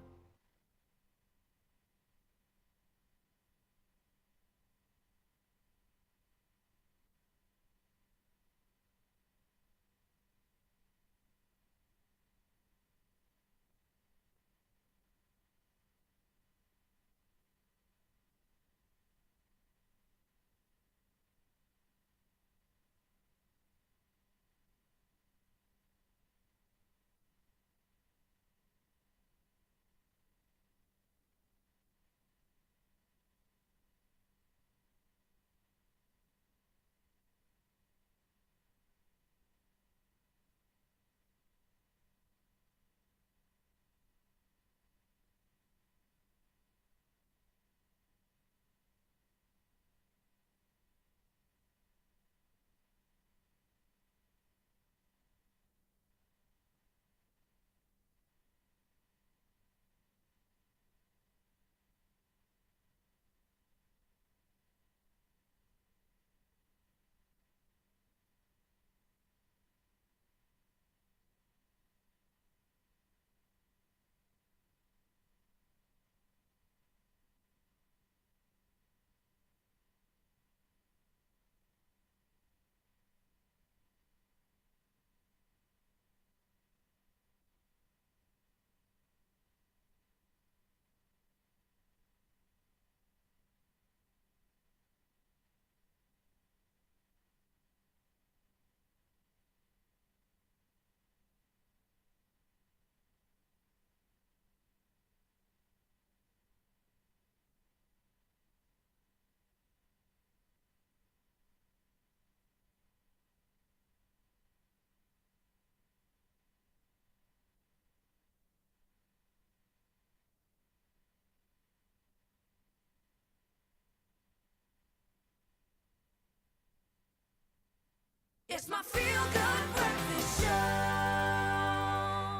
It's my feel-good breakfast show.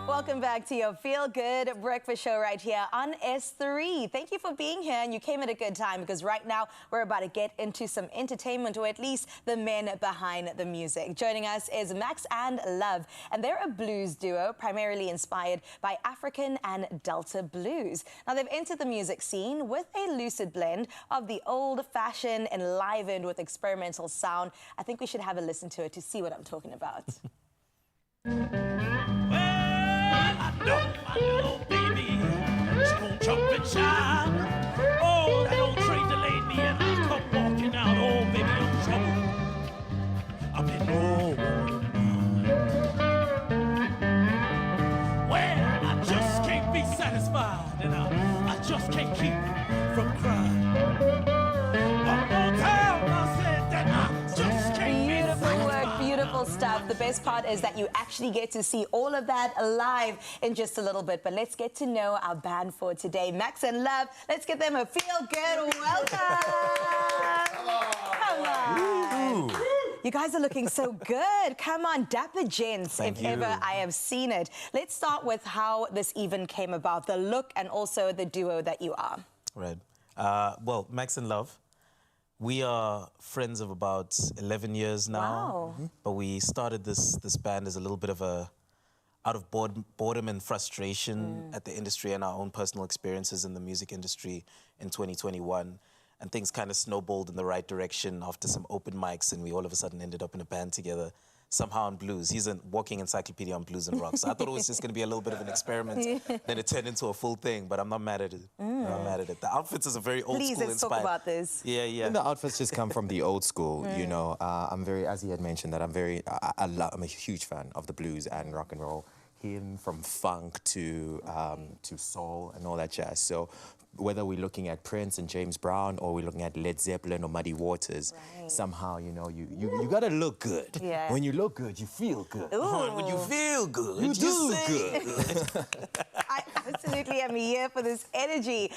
Welcome back to your Feel Good Breakfast Show right here on S3. Thank you for being here, and you came at a good time because right now we're about to get into some entertainment, or at least the men behind the music. Joining us is Max and Love, and they're a blues duo primarily inspired by African and Delta blues. Now, they've entered the music scene with a lucid blend of the old-fashioned enlivened with experimental sound. I think we should have a listen to it to see what I'm talking about. I know my little baby, she gon' jump and shine. Oh, that old train delayed me and I come walking out. Oh, baby, I'm trouble. I'm in no well, I just can't be satisfied, and I just can't keep from crying. One more time, I said that I just can't be satisfied. Beautiful stuff. The best part is that you actually get to see all of that live in just a little bit. But let's get to know our band for today. Max and Love, let's give them a feel good welcome. Come on. You guys are looking so good. Come on, dapper gents, Thank if you. ever I have seen it. Let's start with how this even came about, the look and also the duo that you are. Right. Well, Max and Love. We are friends of about 11 years now. Wow. But we started this band as a little bit of a out of boredom and frustration at the industry and our own personal experiences in the music industry in 2021. And things kind of snowballed in the right direction after some open mics, and we all of a sudden ended up in a band together, somehow on blues. He's a walking encyclopedia on blues and rock. So I thought it was just going to be a little bit of an experiment. Then it turned into a full thing, but I'm not mad at it. I'm not mad at it. The outfits is a very old Please, school let's inspired. talk about this. Yeah, yeah. And the outfits just come from the old school, you know. I'm very, as he had mentioned, that I'm a huge fan of the blues and rock and roll. Him from funk to soul and all that jazz. So whether we're looking at Prince and James Brown or we're looking at Led Zeppelin or Muddy Waters, somehow, you know, you gotta look good. Yeah. When you look good, you feel good. Ooh. When you feel good, you do say good. I absolutely am here for this energy.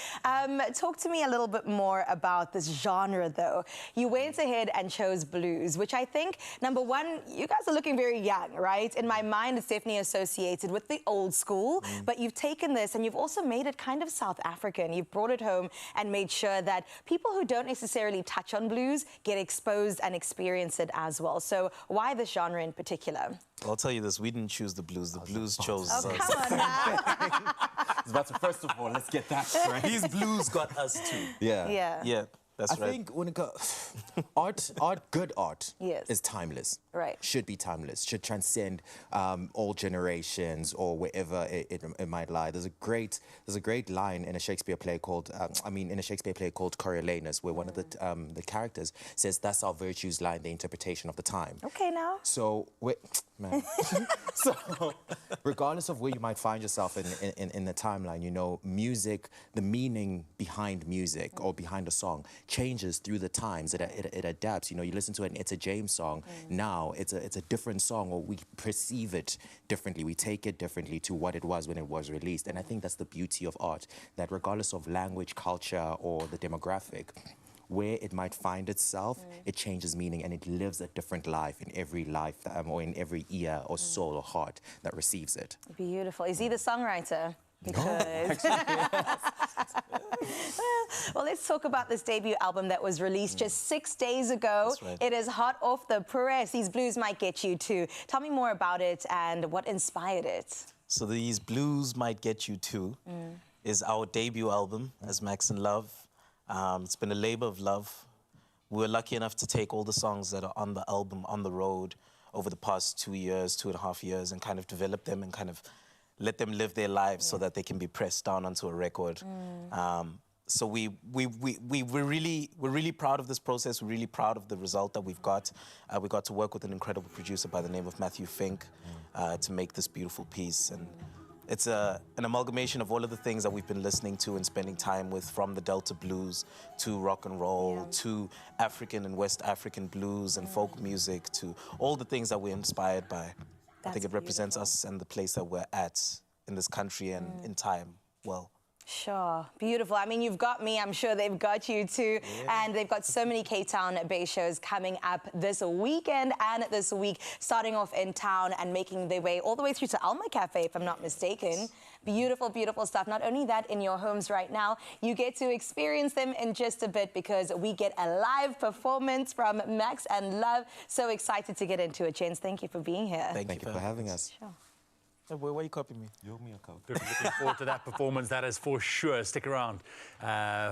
Talk to me a little bit more about this genre, though. You went ahead and chose blues, which I think, number one, you guys are looking very young, right? In my mind, it's definitely associated with the old school, but you've taken this and you've also made it kind of South African. You've brought it home and made sure that people who don't necessarily touch on blues get exposed and experience it as well. So why this genre in particular? I'll tell you this, we didn't choose the blues chose Oh, us. come on now. But first of all, let's get that straight. These blues got us too. Yeah. Yeah. Yeah, that's right. I think when it goes, good art Yes. is timeless. Right. Should be timeless. Should transcend all generations or wherever it might lie. There's a great line in a Shakespeare play called Coriolanus, where one of the characters says, "That's our virtues lie in the interpretation of the time." Okay, now. So, man. So, regardless of where you might find yourself in the timeline, you know, music, the meaning behind music or behind a song changes through the times. It adapts. You know, you listen to an It's a James song now. It's a different song, or we perceive it differently. We take it differently to what it was when it was released. And I think that's the beauty of art, that regardless of language, culture, or the demographic, where it might find itself, it changes meaning and it lives a different life in every life or in every ear or soul or heart that receives it. Beautiful. Is he the songwriter? Because... Well, let's talk about this debut album that was released just 6 days ago. That's right. It is hot off the press. These blues might get you too. Tell me more about it and what inspired it. So These Blues Might Get You Too is our debut album as Max and Love. It's been a labor of love. We were lucky enough to take all the songs that are on the album on the road over the past 2 years, 2.5 years, and kind of develop them and kind of let them live their lives so that they can be pressed down onto a record. So we're really proud of this process. We're really proud of the result that we've got. We got to work with an incredible producer by the name of Matthew Fink to make this beautiful piece. And it's an amalgamation of all of the things that we've been listening to and spending time with, from the Delta blues to rock and roll to African and West African blues and folk music to all the things that we're inspired by. I think it represents us and the place that we're at in this country and in time well. Sure, beautiful. I mean, you've got me, I'm sure they've got you too. Yeah. And they've got so many Cape Town-based shows coming up this weekend and this week, starting off in town and making their way all the way through to Alma Cafe, if I'm not mistaken. Beautiful, beautiful stuff. Not only that, in your homes right now, you get to experience them in just a bit because we get a live performance from Max and Love. So excited to get into it, gents. Thank you for being here. Thank you for having us. Sure. Why are you copying me? You owe me a coke. Looking forward to that performance, that is for sure. Stick around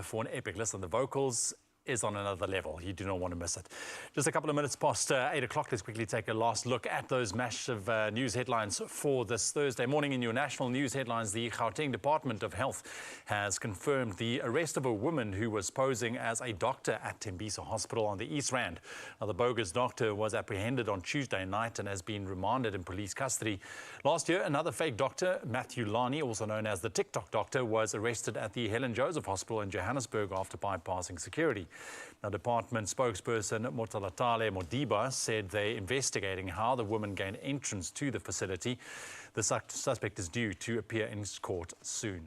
for an epic. Listen, the vocals is on another level. You do not want to miss it. Just a couple of minutes past 8 o'clock. Let's quickly take a last look at those massive news headlines for this Thursday morning. In your national news headlines, the Gauteng Department of Health has confirmed the arrest of a woman who was posing as a doctor at Tembisa Hospital on the East Rand. Now, the bogus doctor was apprehended on Tuesday night and has been remanded in police custody. Last year, another fake doctor, Matthew Lani, also known as the TikTok doctor, was arrested at the Helen Joseph Hospital in Johannesburg after bypassing security. Now, department spokesperson Motalatale Modiba said they're investigating how the woman gained entrance to the facility. The suspect is due to appear in court soon.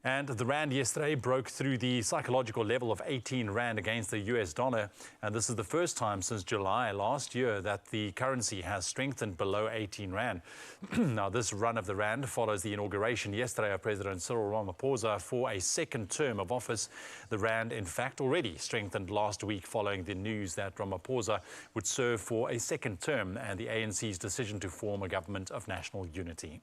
And the rand yesterday broke through the psychological level of 18 rand against the US dollar. And this is the first time since July last year that the currency has strengthened below 18 rand. Now, this run of the rand follows the inauguration yesterday of President Cyril Ramaphosa for a second term of office. The rand, in fact, already strengthened last week following the news that Ramaphosa would serve for a second term and the ANC's decision to form a government of national unity.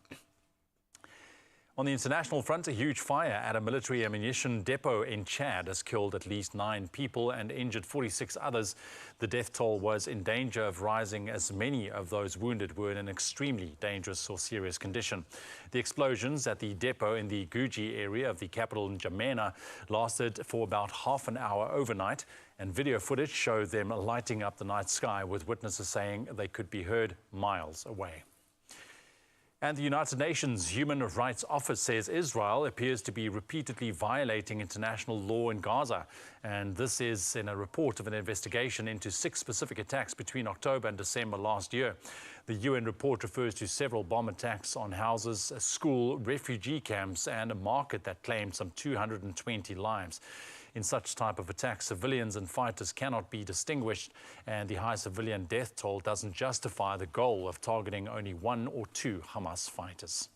On the international front, a huge fire at a military ammunition depot in Chad has killed at least 9 people and injured 46 others. The death toll was in danger of rising as many of those wounded were in an extremely dangerous or serious condition. The explosions at the depot in the Guji area of the capital N'Djamena lasted for about half an hour overnight, and video footage showed them lighting up the night sky, with witnesses saying they could be heard miles away. And the United Nations Human Rights Office says Israel appears to be repeatedly violating international law in Gaza. And this is in a report of an investigation into 6 specific attacks between October and December last year. The UN report refers to several bomb attacks on houses, a school, refugee camps, and a market that claimed some 220 lives. In such type of attacks, civilians and fighters cannot be distinguished, and the high civilian death toll doesn't justify the goal of targeting only 1 or 2 Hamas fighters.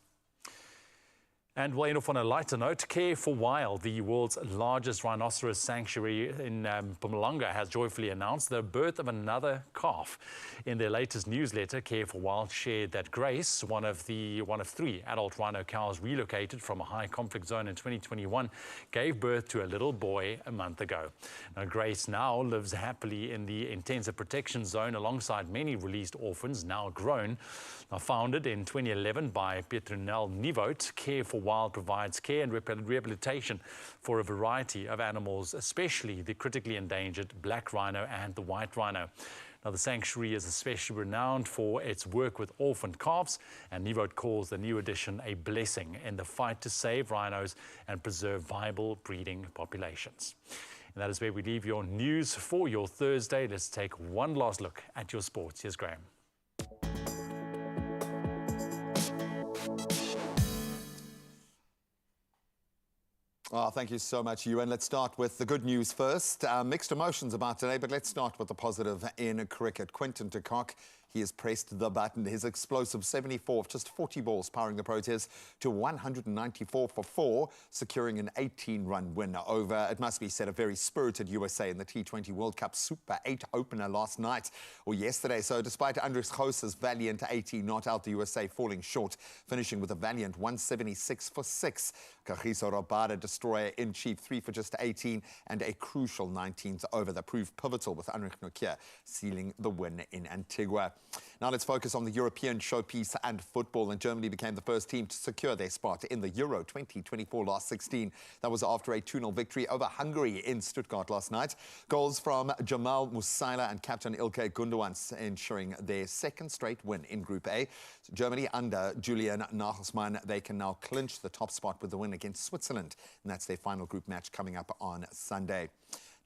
And we'll end off on a lighter note. Care for Wild, the world's largest rhinoceros sanctuary in Mpumalanga, has joyfully announced the birth of another calf. In their latest newsletter, Care for Wild shared that Grace, one of 3 adult rhino cows relocated from a high conflict zone in 2021, gave birth to a little boy a month ago. Now, Grace now lives happily in the intensive protection zone alongside many released orphans, now grown. Now, founded in 2011 by Petronel Nivot, Care for Wild provides care and rehabilitation for a variety of animals, especially the critically endangered black rhino and the white rhino. Now, the sanctuary is especially renowned for its work with orphaned calves, and Nivot calls the new addition a blessing in the fight to save rhinos and preserve viable breeding populations. And that is where we leave your news for your Thursday. Let's take one last look at your sports. Here's Graham. Oh, thank you so much, Ewan. Let's start with the good news first. Mixed emotions about today, but let's start with the positive in cricket. Quinton de Kock, he has pressed the button. His explosive 74 of just 40 balls powering the Proteas to 194 for 4, securing an 18-run win over, it must be said, a very spirited USA in the T20 World Cup Super 8 opener last night or yesterday. So despite Andres Gos's valiant 80 not out, the USA falling short, finishing with a valiant 176 for 6. Kagiso Rabada, destroyer-in-chief, 3 for just 18, and a crucial 19th over that proved pivotal, with Anrich Nokia sealing the win in Antigua. Now let's focus on the European showpiece and football. And Germany became the first team to secure their spot in the Euro 2024 last 16. That was after a 2-0 victory over Hungary in Stuttgart last night. Goals from Jamal Musiala and captain Ilkay Gundogan ensuring their second straight win in Group A. Germany under Julian Nagelsmann, they can now clinch the top spot with the win against Switzerland. And that's their final group match coming up on Sunday.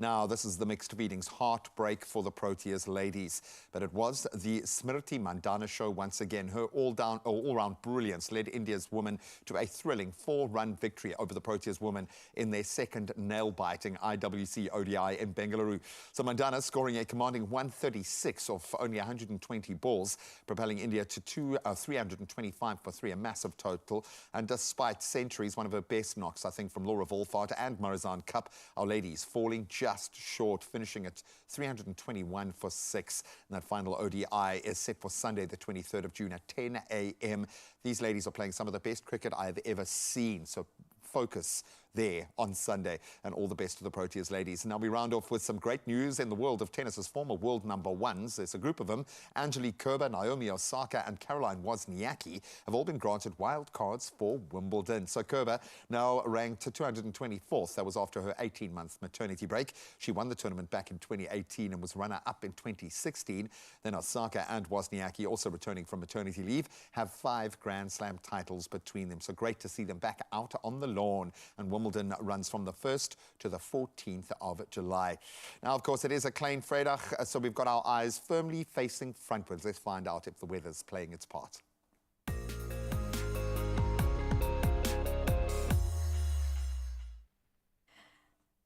Now, this is the mixed feelings heartbreak for the Proteas ladies. But it was the Smriti Mandana show once again. Her all-round brilliance led India's women to a thrilling 4-run victory over the Proteas women in their second nail-biting IWC ODI in Bengaluru. So Mandana scoring a commanding 136 off only 120 balls, propelling India to 325 for 3, a massive total. And despite centuries, one of her best knocks, I think, from Laura Wolfart and Marizan Cup, our ladies falling just short, finishing at 321 for 6. And that final ODI is set for Sunday, the 23rd of June at 10 a.m. These ladies are playing some of the best cricket I've ever seen. So focus there on Sunday, and all the best to the Proteas ladies. Now we round off with some great news in the world of tennis. As former world #1s, there's a group of them. Angelique Kerber, Naomi Osaka and Caroline Wozniacki have all been granted wild cards for Wimbledon. So Kerber now ranked 224th. That was after her 18-month maternity break. She won the tournament back in 2018 and was runner-up in 2016. Then Osaka and Wozniacki, also returning from maternity leave, have 5 Grand Slam titles between them. So great to see them back out on the lawn. And Wimbledon runs from the 1st to the 14th of July. Now, of course, it is a Klein Vrydag, so we've got our eyes firmly facing frontwards. Let's find out if the weather's playing its part.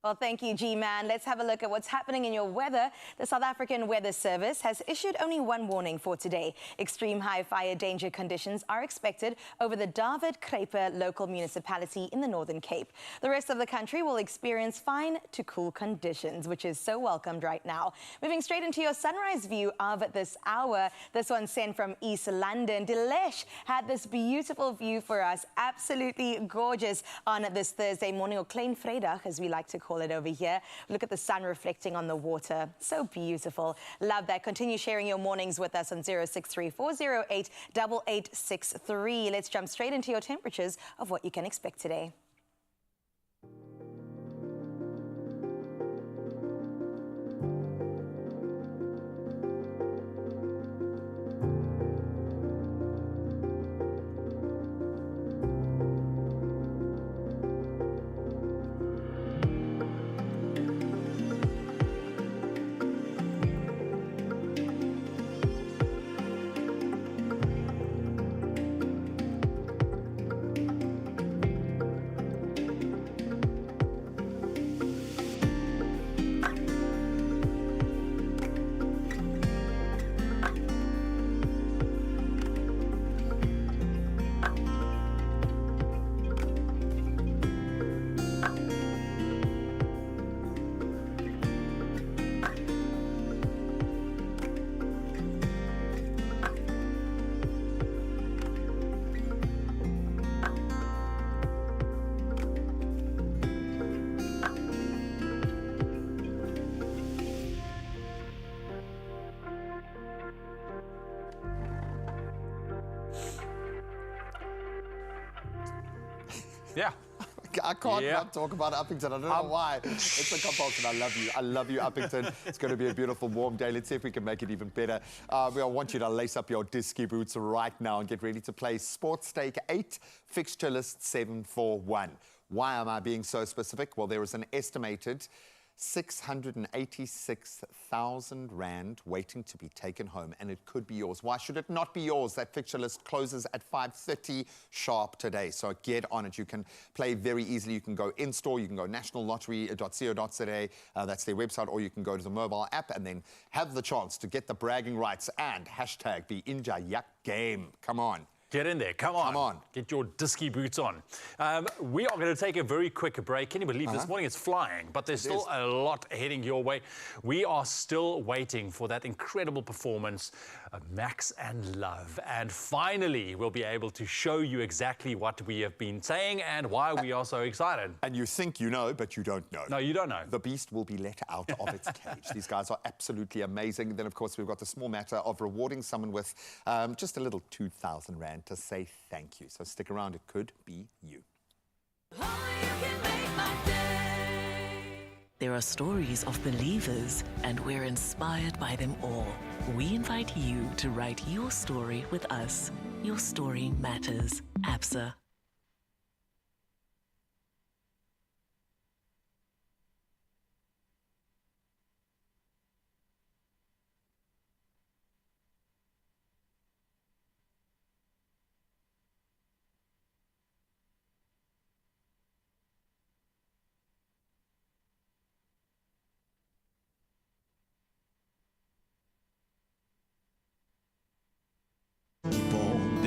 Well, thank you, G-Man. Let's have a look at what's happening in your weather. The South African Weather Service has issued only one warning for today. Extreme high fire danger conditions are expected over the David Kruiper local municipality in the Northern Cape. The rest of the country will experience fine to cool conditions, which is so welcomed right now. Moving straight into your sunrise view of this hour. This one sent from East London. Dilesh had this beautiful view for us. Absolutely gorgeous on this Thursday morning, or Klein Vrydag, as we like to call it over here. Look at the sun reflecting on the water. So beautiful. Love that. Continue sharing your mornings with us on 063-408-8863. Let's jump straight into your temperatures of what you can expect today. Yeah. I can't not talk about Uppington. I don't know why. It's a compulsion. I love you. I love you, Uppington. It's going to be a beautiful, warm day. Let's see if we can make it even better. I want you to lace up your disky boots right now and get ready to play Sports Stake 8, Fixture List 741. Why am I being so specific? Well, there is an estimated 686,000 Rand waiting to be taken home, and it could be yours. Why should it not be yours? That fixture list closes at 5:30 sharp today, so get on it. You can play very easily. You can go in-store, you can go nationallottery.co.za, that's their website, or you can go to the mobile app and then have the chance to get the bragging rights and hashtag be Inja Yak Game. Come on. Get in there. Come on. Come on. Get your disky boots on. We are going to take a very quick break. Can you believe this morning it's flying, but there's still a lot heading your way. We are still waiting for that incredible performance of Max and Love. And finally, we'll be able to show you exactly what we have been saying and why we are so excited. And you think you know, but you don't know. No, you don't know. The beast will be let out of its cage. These guys are absolutely amazing. Then, of course, we've got the small matter of rewarding someone with just a little 2,000 Rand to say thank you. So stick around, it could be you. There are stories of believers, and we're inspired by them all. We invite you to write your story with us. Your story matters. ABSA.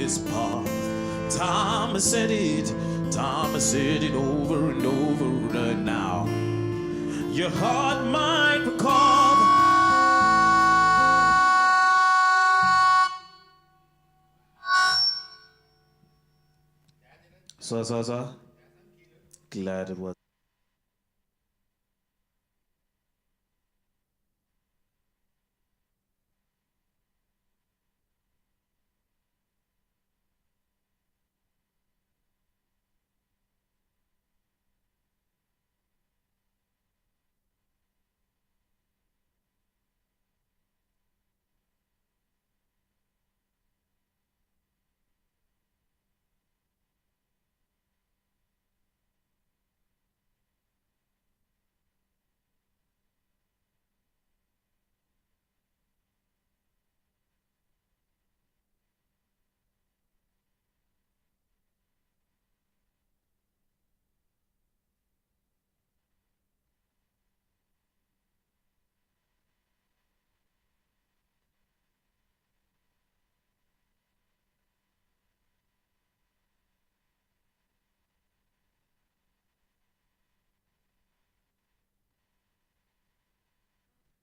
this path. Time has said it over and over and now. Your heart might recall. So. Glad it was.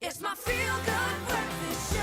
It's my feel-good breakfast show.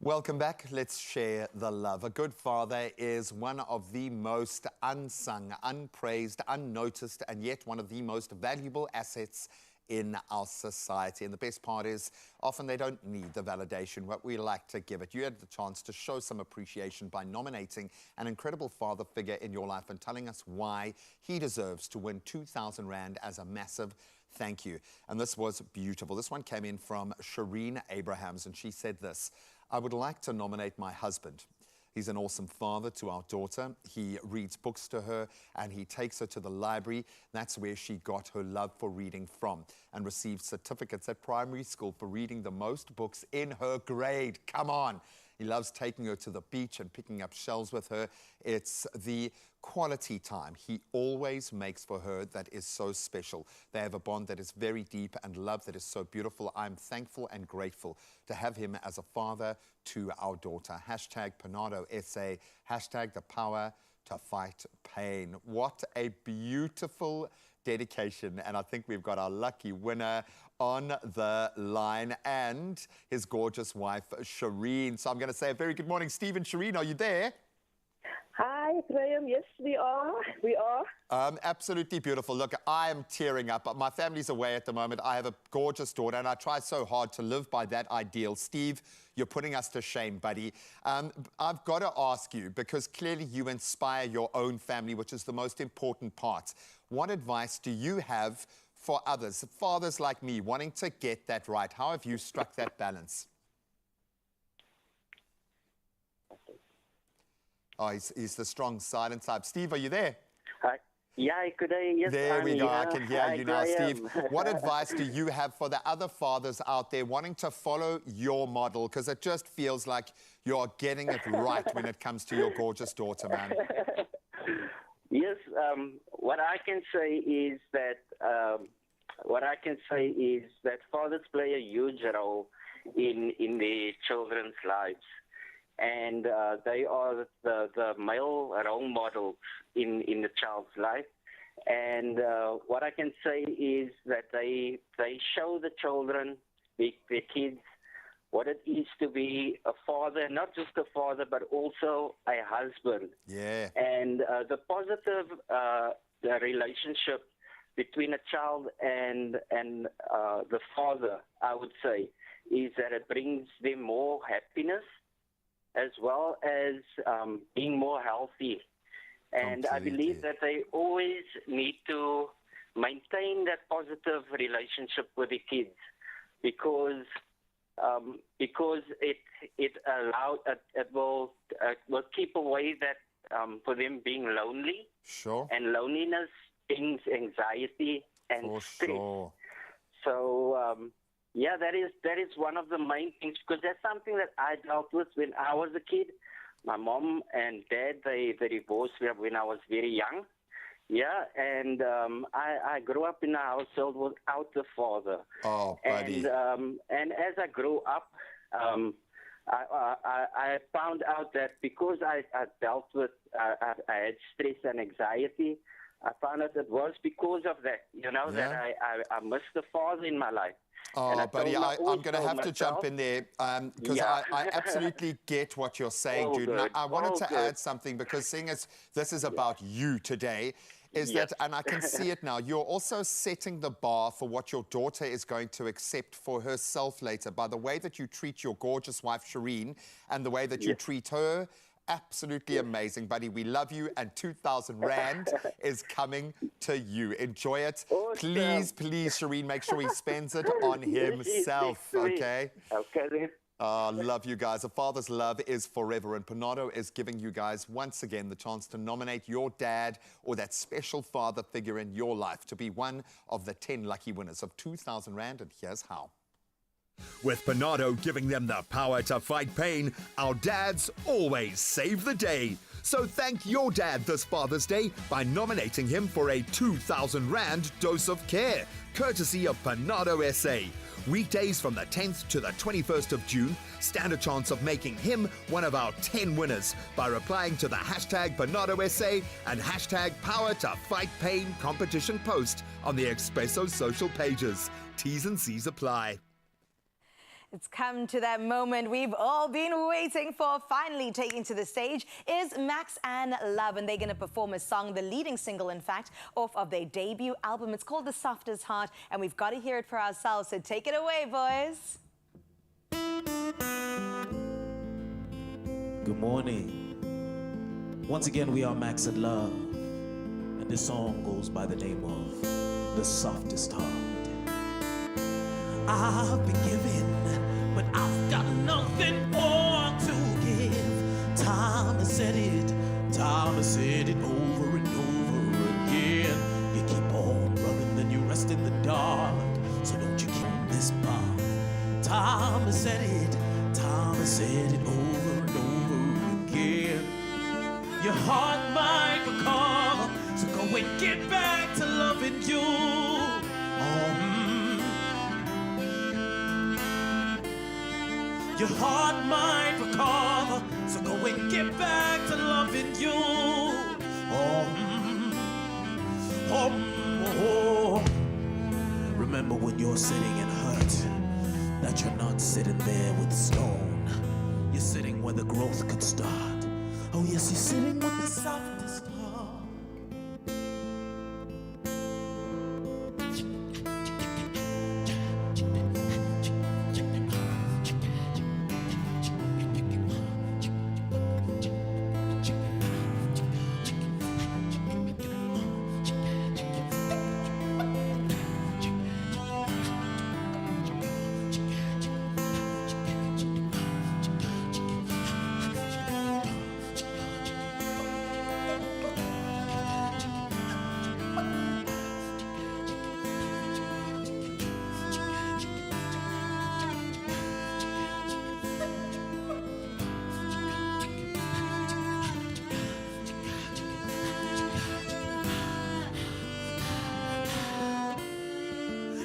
Welcome back. Let's share the love. A good father is one of the most unsung, unpraised, unnoticed, and yet one of the most valuable assets in our society. And the best part is often they don't need the validation, what we like to give it. You had the chance to show some appreciation by nominating an incredible father figure in your life and telling us why he deserves to win 2,000 Rand as a massive thank you. And this was beautiful. This one came in from Shireen Abrahams, and she said this: I would like to nominate my husband. He's an awesome father to our daughter. He reads books to her and he takes her to the library. That's where she got her love for reading from, and received certificates at primary school for reading the most books in her grade. Come on. He loves taking her to the beach and picking up shells with her. It's the quality time he always makes for her that is so special. They have a bond that is very deep and love that is so beautiful. I'm thankful and grateful to have him as a father to our daughter. Hashtag Panado SA. Hashtag the power to fight pain. What a beautiful dedication. And I think we've got our lucky winner on the line and his gorgeous wife, Shireen. So I'm going to say a very good morning. Stephen, Shireen, are you there? Hi, Graham. Yes, we are. We are. Absolutely beautiful. Look, I am tearing up. My family's away at the moment. I have a gorgeous daughter, and I try so hard to live by that ideal. Steve, you're putting us to shame, buddy. I've got to ask you, because clearly you inspire your own family, which is the most important part. What advice do you have for others, fathers like me, wanting to get that right? How have you struck that balance? Oh, he's the strong, silent type. Steve, are you there? Hi. Yeah, good day. Yes, there we go. Here. I can hear you now, Graham. Steve. What advice do you have for the other fathers out there wanting to follow your model? Because it just feels like you're getting it right when it comes to your gorgeous daughter, man. Yes, what I can say is that fathers play a huge role in their children's lives. And they are the male role models in the child's life. And what I can say is that they show the children, the kids, what it is to be a father, not just a father, but also a husband. Yeah. And the positive the relationship between a child and the father, I would say, is that it brings them more happiness, as well as being more healthy. And I believe that they always need to maintain that positive relationship with the kids, because it will keep away that for them being lonely. Sure. And loneliness brings anxiety and stress. Sure. So yeah, that is one of the main things, because that's something that I dealt with when I was a kid. My mom and dad, they divorced when I was very young. Yeah, and I grew up in a household without a father. Oh, buddy. And as I grew up, I found out that because I dealt with, I had stress and anxiety, I found out it was because of that, that I missed the father in my life. Oh, buddy, I'm going to have to jump in there because I absolutely get what you're saying, dude. And I wanted to add something because seeing as this is about you today, is that, and I can see it now, you're also setting the bar for what your daughter is going to accept for herself later by the way that you treat your gorgeous wife, Shireen, and the way that you treat her. Absolutely amazing, buddy. We love you, and 2,000 Rand is coming to you. Enjoy it. Awesome. Please, please, Shireen, make sure he spends it on himself, okay? Okay, then. Love you guys. A father's love is forever, and Panado is giving you guys once again the chance to nominate your dad or that special father figure in your life to be one of the 10 lucky winners of 2,000 Rand, and here's how. With Panado giving them the power to fight pain, our dads always save the day. So thank your dad this Father's Day by nominating him for a 2,000 Rand dose of care, courtesy of Panado SA. Weekdays from the 10th to the 21st of June, stand a chance of making him one of our 10 winners by replying to the hashtag Panado SA and hashtag Power to Fight Pain competition post on the Expresso social pages. T's and C's apply. It's come to that moment we've all been waiting for. Finally taking to the stage is Max and Love, and they're going to perform a song, the leading single, in fact, off of their debut album. It's called The Softest Heart, and we've got to hear it for ourselves. So take it away, boys. Good morning. Once again, we are Max and Love, and this song goes by the name of The Softest Heart. I've been given, but I've got nothing more to give. Time has said it over and over again. You keep on running, then you rest in the dark. So don't you keep this path. Time has said it over and over again. Your heart might recover, so go and get back to loving you. Your heart might recover, so go and get back to loving you. Remember when you're sitting and hurt, that you're not sitting there with stone. You're sitting where the growth could start. Oh yes, you're sitting with the softest heart.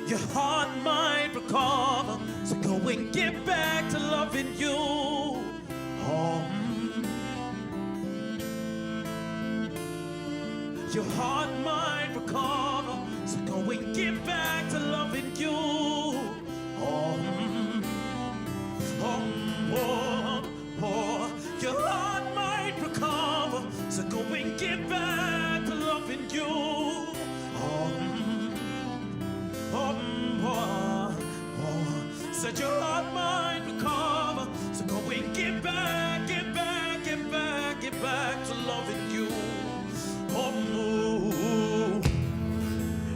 Your heart might recover, so go and get back to loving you. Your heart might recover, so go and get back to loving you. Your heart might recover, so go and get back to loving you. Said your heart might recover, so go and get back to loving you.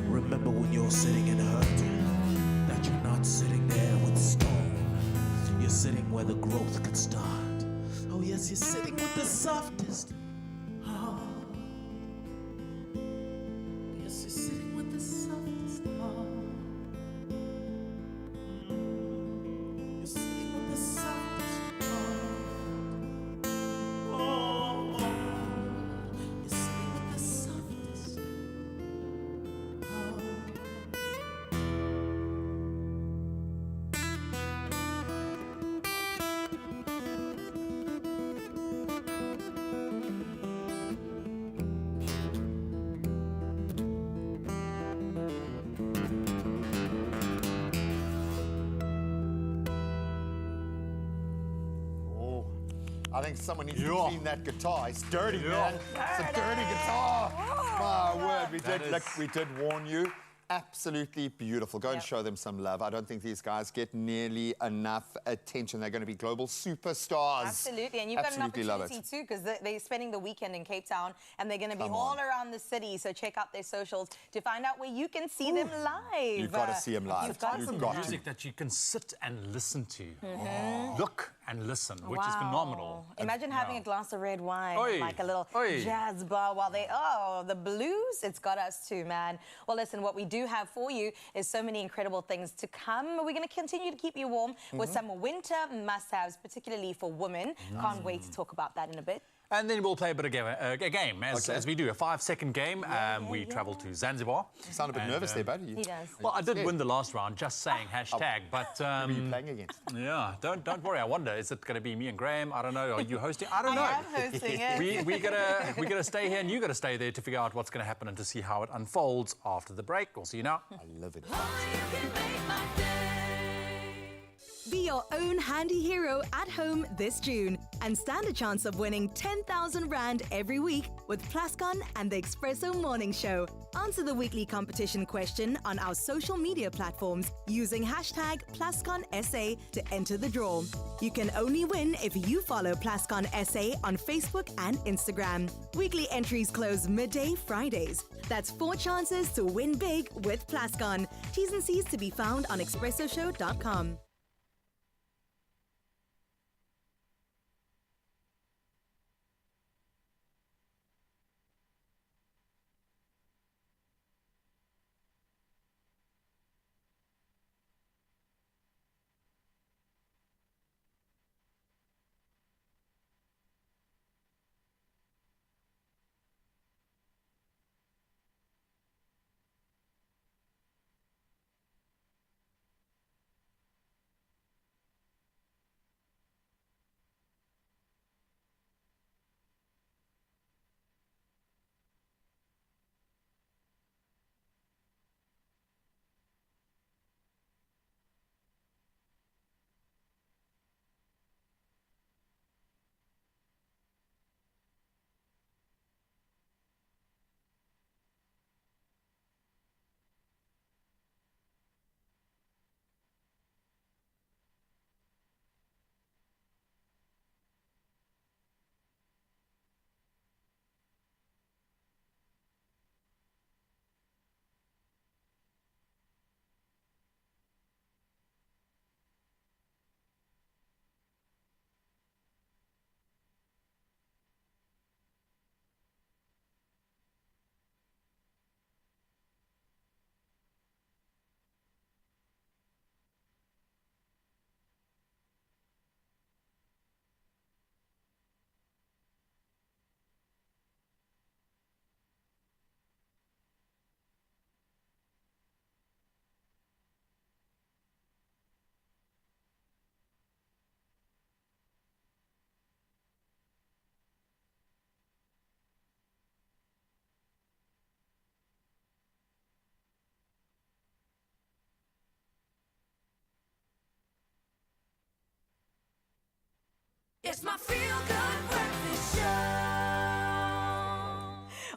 Remember when you're sitting and hurting, that you're not sitting there with stone. You're sitting where the growth could start. Oh yes, you're sitting with the softest heart. Yes, you're sitting with the softest heart. I think someone needs to clean that guitar. It's dirty, man. It's a dirty guitar. My word, we did warn you. Absolutely beautiful. Go and show them some love. I don't think these guys get nearly enough attention. They're going to be global superstars. Absolutely, and you've got an opportunity too, because they're spending the weekend in Cape Town, and they're going to be all around the city. So check out their socials to find out where you can see them live. You've got to see them live. You've got some music that you can sit and listen to, look and listen, which is phenomenal. Imagine having a glass of red wine, like a little jazz bar while the blues, it's got us too, man. Well, listen, what we do have for you is so many incredible things to come. We're going to continue to keep you warm with some winter must-haves, particularly for women. Can't wait to talk about that in a bit. And then we'll play a bit of a game, as we do, a 5-second game. We travel to Zanzibar. You sound a bit nervous there, buddy. He does. Well, I did win the last round, just saying, hashtag, but... Who are you playing against? Yeah, don't worry. I wonder, is it going to be me and Graham? I don't know. Are you hosting? I don't know. I am hosting it. we gotta stay here, and you gotta stay there to figure out what's going to happen and to see how it unfolds after the break. We'll see you now. I love it. Be your own handy hero at home this June and stand a chance of winning 10,000 Rand every week with Plascon and the Expresso Morning Show. Answer the weekly competition question on our social media platforms using hashtag PlasconSA to enter the draw. You can only win if you follow Plascon SA on Facebook and Instagram. Weekly entries close midday Fridays. That's 4 chances to win big with Plascon. T's and C's to be found on expressoshow.com. It's my feel-good breakfast show.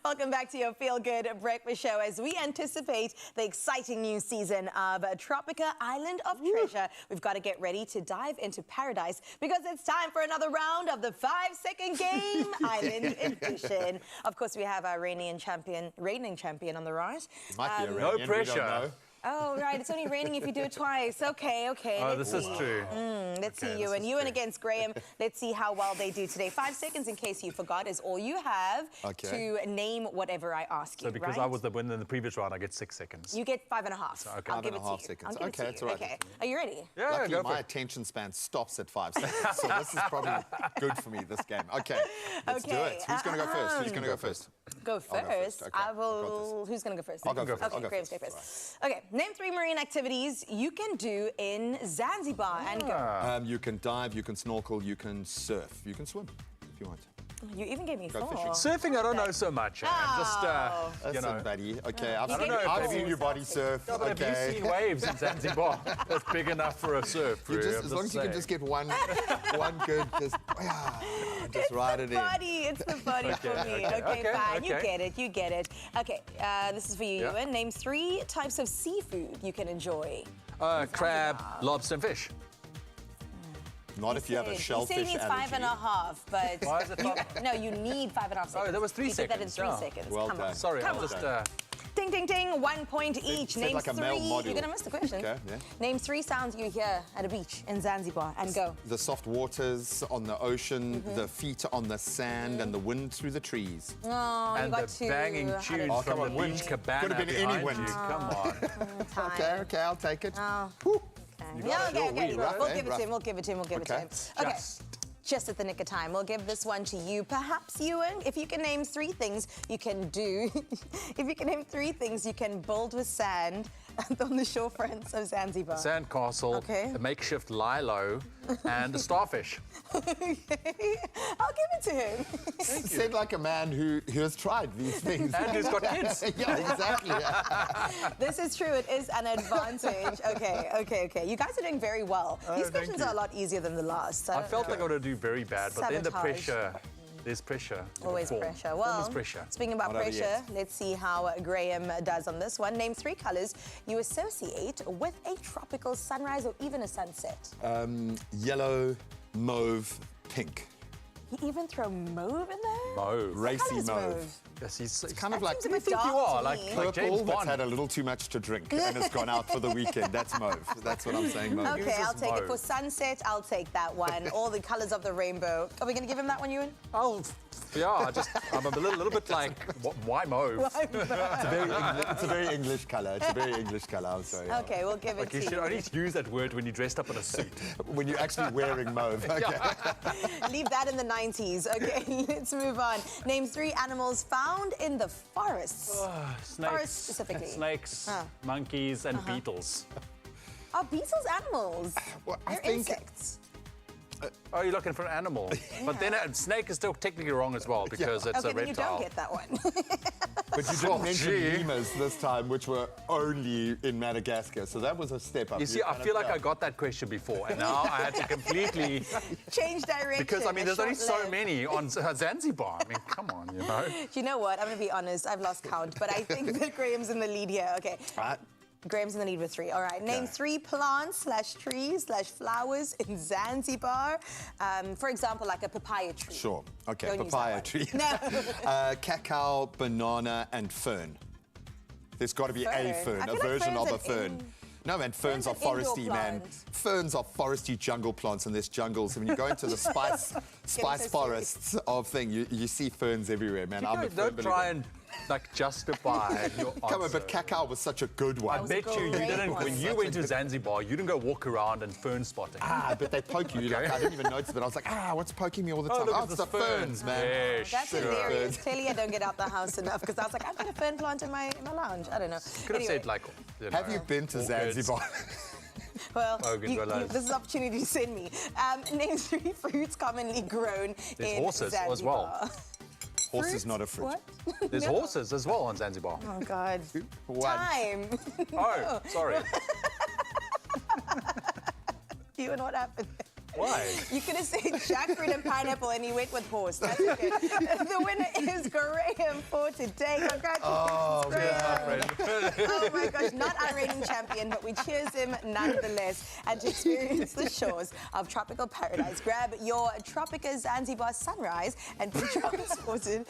Welcome back to your Feel Good Breakfast Show as we anticipate the exciting new season of Tropica Island of Treasure. We've got to get ready to dive into paradise because it's time for another round of the 5-second game Island Edition. Of course, we have our reigning champion on the right. Might be a no pressure. Oh, right. It's only raining if you do it twice. Okay. Oh, this is true. Let's see you. And you and against Graham. Let's see how well they do today. 5 seconds, in case you forgot, is all you have to name whatever I ask you, So because I was the winner in the previous round, I get 6 seconds. You get 5.5. So, okay. I'll give it to you. 5.5 seconds. I'll give it to That's you. all right. Okay. Are you ready? Yeah, Luckily, go for my it. attention span stops at 5 seconds, so this is probably good for me, this game. Okay, let's do it. Who's going to go first? Who's going to go first? Go first. Okay, I will. Who's going to go first? I'll go first. Okay, Graham's go first. Okay, name 3 marine activities you can do in Zanzibar and go. You can dive, you can snorkel, you can surf, you can swim if you want. You even gave me Go 4. fishing. Surfing, I don't know so much. I'm just, you know. Listen, buddy. Okay, I don't I've know, seen you body surf. Yeah, but Okay. have you seen waves in Zanzibar? That's big enough for a surf. You really, just, I'm as long as you can saying. just get one good, just. just write it in. It's the body for me. Okay, fine. You get it. You get it. Okay, this is for you, Ewan. Name 3 types of seafood you can enjoy. Crab, lobster, and fish. Not if you have a shellfish allergy. He said he needs 5.5, but... Why is it 5? No, you need 5.5 seconds. Oh, that was 3 he seconds. He said that in 3 seconds. Well Come done. on. Sorry, Come I'll on. just... Ding, ding, ding. 1 point each. Name like a 3. male model. You're going to miss the question. Okay, yeah. Name 3 sounds you hear at a beach in Zanzibar and go. The soft waters on the ocean, the feet on the sand, and the wind through the trees. Oh, and you got the banging tunes Oh, from come the on, beach cabana Could have been any behind wind. you. Come on. Okay, I'll take it. Yeah, okay. Right, We'll give it to him. We'll give it to him. We'll give it to him. Okay. Just at the nick of time. We'll give this one to you. Perhaps, Ewan, if you can name 3 things you can do, if you can name 3 things you can build with sand on the shore fronts of Zanzibar. Sandcastle, a makeshift lilo, and a starfish. Okay. I'll give it to him. Said like a man who has tried these things. And who's got kids. Yeah, exactly. This is true. It is an advantage. Okay. You guys are doing very well. These questions are a lot easier than the last. I felt like I would do very bad, but then the Sabotage. pressure, there's pressure. Always pressure. Well, pressure. Speaking about pressure, let's see how Graham does on this one. Name 3 colors you associate with a tropical sunrise or even a sunset. Yellow, mauve, pink. You even throw mauve in there? Mauve. Racy mauve. Yes, it's kind of like, who do you think you are? Like purple James that's Bond. had a little too much to drink and has gone out for the weekend. That's mauve. That's what I'm saying, mauve. Okay, I'll take it for sunset. I'll take that one. All the colors of the rainbow. Are we going to give him that one, Ewan? I'm a little bit like, why mauve? It's a very English color. It's a very English color. I'm sorry. Okay, we'll give it to You you. should only use that word when you're dressed up in a suit. When you're actually wearing mauve. Okay. Leave that in the 90s. Okay, let's move on. Name 3 animals found in the forests. Forest specifically. Snakes, monkeys, and beetles. Are beetles animals? Well, They're insects. Oh, you're looking for an animal. But then a snake is still technically wrong as well because it's a Okay, then you don't reptile. get that one. But you didn't mention lemurs this time, which were only in Madagascar. So that was a step up. You see, I feel like I got that question before, and now I had to completely change direction. because I mean, there's only so many on Zanzibar. I mean, come on, you know. Do you know what? I'm going to be honest. I've lost count, but I think that Graham's in the lead here. Okay. Graham's in the lead with 3. All right. Name 3 plants / trees / flowers in Zanzibar. For example, like a papaya tree. Sure. Okay, Don't use papaya that tree. No. Cacao, banana, and fern. There's got to be a Fern. fern, I a feel like version fern's of a an fern. No, man, ferns are Fern's an foresty, indoor man. plant. Ferns are foresty jungle plants, and there's jungles. And when you go into the spice forests of thing, you see ferns everywhere, man. I'm a firm Don't try believer. and like justify your answer. Come on, but cacao was such a good one. I bet you didn't. When you went to Zanzibar, you didn't go walk around and fern spotting. But they poke you. Like, I didn't even notice, but I was like, what's poking me all the time? look, Oh, it's it's the the ferns, man. Yeah, That's sure. hilarious. Clearly, I don't get out the house enough because I was like, I've got a fern plant in my lounge. I don't know. Could have said like. Have you been to Zanzibar? Well, Orchids. this is an opportunity to send me. Name 3 fruits commonly grown There's in horses Zanzibar. as well. Horse is not a fruit. What? There's No. horses as well on Zanzibar. Oh, God. One. Time. Oh, sorry. You and what happened? Why? You could have said jackfruit and pineapple and he went with horse. That's okay. The winner is Graham for today. Congratulations, Graham. Oh my gosh, not our reigning champion, but we cheers him nonetheless. And to experience the shores of tropical paradise, grab your Tropica Zanzibar sunrise and be transported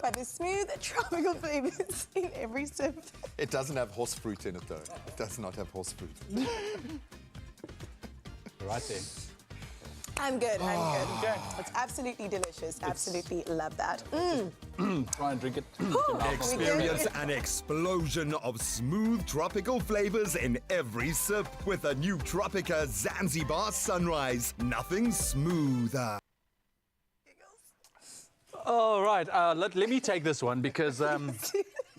by the smooth tropical flavors in every sip. It doesn't have horse fruit in it, though. It does not have horse fruit. Right there. I'm good. Okay. It's absolutely delicious. Absolutely love that. Try and drink it. Experience an explosion of smooth tropical flavors in every sip with a new Tropica Zanzibar Sunrise. Nothing smoother. All right, let me take this one because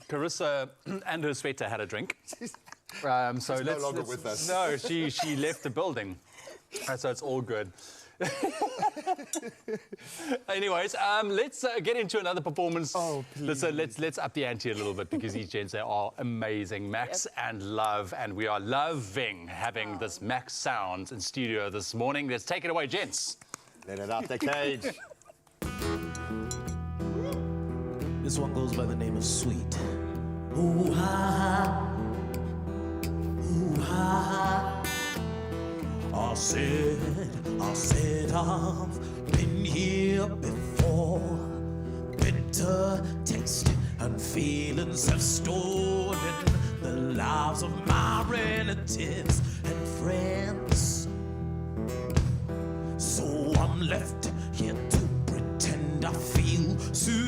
Carissa and her sweater had a drink. So She's no longer with us. No, she left the building. So it's all good. Anyways, let's get into another performance. Oh, please. Let's up the ante a little bit because these gents are amazing. Max and Love, and we are loving having this Max Sounds in studio this morning. Let's take it away, gents. Let it out the cage. This one goes by the name of Sweet. Ooh ha, ooh ha. I said I've been here before. Bitter taste and feelings have stolen the lives of my relatives and friends. So I'm left here to pretend I feel sweet,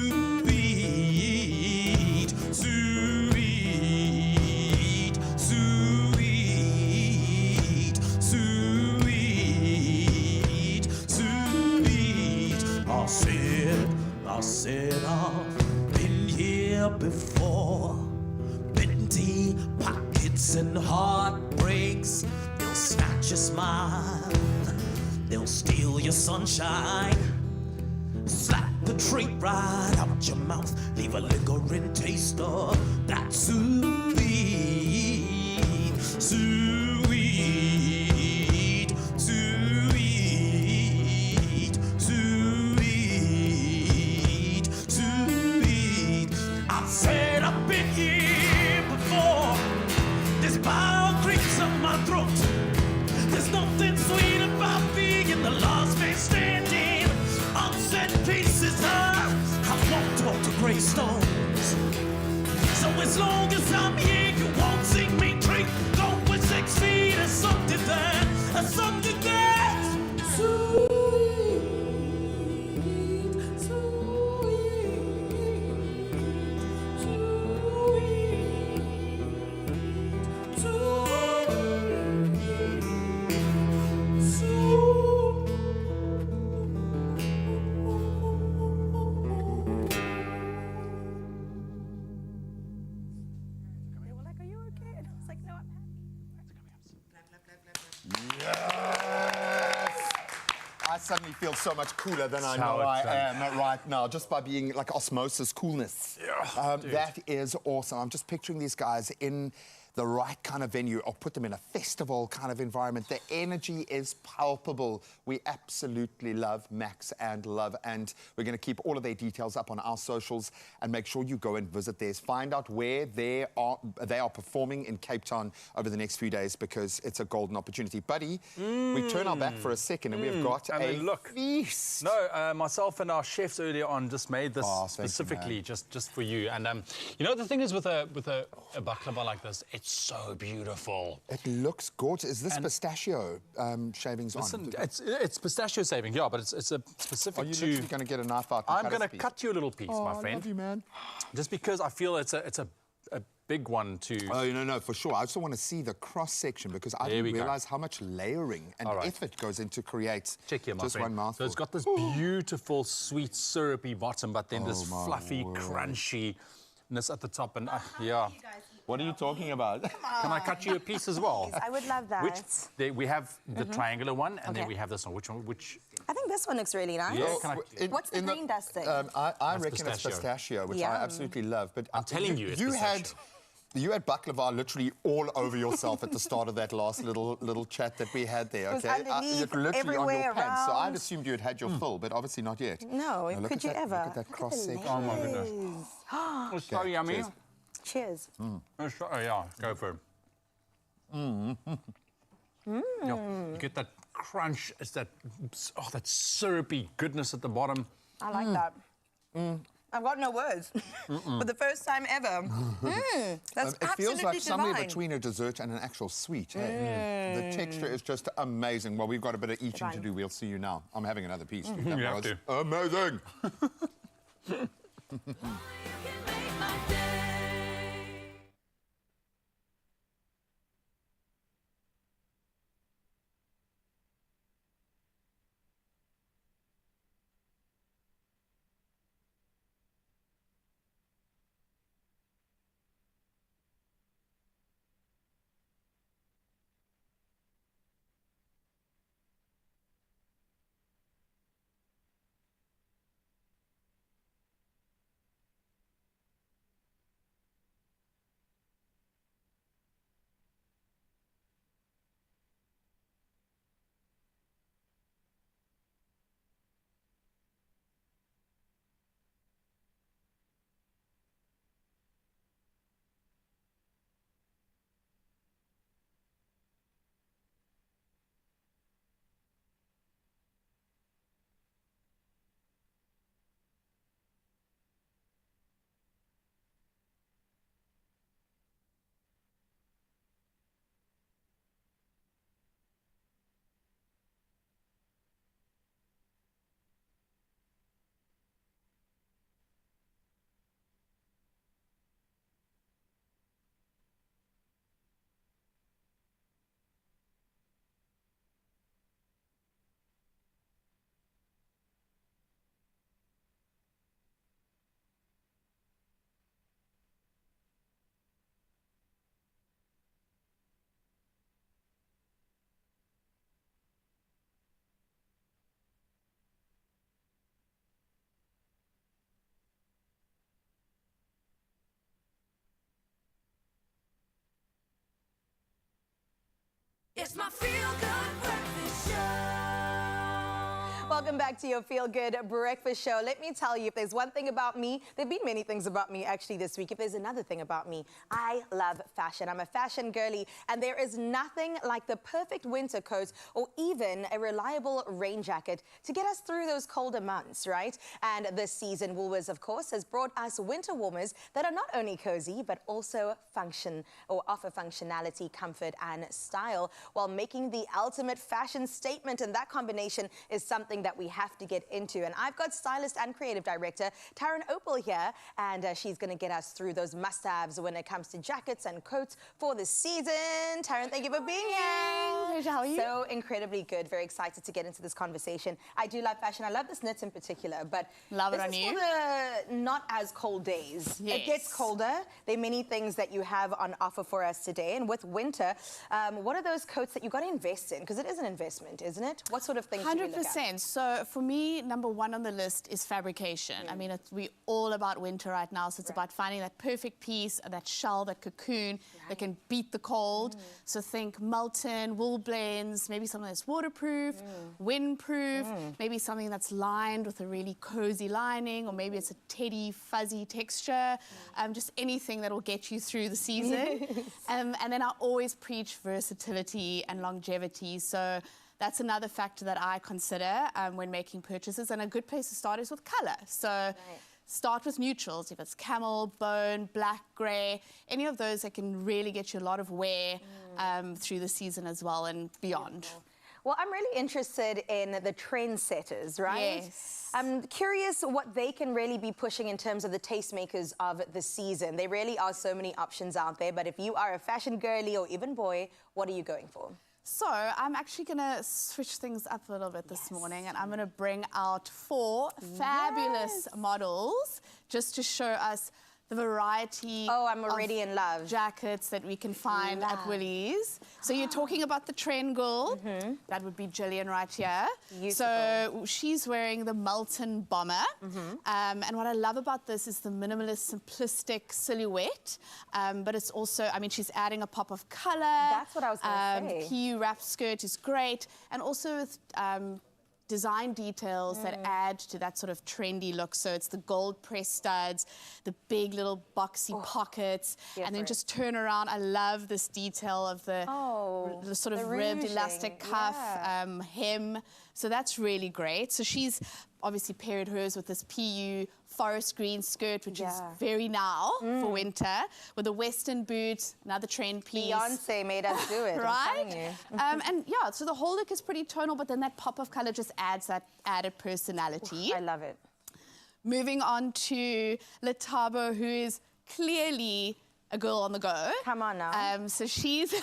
sweet, sweet, sweet, sweet. I said I've been here before. Empty pockets and heartbreaks, they'll snatch your smile, they'll steal your sunshine, slap the treat right out your mouth, leave a lingering taste of that sweet, sweet, sweet, sweet, sweet. I said I've been here before. There's bile creeps on my throat. There's nothing sweet about being the last man standing. Unsaid pieces, I won't talk to gravestones. So as long as I'm here, you won't see me drink. Go with 6 feet and something that's sweet, sweet, I suddenly feel so much cooler than I That's know how I it's am right now, just by being like osmosis coolness. Dude. That is awesome. I'm just picturing these guys in the right kind of venue. I'll put them in a festival kind of environment. The energy is palpable. We absolutely love Max and Love, and we're going to keep all of their details up on our socials and make sure you go and visit theirs. Find out where they are performing in Cape Town over the next few days, because it's a golden opportunity. Buddy, we turn our back for a second and we've got and a then look, feast. No, myself and our chefs earlier on just made this specifically just for you. And you know, the thing is with a baklava like this, it's so beautiful. It looks gorgeous. Is this pistachio shavings listen, on? It's pistachio shaving, yeah, but it's a specific Are you literally going to get a knife out? I'm going to cut you a little piece, my friend. I love you, man. Just because I feel it's a big one to... Oh, no, for sure. I also want to see the cross-section, because I didn't realize how much layering and effort goes into create just one mouthful. So it's got this beautiful, sweet, syrupy bottom, but then this fluffy, crunchiness at the top. And yeah. What are you talking about? Can I cut you a piece as well? I would love that. We have the triangular one, and then we have this one. Which one? I think this one looks really nice. Yeah, What's the green dusting? I reckon it's pistachio, which I absolutely love. But I'm telling you, it's pistachio. You had baklava literally all over yourself at the start of that last little chat that we had there, okay? It was underneath, literally on your pants. So around. I'd assumed you had had your fill, but obviously not yet. No, could you ever? Look at that cross-section. Oh, my goodness. It's so yummy. Cheers. Yeah, go for it. Yeah, you get that crunch. It's that syrupy goodness at the bottom. I like that. I've got no words. For the first time ever. That's it feels like divine. somewhere between a dessert and an actual sweet. The texture is just amazing. Well, we've got a bit of eating to do. We'll see you now. I'm having another piece. That was amazing. It's my feel-good breakfast show. Welcome back to your Feel Good Breakfast Show. Let me tell you, if there's one thing about me, there have been many things about me actually this week. If there's another thing about me, I love fashion. I'm a fashion girly, and there is nothing like the perfect winter coat or even a reliable rain jacket to get us through those colder months, right? And this season, Woolworths, of course, has brought us winter warmers that are not only cozy, but also function or offer functionality, comfort, and style, while making the ultimate fashion statement. And that combination is something that we have to get into. And I've got stylist and creative director Taryn Opal here, and she's going to get us through those must-haves when it comes to jackets and coats for the season. Taryn, thank you for being here. How are you? So incredibly good. Very excited to get into this conversation. I do love fashion. I love this knit in particular, but love it on this you. is for the not as cold days. Yes. It gets colder. There are many things that you have on offer for us today. And with winter, what are those coats that you got to invest in? Because it is an investment, isn't it? What sort of things do we look at? 100%. So for me, number one on the list is fabrication. I mean, we're all about winter right now, so it's about finding that perfect piece, that shell, that cocoon that can beat the cold. So think Multon, wool blends, maybe something that's waterproof, windproof, maybe something that's lined with a really cozy lining, or maybe it's a teddy, fuzzy texture, just anything that will get you through the season. And then I always preach versatility and longevity. So that's another factor that I consider when making purchases. And a good place to start is with color. So start with neutrals. If it's camel, bone, black, grey, any of those that can really get you a lot of wear through the season as well and beyond. Well, I'm really interested in the trendsetters, right? Yes. I'm curious what they can really be pushing in terms of the tastemakers of the season. There really are so many options out there, but if you are a fashion girly or even boy, what are you going for? So I'm actually going to switch things up a little bit this morning, and I'm going to bring out 4 fabulous models just to show us the variety I'm already in love. Jackets that we can find at Woolies. So you're talking about the trend girl. That would be Gillian right here. Beautiful. So she's wearing the Multon bomber. And what I love about this is the minimalist, simplistic silhouette. But it's also, I mean, she's adding a pop of color. That's what I was going to say. The PU wrap skirt is great. And also with design details that add to that sort of trendy look. So it's the gold press studs, the big little boxy pockets, and then just turn around. I love this detail of the sort of ribbed elastic cuff hem. So that's really great. So she's obviously paired hers with this PU forest green skirt, which is very now for winter, with a western boot, another trend piece. Beyonce made us do it, right? I'm telling you. And yeah, so the whole look is pretty tonal, but then that pop of color just adds that added personality. I love it. Moving on to Letabo, who is clearly a girl on the go. Come on now. So she's,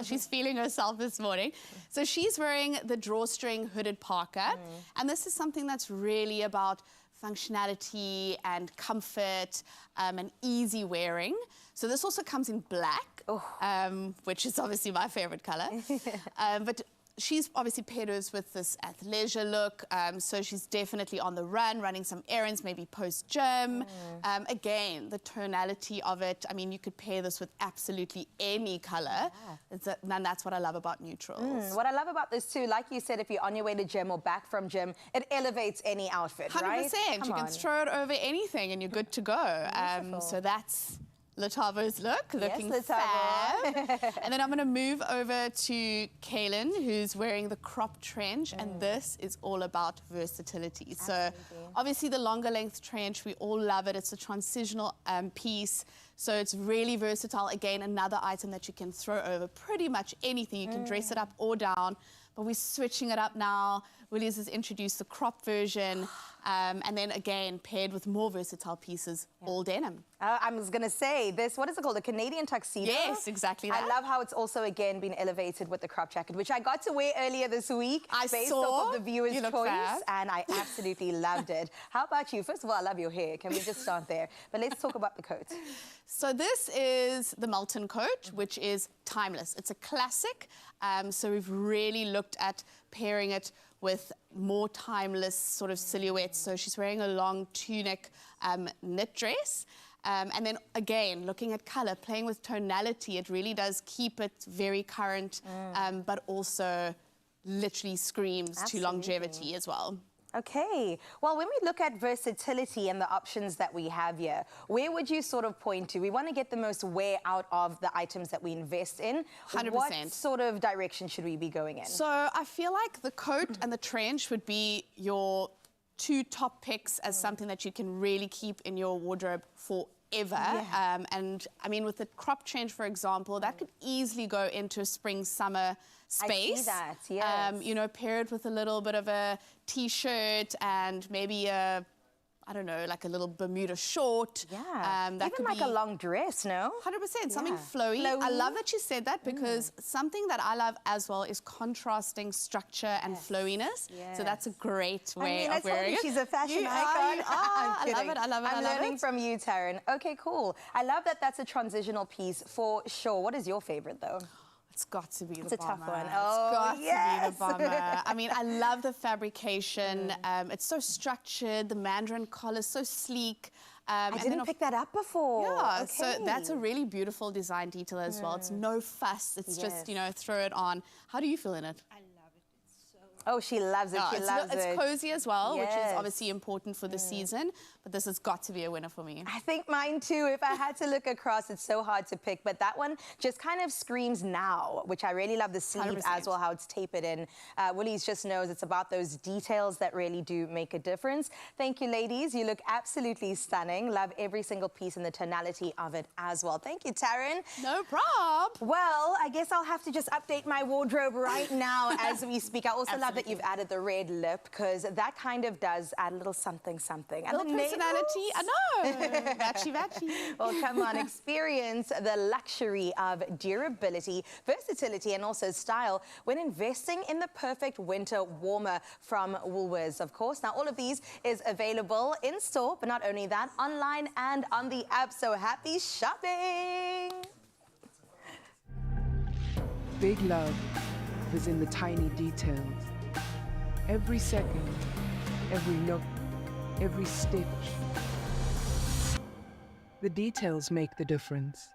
she's feeling herself this morning. So she's wearing the drawstring hooded parka. And this is something that's really about functionality and comfort and easy wearing. So this also comes in black, which is obviously my favorite color. But she's obviously paired hers with this athleisure look, so she's definitely on the run, running some errands, maybe post-gym. Again, the tonality of it, I mean, you could pair this with absolutely any color, and that's what I love about neutrals. What I love about this too, like you said, if you're on your way to gym or back from gym, it elevates any outfit, 100%. right? You can throw it over anything and you're good to go. So that's Letavo's look, looking fab. And then I'm going to move over to Kaylin, who's wearing the crop trench, and this is all about versatility. So obviously the longer length trench, we all love it. It's a transitional piece, so it's really versatile. Again, another item that you can throw over pretty much anything. You can dress it up or down, but we're switching it up now. Woolies has introduced the crop version, and then again, paired with more versatile pieces, all denim. I was going to say, this, what is it called, a Canadian tuxedo? Yes, exactly that. I love how it's also, again, been elevated with the crop jacket, which I got to wear earlier this week. Based off of the viewer's choice, and I absolutely loved it. How about you? First of all, I love your hair. Can we just start there? But let's talk about the coat. So this is the Multon coat, which is timeless. It's a classic, so we've really looked at pairing it with more timeless sort of silhouettes. So she's wearing a long tunic knit dress. And then again, looking at color, playing with tonality, it really does keep it very current, but also literally screams to longevity as well. Okay, well, when we look at versatility and the options that we have here, where would you sort of point to? We want to get the most wear out of the items that we invest in. 100%. What sort of direction should we be going in? So I feel like the coat and the trench would be your two top picks as something that you can really keep in your wardrobe forever. And I mean, with the crop trench, for example, that could easily go into a spring-summer space. I see that, yes. You know, pair it with a little bit of a t-shirt and maybe a, I don't know, like a little Bermuda short. Yeah, that even like a long dress, no? 100%, something flowy. I love that you said that because something that I love as well is contrasting structure and flowiness. So that's a great way of wearing it. She's a fashion icon. I love it, I love it, I'm learning from you, Taryn. Okay, cool. I love that that's a transitional piece for sure. What is your favorite, though? It's got to be the bomber. It's a tough one. It's Oh, got yes. to be the bomber. I mean, I love the fabrication. It's so structured. The mandarin collar is so sleek. I didn't pick that up before. Yeah, okay. so that's a really beautiful design detail as well. It's no fuss. It's just, you know, throw it on. How do you feel in it? Oh, she loves it. She loves it. It's cozy as well, which is obviously important for the season. But this has got to be a winner for me. I think mine too. If I had to look across, it's so hard to pick. But that one just kind of screams now, which I really love the sleeve 100%. as well, how it's tapered in. Woolies just knows it's about those details that really do make a difference. Thank you, ladies. You look absolutely stunning. Love every single piece and the tonality of it as well. Thank you, Taryn. No problem. Well, I guess I'll have to just update my wardrobe right now as we speak. I also love that you've added the red lip because that kind of does add a little something. And little personality. I know. Matchy, matchy. Well, come on, experience the luxury of durability, versatility, and also style when investing in the perfect winter warmer from Woolworths, of course. Now, all of these is available in store, but not only that, online and on the app. So happy shopping! Big love is in the tiny details. Every second, every look, every stitch. The details make the difference.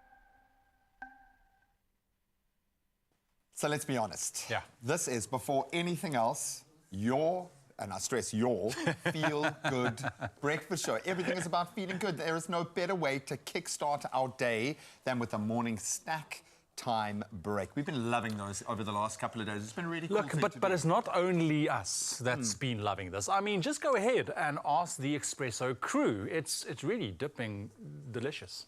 So let's be honest. Yeah. This is, before anything else, your, and I stress your, feel-good breakfast show. Everything is about feeling good. There is no better way to kickstart our day than with a morning snack time break. We've been loving those over the last couple of days. It's been really cool. Look, but it's not only us that's been loving this. I mean, just go ahead and ask the Expresso crew. It's really dipping delicious.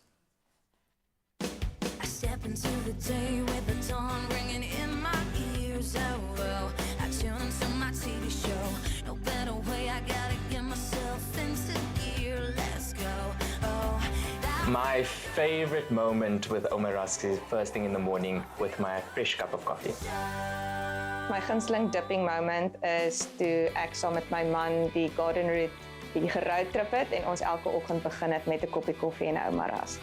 I step into the day with the dawn ringing in my ears. Oh, well, I tune into my TV show. No better way, I gotta get myself into gear. Let's go. Oh, my favorite moment with Oma Rusks is first thing in the morning with my fresh cup of coffee. My gunsteling dipping moment is toe ek saam met my man die garden route die geroad trip het en ons elke oggend begin het met 'n koppie koffie en 'n Oma Rusk.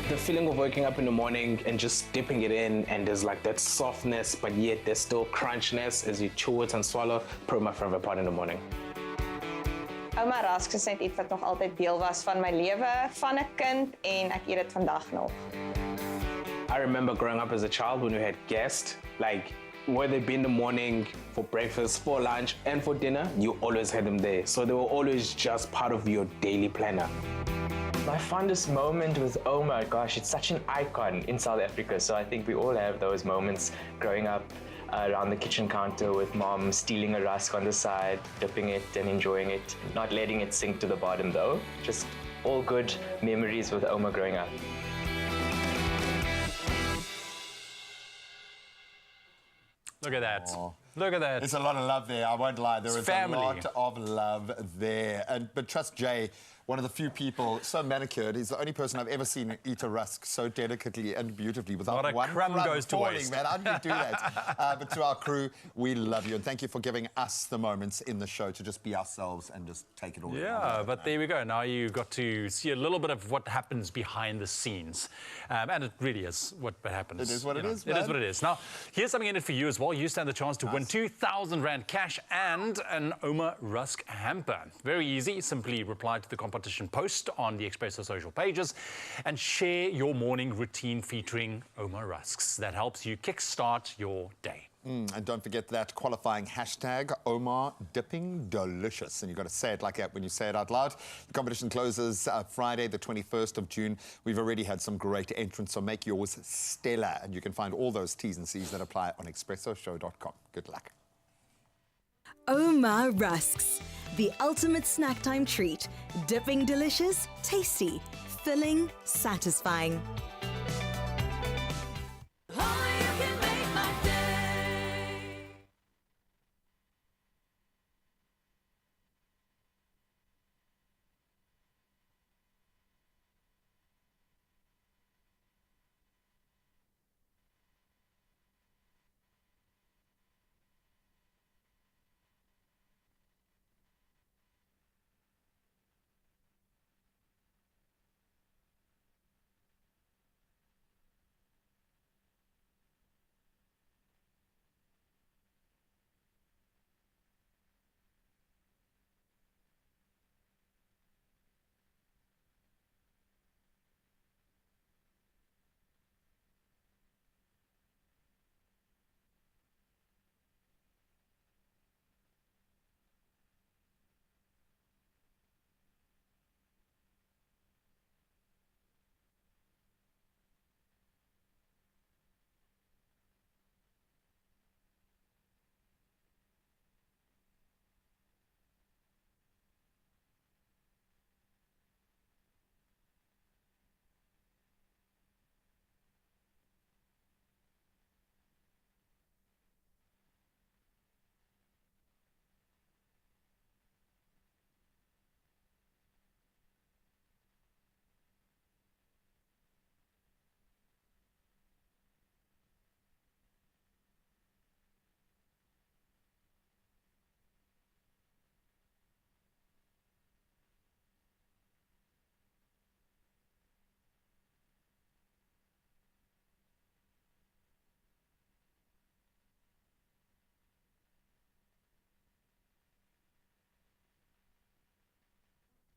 The feeling of waking up in the morning and just dipping it in, and there's like that softness, but yet there's still crunchiness as you chew it and swallow. Probably my favorite part in the morning. Oma Rusk is net iets wat nog altyd deel was van my lewe, van 'n kind en ek eet dit vandag nog. I remember growing up as a child when we had guests, like whether it be in the morning, for breakfast, for lunch, and for dinner, you always had them there. So they were always just part of your daily planner. My fondest moment with Oma, gosh, it's such an icon in South Africa. So I think we all have those moments growing up around the kitchen counter with mom stealing a rusk on the side, dipping it and enjoying it, not letting it sink to the bottom though. Just all good memories with Oma growing up. Look at that. Look at that. There's a lot of love there, I won't lie. There is family. a lot of love there. But trust Jay, one of the few people, so manicured, he's the only person I've ever seen eat a rusk so delicately and beautifully without Not a one crumb goes to falling, waste. man. How do you do that? But to our crew, we love you. And thank you for giving us the moments in the show to just be ourselves and just take it all. Yeah, but there we go. Now you got to see a little bit of what happens behind the scenes. And it really is what happens. It is what it is, It is man. what it is. Now, here's something in it for you as well. You stand the chance to win win 2,000 Rand cash and an Oma Rusk hamper. Very easy. Simply reply to the competition post on the Expresso social pages and share your morning routine featuring Oma Rusks. That helps you kickstart your day. And don't forget that qualifying hashtag, Omar Dipping Delicious. And you've got to say it like that when you say it out loud. The competition closes Friday, the 21st of June. We've already had some great entrants, so make yours stellar. And you can find all those T's and C's that apply on expressoshow.com. Good luck. Oma Rusks, the ultimate snack time treat. Dipping delicious, tasty, filling, satisfying.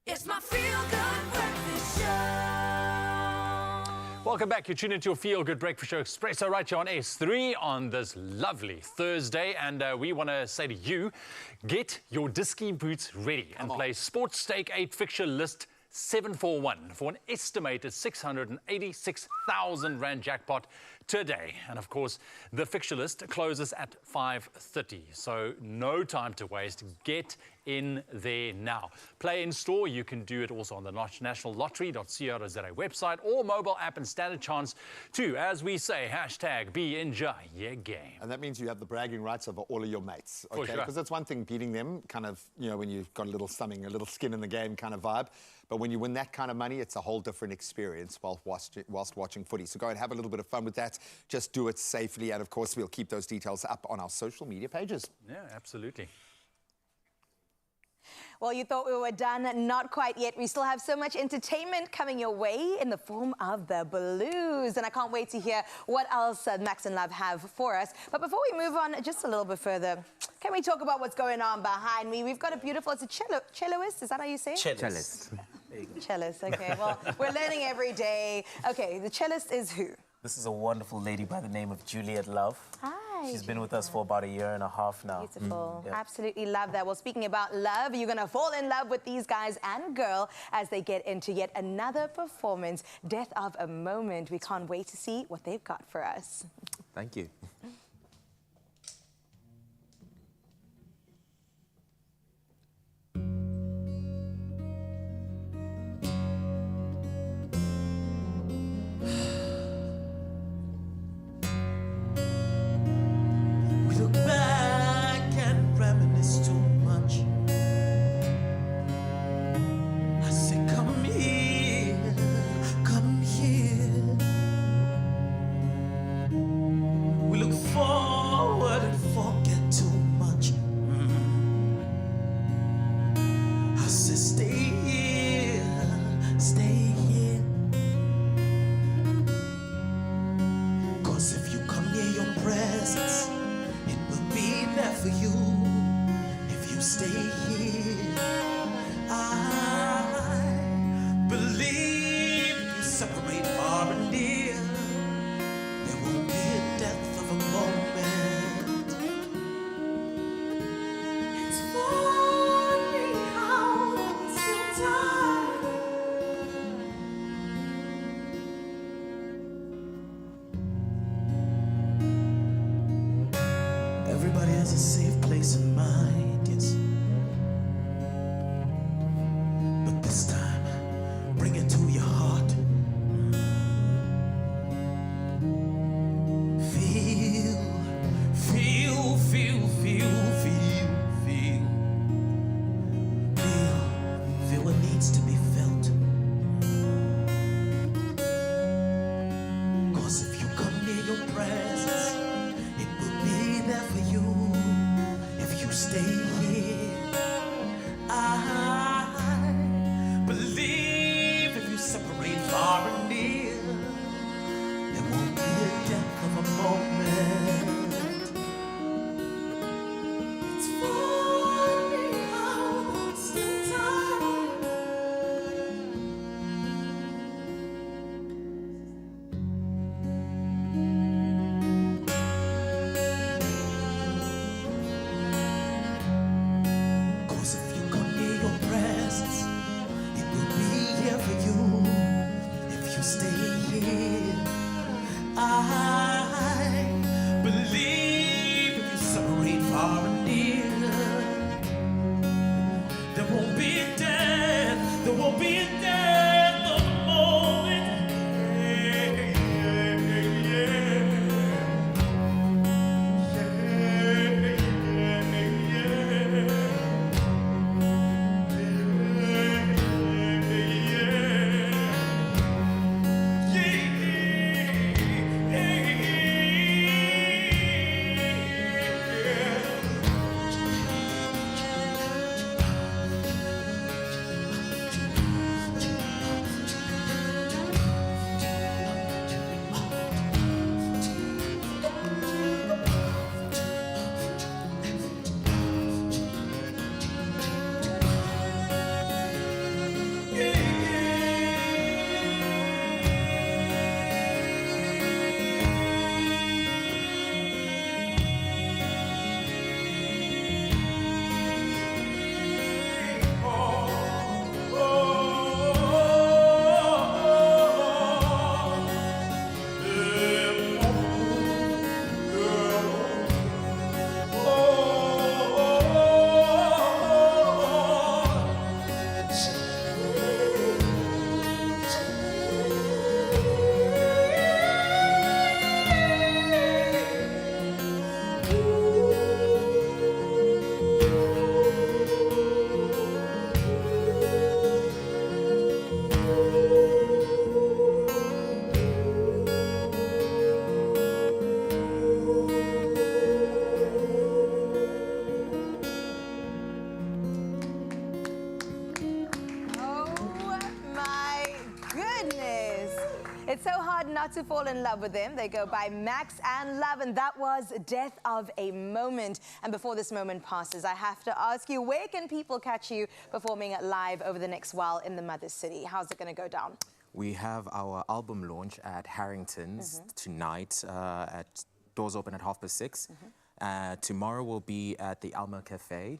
It's my feel-good breakfast show. Welcome back. You're tuned into your Feel Good Breakfast Show Expresso right here on S3 on this lovely Thursday. And we want to say to you, get your disky boots ready and play Sports Stake 8 fixture list 741 for an estimated 686,000 Rand jackpot today. And of course, the fixture list closes at 5:30. So no time to waste. Get in there now. Play in store. You can do it also on the nationallottery.co.za website or mobile app, and stand a chance to, as we say, hashtag be enjoy your game. And that means you have the bragging rights over all of your mates. For Okay, sure. because it's one thing beating them, kind of, you know, when you've got a little something, a little skin in the game kind of vibe. But when you win that kind of money, it's a whole different experience whilst watching footy. So go and have a little bit of fun with that. Just do it safely. And of course, we'll keep those details up on our social media pages. Yeah, absolutely. Well, you thought we were done. Not quite yet. We still have so much entertainment coming your way in the form of the blues. And I can't wait to hear what else Max and Love have for us. But before we move on just a little bit further, can we talk about what's going on behind me? We've got a beautiful, it's a celloist, is that how you say it? Cellist. Cellist, okay. Well, we're learning every day. Okay, the cellist is who? This is a wonderful lady by the name of Juliet Love. Hi. She's been with us for about 1.5 years now. Beautiful. Yeah. Absolutely love that. Well, speaking about love, you're going to fall in love with these guys and girl as they get into yet another performance, Death of a Moment. We can't wait to see what they've got for us. Thank you. Look back and reminisce too much. I say, come here, come here. We look forward time. Everybody has a safe place in mind, yes. But this time, bring it to your heart. Feel, feel, feel, feel, feel, feel. Feel what needs to be felt. 'Cause if you come near your presence, it will be there for you. If you stay here, I believe if you separate far and near, there won't be a death of a moment. It's funny how lost in time. Cause if you come near your presence, it will be here for you. If you stay here, I believe if you separate far and near, there won't be a death, there won't be a death of a moment. It's so hard not to fall in love with them. They go by Max and Love, and that was Death of a Moment. And before this moment passes, I have to ask you, where can people catch you performing live over the next while in the Mother City? How's it going to go down? We have our album launch at Harrington's tonight. At doors open at 6:30. Tomorrow we'll be at the Alma Cafe.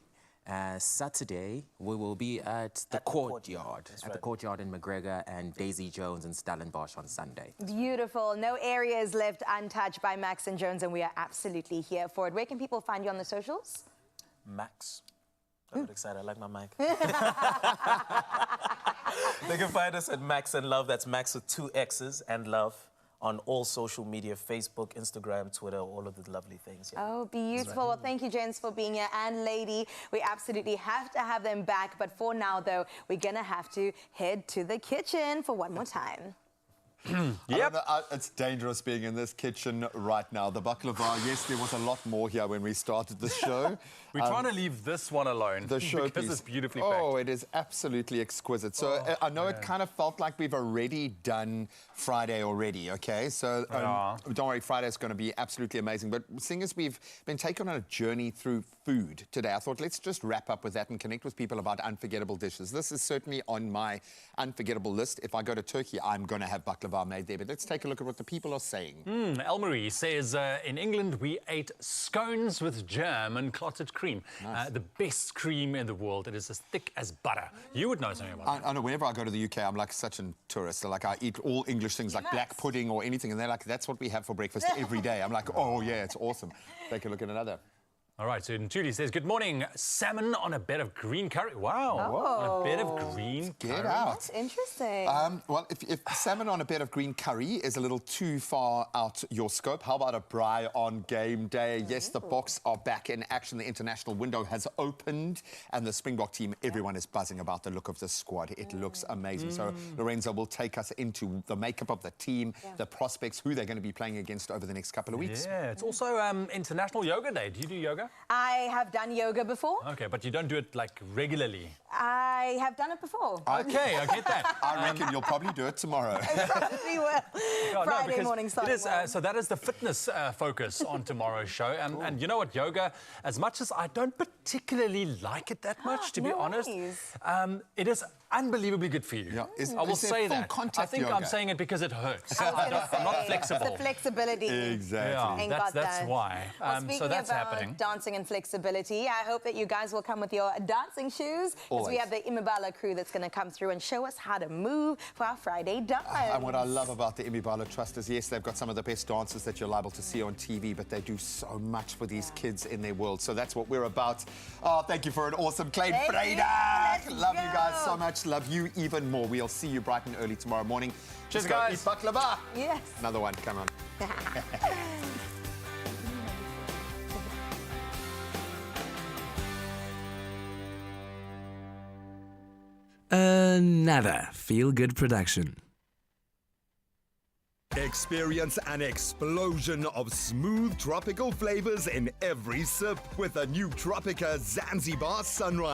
Saturday, we will be at the Courtyard. At the Courtyard in McGregor, and Daisy Jones and Stellenbosch on Sunday. Beautiful. No area is left untouched by Max and Jones, and we are absolutely here for it. Where can people find you on the socials? Max. I'm very excited. I like my mic. They can find us at Max and Love. That's Max with 2 X's and Love. On all social media, Facebook, Instagram, Twitter, all of the lovely things. Yeah. Oh, beautiful. Well, thank you, gents, for being here. And Lady, we absolutely have to have them back. But for now, though, we're going to have to head to the kitchen for one more time. Yep. It's dangerous being in this kitchen right now. The baklava, yes, there was a lot more here when we started the show. We're trying to leave this one alone. The showpiece. Because it's beautifully packed. Oh, it is absolutely exquisite. So I know it kind of felt like we've already done Friday already, okay? So don't worry, Friday's going to be absolutely amazing. But seeing as we've been taken on a journey through food today, I thought let's just wrap up with that and connect with people about unforgettable dishes. This is certainly on my unforgettable list. If I go to Turkey, I'm going to have baklava baklava made there. But let's take a look at what the people are saying. Elmarie says, in England, we ate scones with jam and clotted cream. Nice. The best cream in the world. It is as thick as butter. You would know something about that. I know whenever I go to the UK, I'm like such a tourist. Like I eat all English things like black pudding or anything, and they're like, that's what we have for breakfast every day. I'm like, oh yeah, it's awesome. Take a look at another. All right, so Julie says, good morning. Salmon on a bed of green curry. Wow. Oh. A bed of green curry. Get out. That's interesting. Well, if salmon on a bed of green curry is a little too far out your scope, how about a braai on game day? Yes, the Boks are back in action. The international window has opened, and the Springbok team, everyone is buzzing about the look of the squad. It looks amazing. So Lorenzo will take us into the makeup of the team, the prospects, who they're going to be playing against over the next couple of weeks. Yeah, it's also International Yoga Day. Do you do yoga? I have done yoga before. Okay, but you don't do it like regularly. I have done it before. Okay, I get that. I reckon you'll probably do it tomorrow. I probably will. Friday morning starting. It is, so that is the fitness focus on tomorrow's show. And you know what, yoga, as much as I don't particularly like it that much, to be honest, it is unbelievably good for you. Yeah. I will say that. I think yoga? I'm saying it because it hurts. I'm not flexible. It's the flexibility. Exactly. Yeah, that's why. Well, speaking so that's about happening. dancing and flexibility, I hope that you guys will come with your dancing shoes, because we have the Imibala crew that's going to come through and show us how to move for our Friday dance. And what I love about the Imibala Trust is, yes, they've got some of the best dancers that you're liable to see on TV, but they do so much for these kids in their world. So that's what we're about. Oh, thank you for an awesome Klein Vrydag. Love you guys so much. Love you even more. We'll see you bright and early tomorrow morning. Cheers, Just go guys. eat baklava. Yes. Another one. Come on. Another feel-good production. Experience an explosion of smooth tropical flavors in every sip with a new Tropica Zanzibar Sunrise.